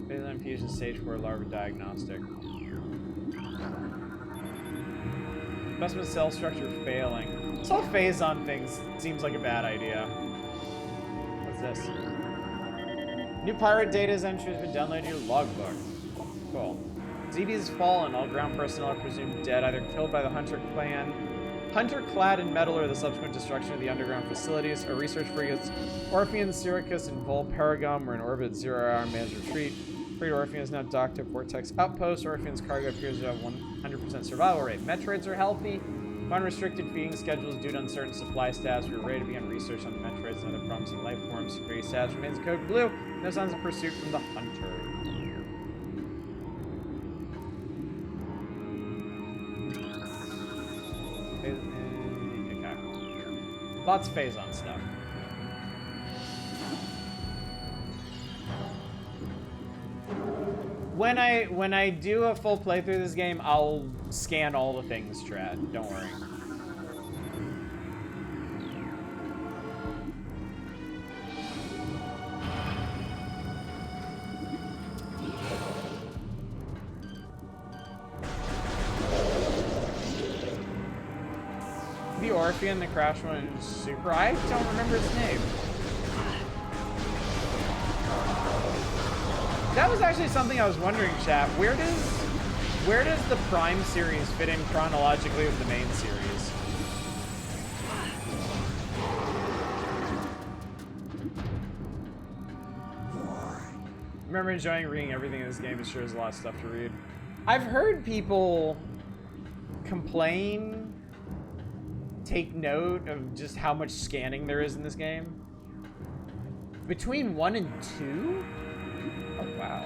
Phase Fusion Stage 4 Larva Diagnostic. Investment cell structure failing. This whole phase-on thing seems like a bad idea. What's this? New pirate data's entry has been downloaded to your logbook. Cool. ZB has fallen. All ground personnel are presumed dead, either killed by the Hunter clan, Hunter clad in metal, or the subsequent destruction of the underground facilities. Our research frigates Orphean, Syracuse, and Volparagum were in orbit at 0 hour man's retreat. Free Orphean is now docked at Vortex Outpost. Orphean's cargo appears to have 100% survival rate. Metroids are healthy. Unrestricted feeding schedules due to uncertain supply status. We're ready to begin research on the Metroids and other promising life forms. Security status remains code blue. No signs of pursuit from the Hunter. Okay. Lots of phase-on stuff. When I do a full playthrough of this game, I'll scan all the things, Trad. Don't worry. The Orphean, the crash one, is super. I don't remember its name. That was actually something I was wondering, chat. Where does the Prime series fit in chronologically with the main series? I remember enjoying reading everything in this game. It sure is a lot of stuff to read. I've heard people complain, take note of just how much scanning there is in this game. Between 1 and 2? Oh, wow.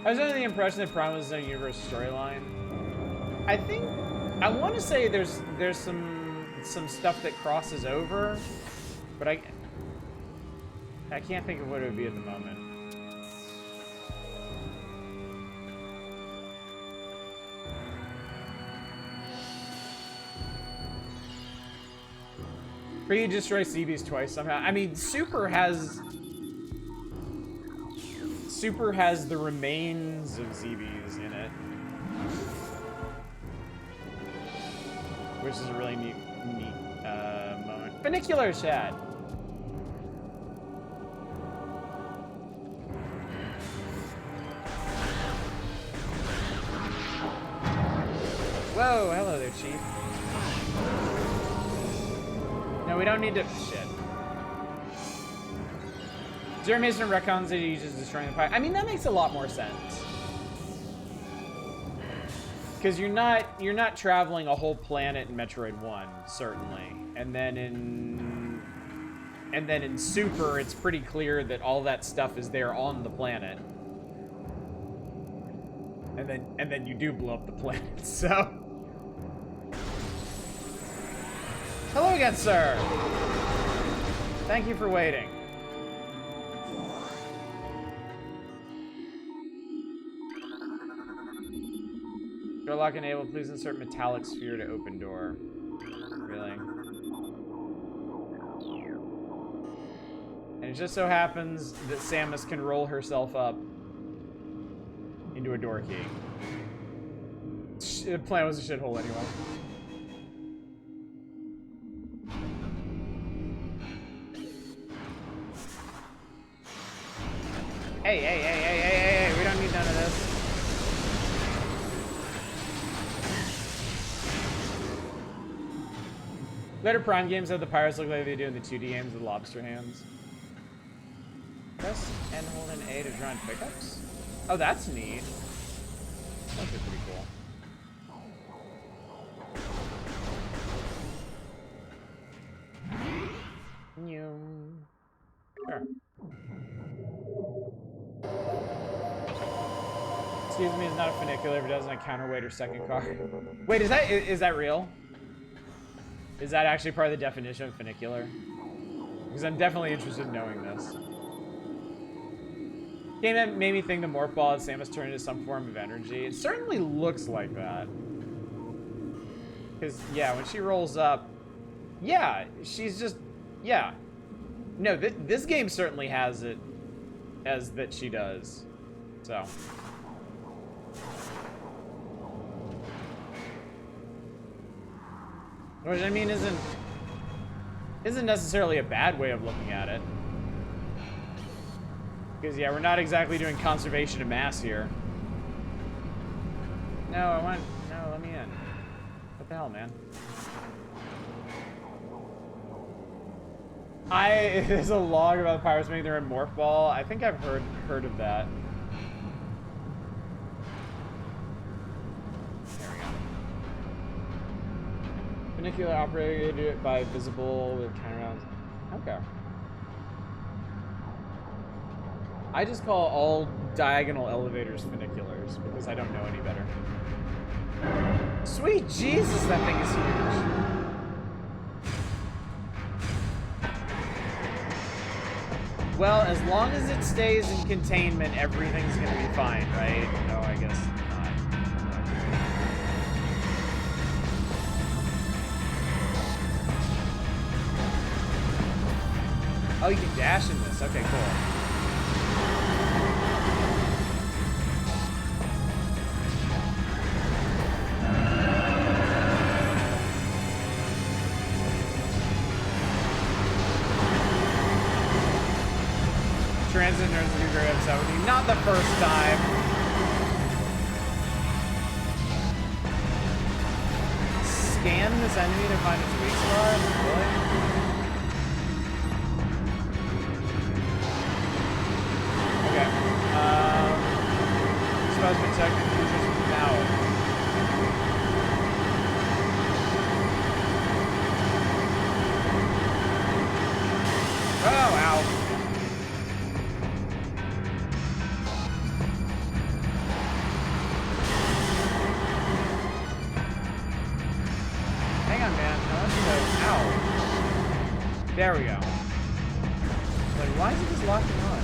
I was under the impression that Prime was a universe storyline. I want to say there's some stuff that crosses over, but I can't think of what it would be at the moment. But you destroy CBs twice somehow. I mean, Super has the remains of ZBs in it, which is a really neat moment. Funicular chat. Whoa, hello there, Chief. No, we don't need to. Shit. Zero Mason retcons that he uses destroying the pipe. I mean, that makes a lot more sense. Because you're not traveling a whole planet in Metroid 1, certainly. And then in Super, it's pretty clear that all that stuff is there on the planet. And then you do blow up the planet, so. Hello again, sir. Thank you for waiting. Door lock enabled. Please insert metallic sphere to open door. Really? And it just so happens that Samus can roll herself up into a door key. The plan was a shithole anyway. Hey, we don't need none of this. Later Prime games have the pirates look like they do in the 2D games with the lobster hands. Press and hold an A to draw in pickups? Oh, that's neat. That's pretty cool. Sure. Excuse me, it's not a funicular if it doesn't have counterweight or second car. Wait, is that real? Is that actually part of the definition of funicular? Because I'm definitely interested in knowing this. Game that made me think the morph ball at Samus turned into some form of energy. It certainly looks like that. Because, yeah, when she rolls up, yeah, she's just, yeah. No, this game certainly has it as that she does. So. Which, I mean, isn't necessarily a bad way of looking at it. Because, yeah, we're not exactly doing conservation of mass here. No, let me in. What the hell, man? There's a log about the pirates making their own morph ball. I think I've heard of that. There we go. Funicular operated by visible with counterbalance. Okay. I just call all diagonal elevators funiculars because I don't know any better. Sweet Jesus, that thing is huge. Well, as long as it stays in containment, everything's gonna be fine, right? No, I guess not. Oh, you can dash in this. Okay, cool. Transit nerds will be very upset with you. Not the first time. Scan this enemy to find its weak spot? Really? Okay. Suppose protect users now. Oh, ow. There we go. Like, why is it just locking on?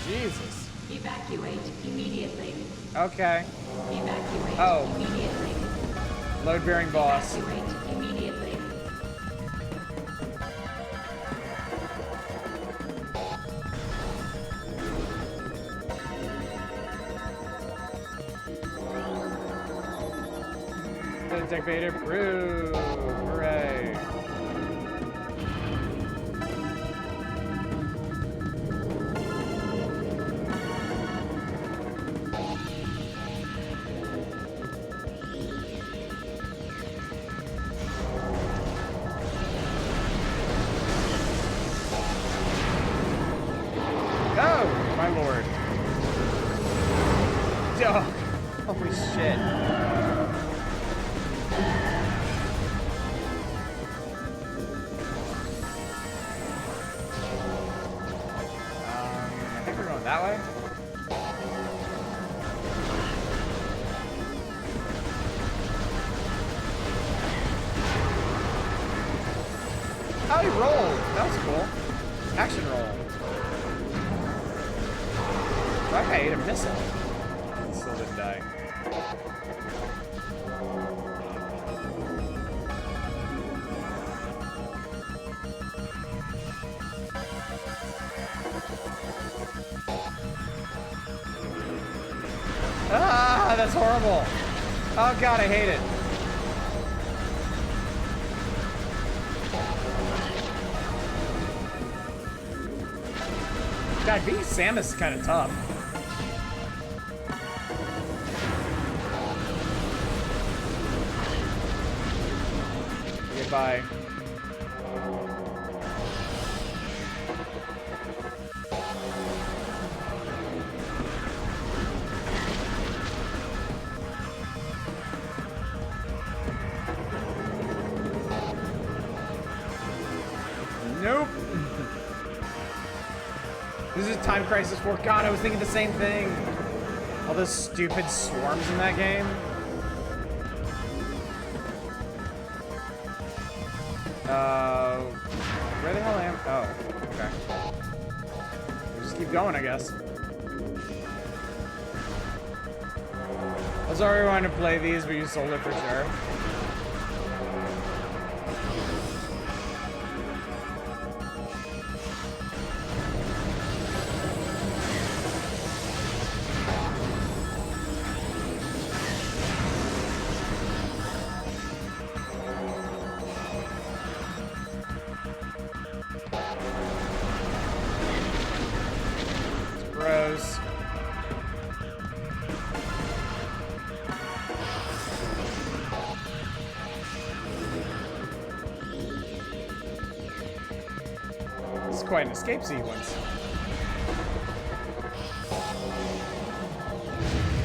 Jesus. Evacuate immediately. Okay. Evacuate immediately. Load bearing boss. Evacuate immediately. Tech beta approved. Hooray. Oh, my lord. Oh, holy shit. I think we're going that way. Oh, he rolled. That was cool. Action roll. I think I ate a missile. Still didn't die. Ah, that's horrible. Oh god, I hate it. God, being Samus is kind of tough. Goodbye. Nope. This is Time Crisis 4. God, I was thinking the same thing. All those stupid swarms in that game. Where the hell am I? Oh, okay. We'll just keep going, I guess. I was already wanting to play these, but you sold it for sure. Gross. This is quite an escape sequence.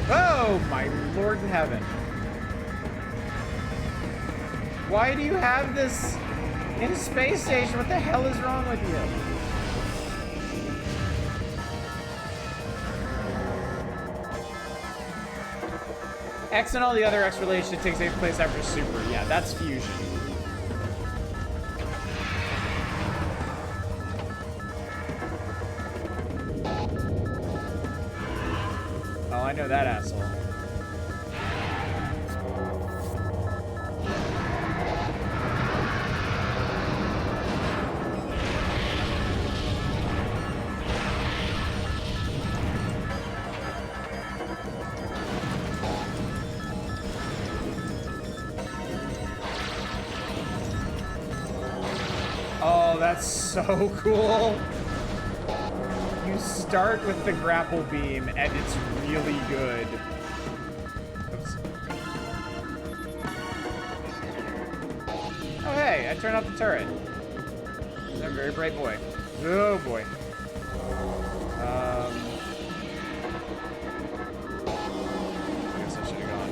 Oh, my Lord in heaven. Why do you have this in a space station? What the hell is wrong with you? X and all the other X relations takes place after Super. Yeah, that's fusion. Oh, I know that asshole. Oh, that's so cool. You start with the grapple beam, and it's really good. Oops. hey, I turned off the turret. I'm a very bright boy. Oh, boy. I guess I should have gone.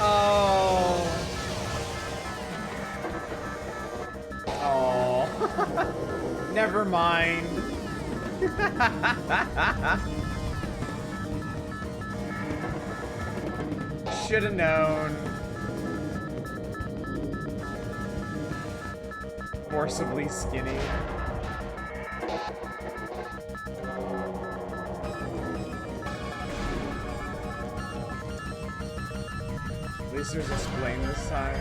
Oh. Oh. Never mind. Should have known. Forcibly skinny. At least there's explain this time.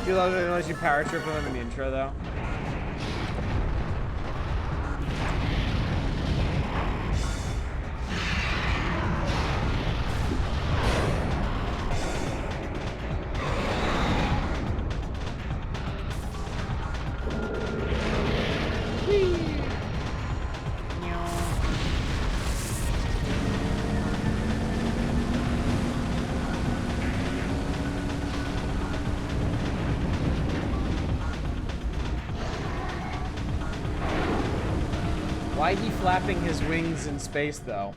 Do you love it unless you power trip them in the intro though? Why he flapping his wings in space, though?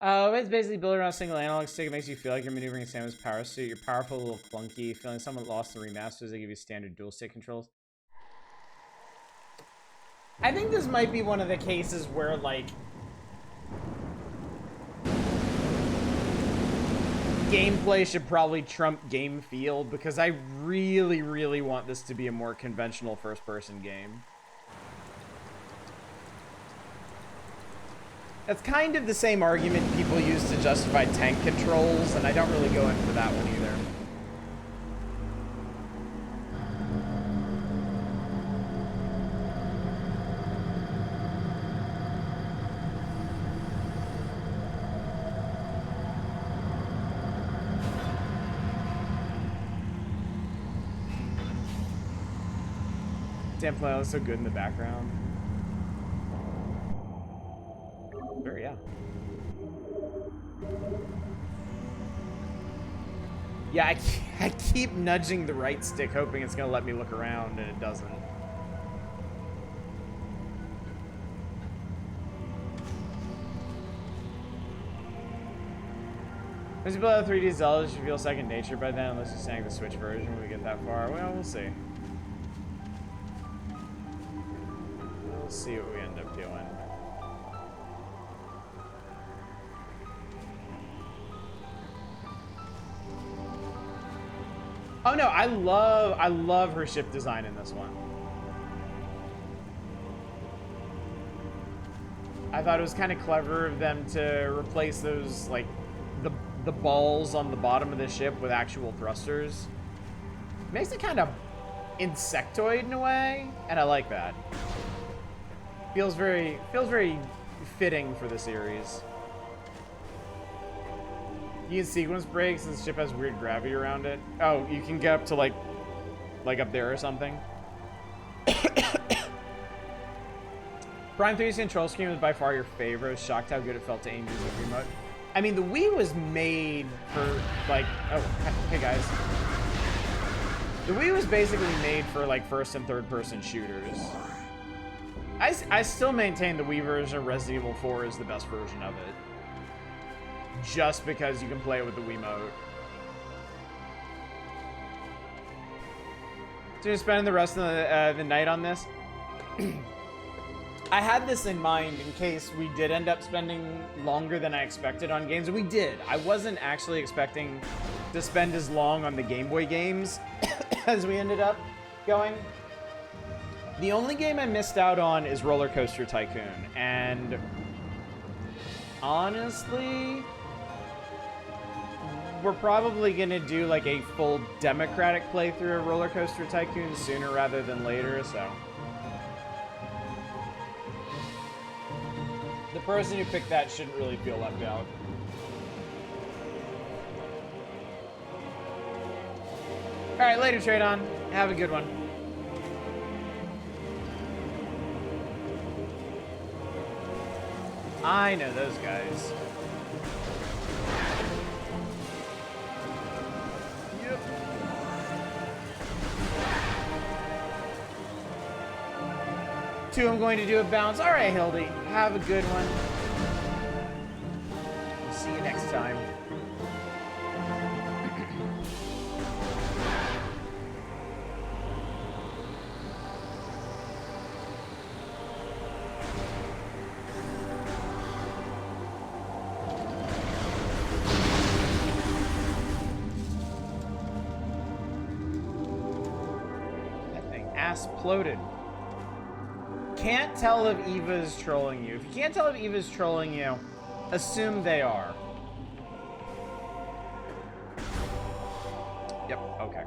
It's basically built around a single analog stick. It makes you feel like you're maneuvering Samus' power suit. You're powerful, a little clunky. Feeling somewhat lost in the remasters, they give you standard dual stick controls. I think this might be one of the cases where, like, gameplay should probably trump game feel, because I really, really want this to be a more conventional first-person game. That's kind of the same argument people use to justify tank controls, and I don't really go in for that one either. Damn, play looks so good in the background. Sure, yeah. Yeah, I keep nudging the right stick, hoping it's gonna let me look around, and it doesn't. As you play out 3D Zelda, you feel second nature by then, unless you sang the Switch version when we get that far. Well, we'll see. We'll see what we end up doing. Oh no, I love her ship design in this one. I thought it was kind of clever of them to replace those, like, the balls on the bottom of the ship with actual thrusters. Makes it kind of insectoid in a way, and I like that. Feels very fitting for the series. You can sequence break since the ship has weird gravity around it. Oh, you can get up to like up there or something. Prime 3's control scheme is by far your favorite. I was shocked how good it felt to aim using the remote. I mean, the Wii was made for, like, oh, hey guys. The Wii was basically made for, like, first and third person shooters. I still maintain the Wii version of Resident Evil 4 is the best version of it. Just because you can play it with the Wiimote. So you're spending the rest of the night on this? I had this in mind in case we did end up spending longer than I expected on games, and we did. I wasn't actually expecting to spend as long on the Game Boy games as we ended up going. The only game I missed out on is Roller Coaster Tycoon, and honestly, we're probably gonna do like a full democratic playthrough of Roller Coaster Tycoon sooner rather than later, so. The person who picked that shouldn't really feel left out. Alright, later, Tradon. Have a good one. I know those guys. Yep. Two, I'm going to do a bounce. All right, Hildy. Have a good one. We'll see you next time. Exploded. Can't tell if Eva's trolling you. If you can't tell if Eva's trolling you, assume they are. Yep, okay.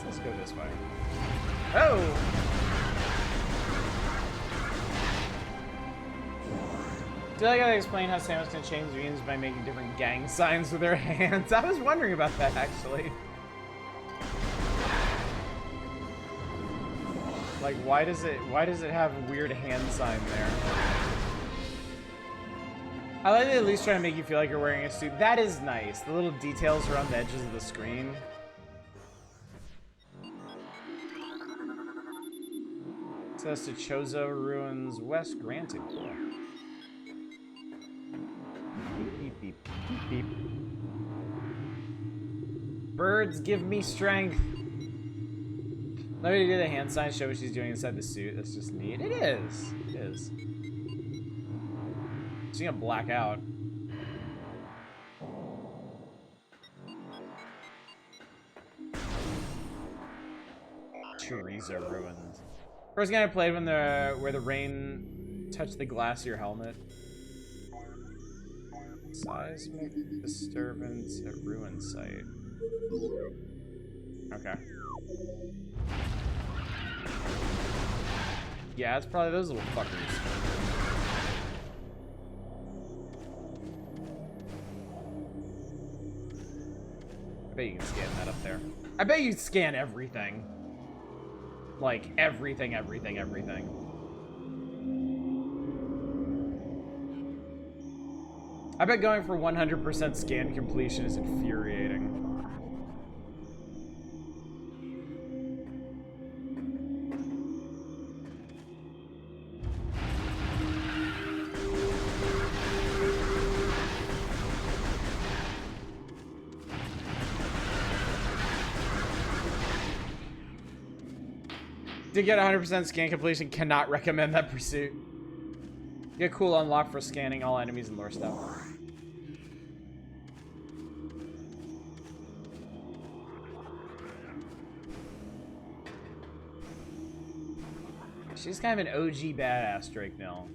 Let's go this way. Oh! Did I gotta explain how Samus can change views by making different gang signs with her hands? I was wondering about that, actually. Like, why does it have a weird hand sign there? I like to at least try to make you feel like you're wearing a suit. That is nice. The little details around the edges of the screen. Access to Chozo Ruins West granted. Cool. Beep, beep, beep, beep, beep. Birds give me strength. Let me do the hand sign, show what she's doing inside the suit. That's just neat. It is. It is. She's gonna black out. Chorizo Ruins. First game I played when where the rain touched the glass of your helmet. Seismic disturbance at ruin site. Okay. Yeah, it's probably those little fuckers. I bet you can scan that up there. I bet you scan everything. Like, everything. I bet going for 100% scan completion is infuriating. To get 100% scan completion, cannot recommend that pursuit. Get cool unlock for scanning all enemies and lore stuff. She's kind of an OG badass, Drake Mill.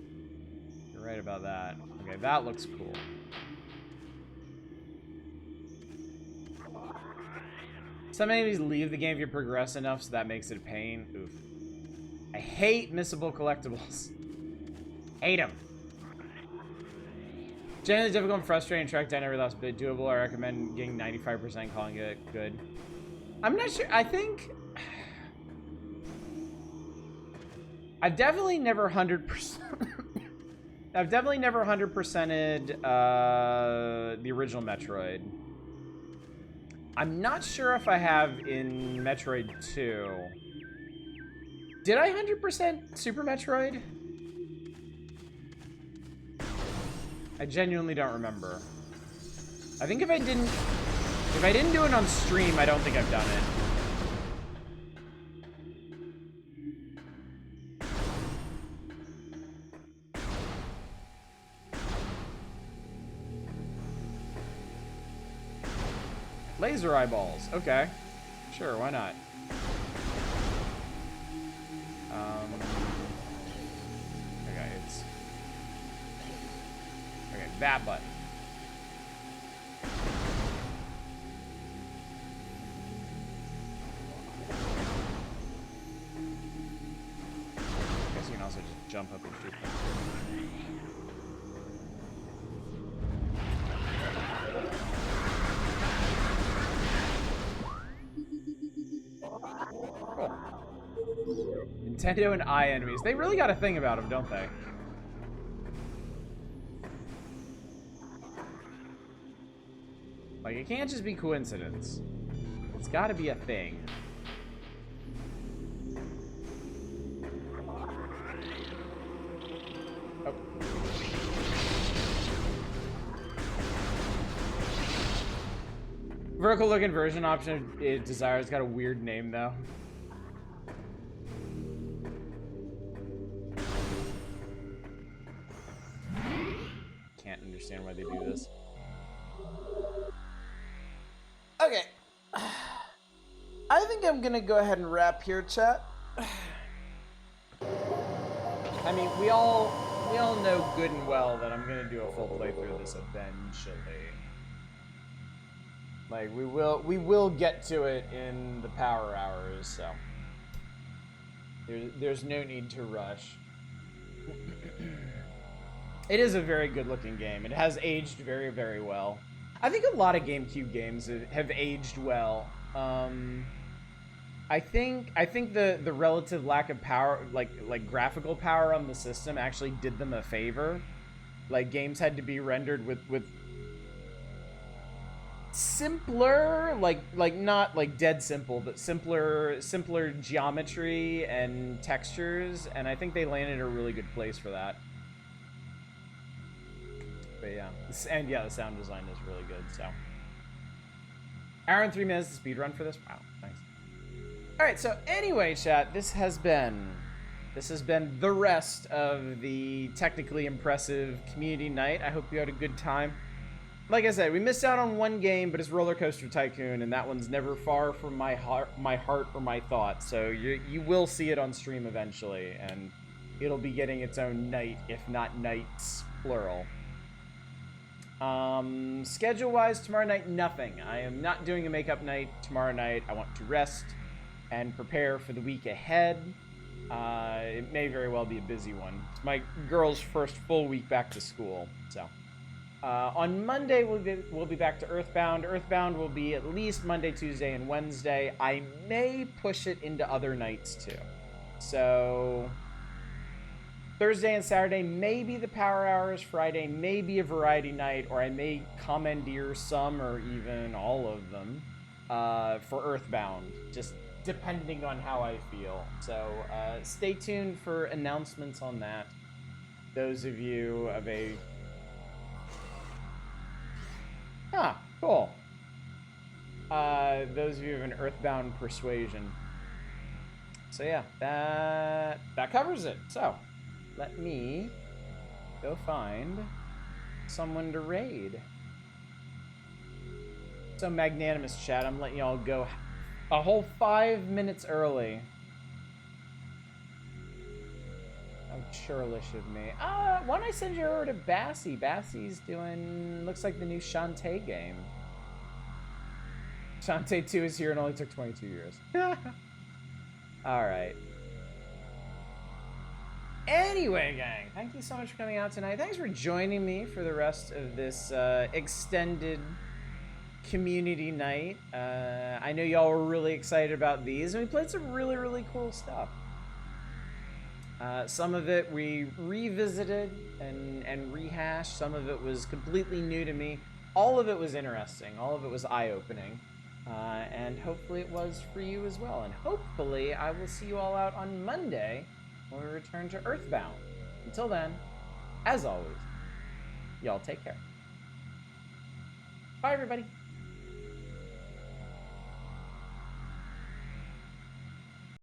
You're right about that. Okay, that looks cool. Some enemies leave the game if you progress enough, so that makes it a pain. Oof. I hate missable collectibles. Hate them. Generally difficult and frustrating to track down every last bit. Doable, I recommend getting 95%, calling it good. I'm not sure. I think I've definitely never 100%. I've definitely never 100%ed the original Metroid. I'm not sure if I have in Metroid 2. Did I 100% Super Metroid? I genuinely don't remember. I think if I didn't do it on stream, I don't think I've done it. Laser eyeballs. Okay. Sure, why not? Okay, it's... Okay, that button. I guess you can also just jump up and shoot them. Cool. Nintendo and I enemies. They really got a thing about them, don't they? Like, it can't just be coincidence. It's gotta be a thing. Oh. Vertical look inversion option of Desire. It's got a weird name, though. Can't understand why they do this. Okay. I think I'm gonna go ahead and wrap here, chat. I mean, we all know good and well that I'm gonna do a full playthrough of this eventually. Like, we will get to it in the power hours, so there's no need to rush. It is a very good looking game. It has aged very, very well. I think a lot of GameCube games have aged well. I think the relative lack of power, like graphical power on the system, actually did them a favor. Like, games had to be rendered with simpler, like not like dead simple, but simpler geometry and textures, and I think they landed a really good place for that. But yeah, and yeah, the sound design is really good. So, hour and 3 minutes to speed run for this. Wow, nice. All right, so anyway, chat, this has been the rest of the technically impressive community night. I hope you had a good time. Like I said, we missed out on one game, but it's Roller Coaster Tycoon, and that one's never far from my heart or my thoughts. So you will see it on stream eventually, and it'll be getting its own night, if not nights, plural. Schedule-wise, tomorrow night, nothing. I am not doing a makeup night tomorrow night. I want to rest and prepare for the week ahead. It may very well be a busy one. It's my girl's first full week back to school, so. On Monday, we'll be back to Earthbound. Earthbound will be at least Monday, Tuesday, and Wednesday. I may push it into other nights, too. So, Thursday and Saturday may be the power hours. Friday may be a variety night, or I may commandeer some or even all of them for Earthbound, just depending on how I feel. So, stay tuned for announcements on that. Those of you of a... Ah, cool. Those of you of an Earthbound persuasion. So yeah, that covers it. So, let me go find someone to raid. So magnanimous, chat. I'm letting y'all go a whole 5 minutes early. How churlish of me. Why don't I send you over to Bassy? Bassy's doing, looks like the new Shantae game. Shantae 2 is here and only took 22 years. Alright. Anyway, gang, thank you so much for coming out tonight. Thanks for joining me for the rest of this extended community night. I know y'all were really excited about these, and we played some really, really cool stuff. Some of it we revisited and rehashed. Some of it was completely new to me. All of it was interesting. All of it was eye-opening. And hopefully it was for you as well. And hopefully I will see you all out on Monday when we return to Earthbound. Until then, as always, y'all take care. Bye, everybody.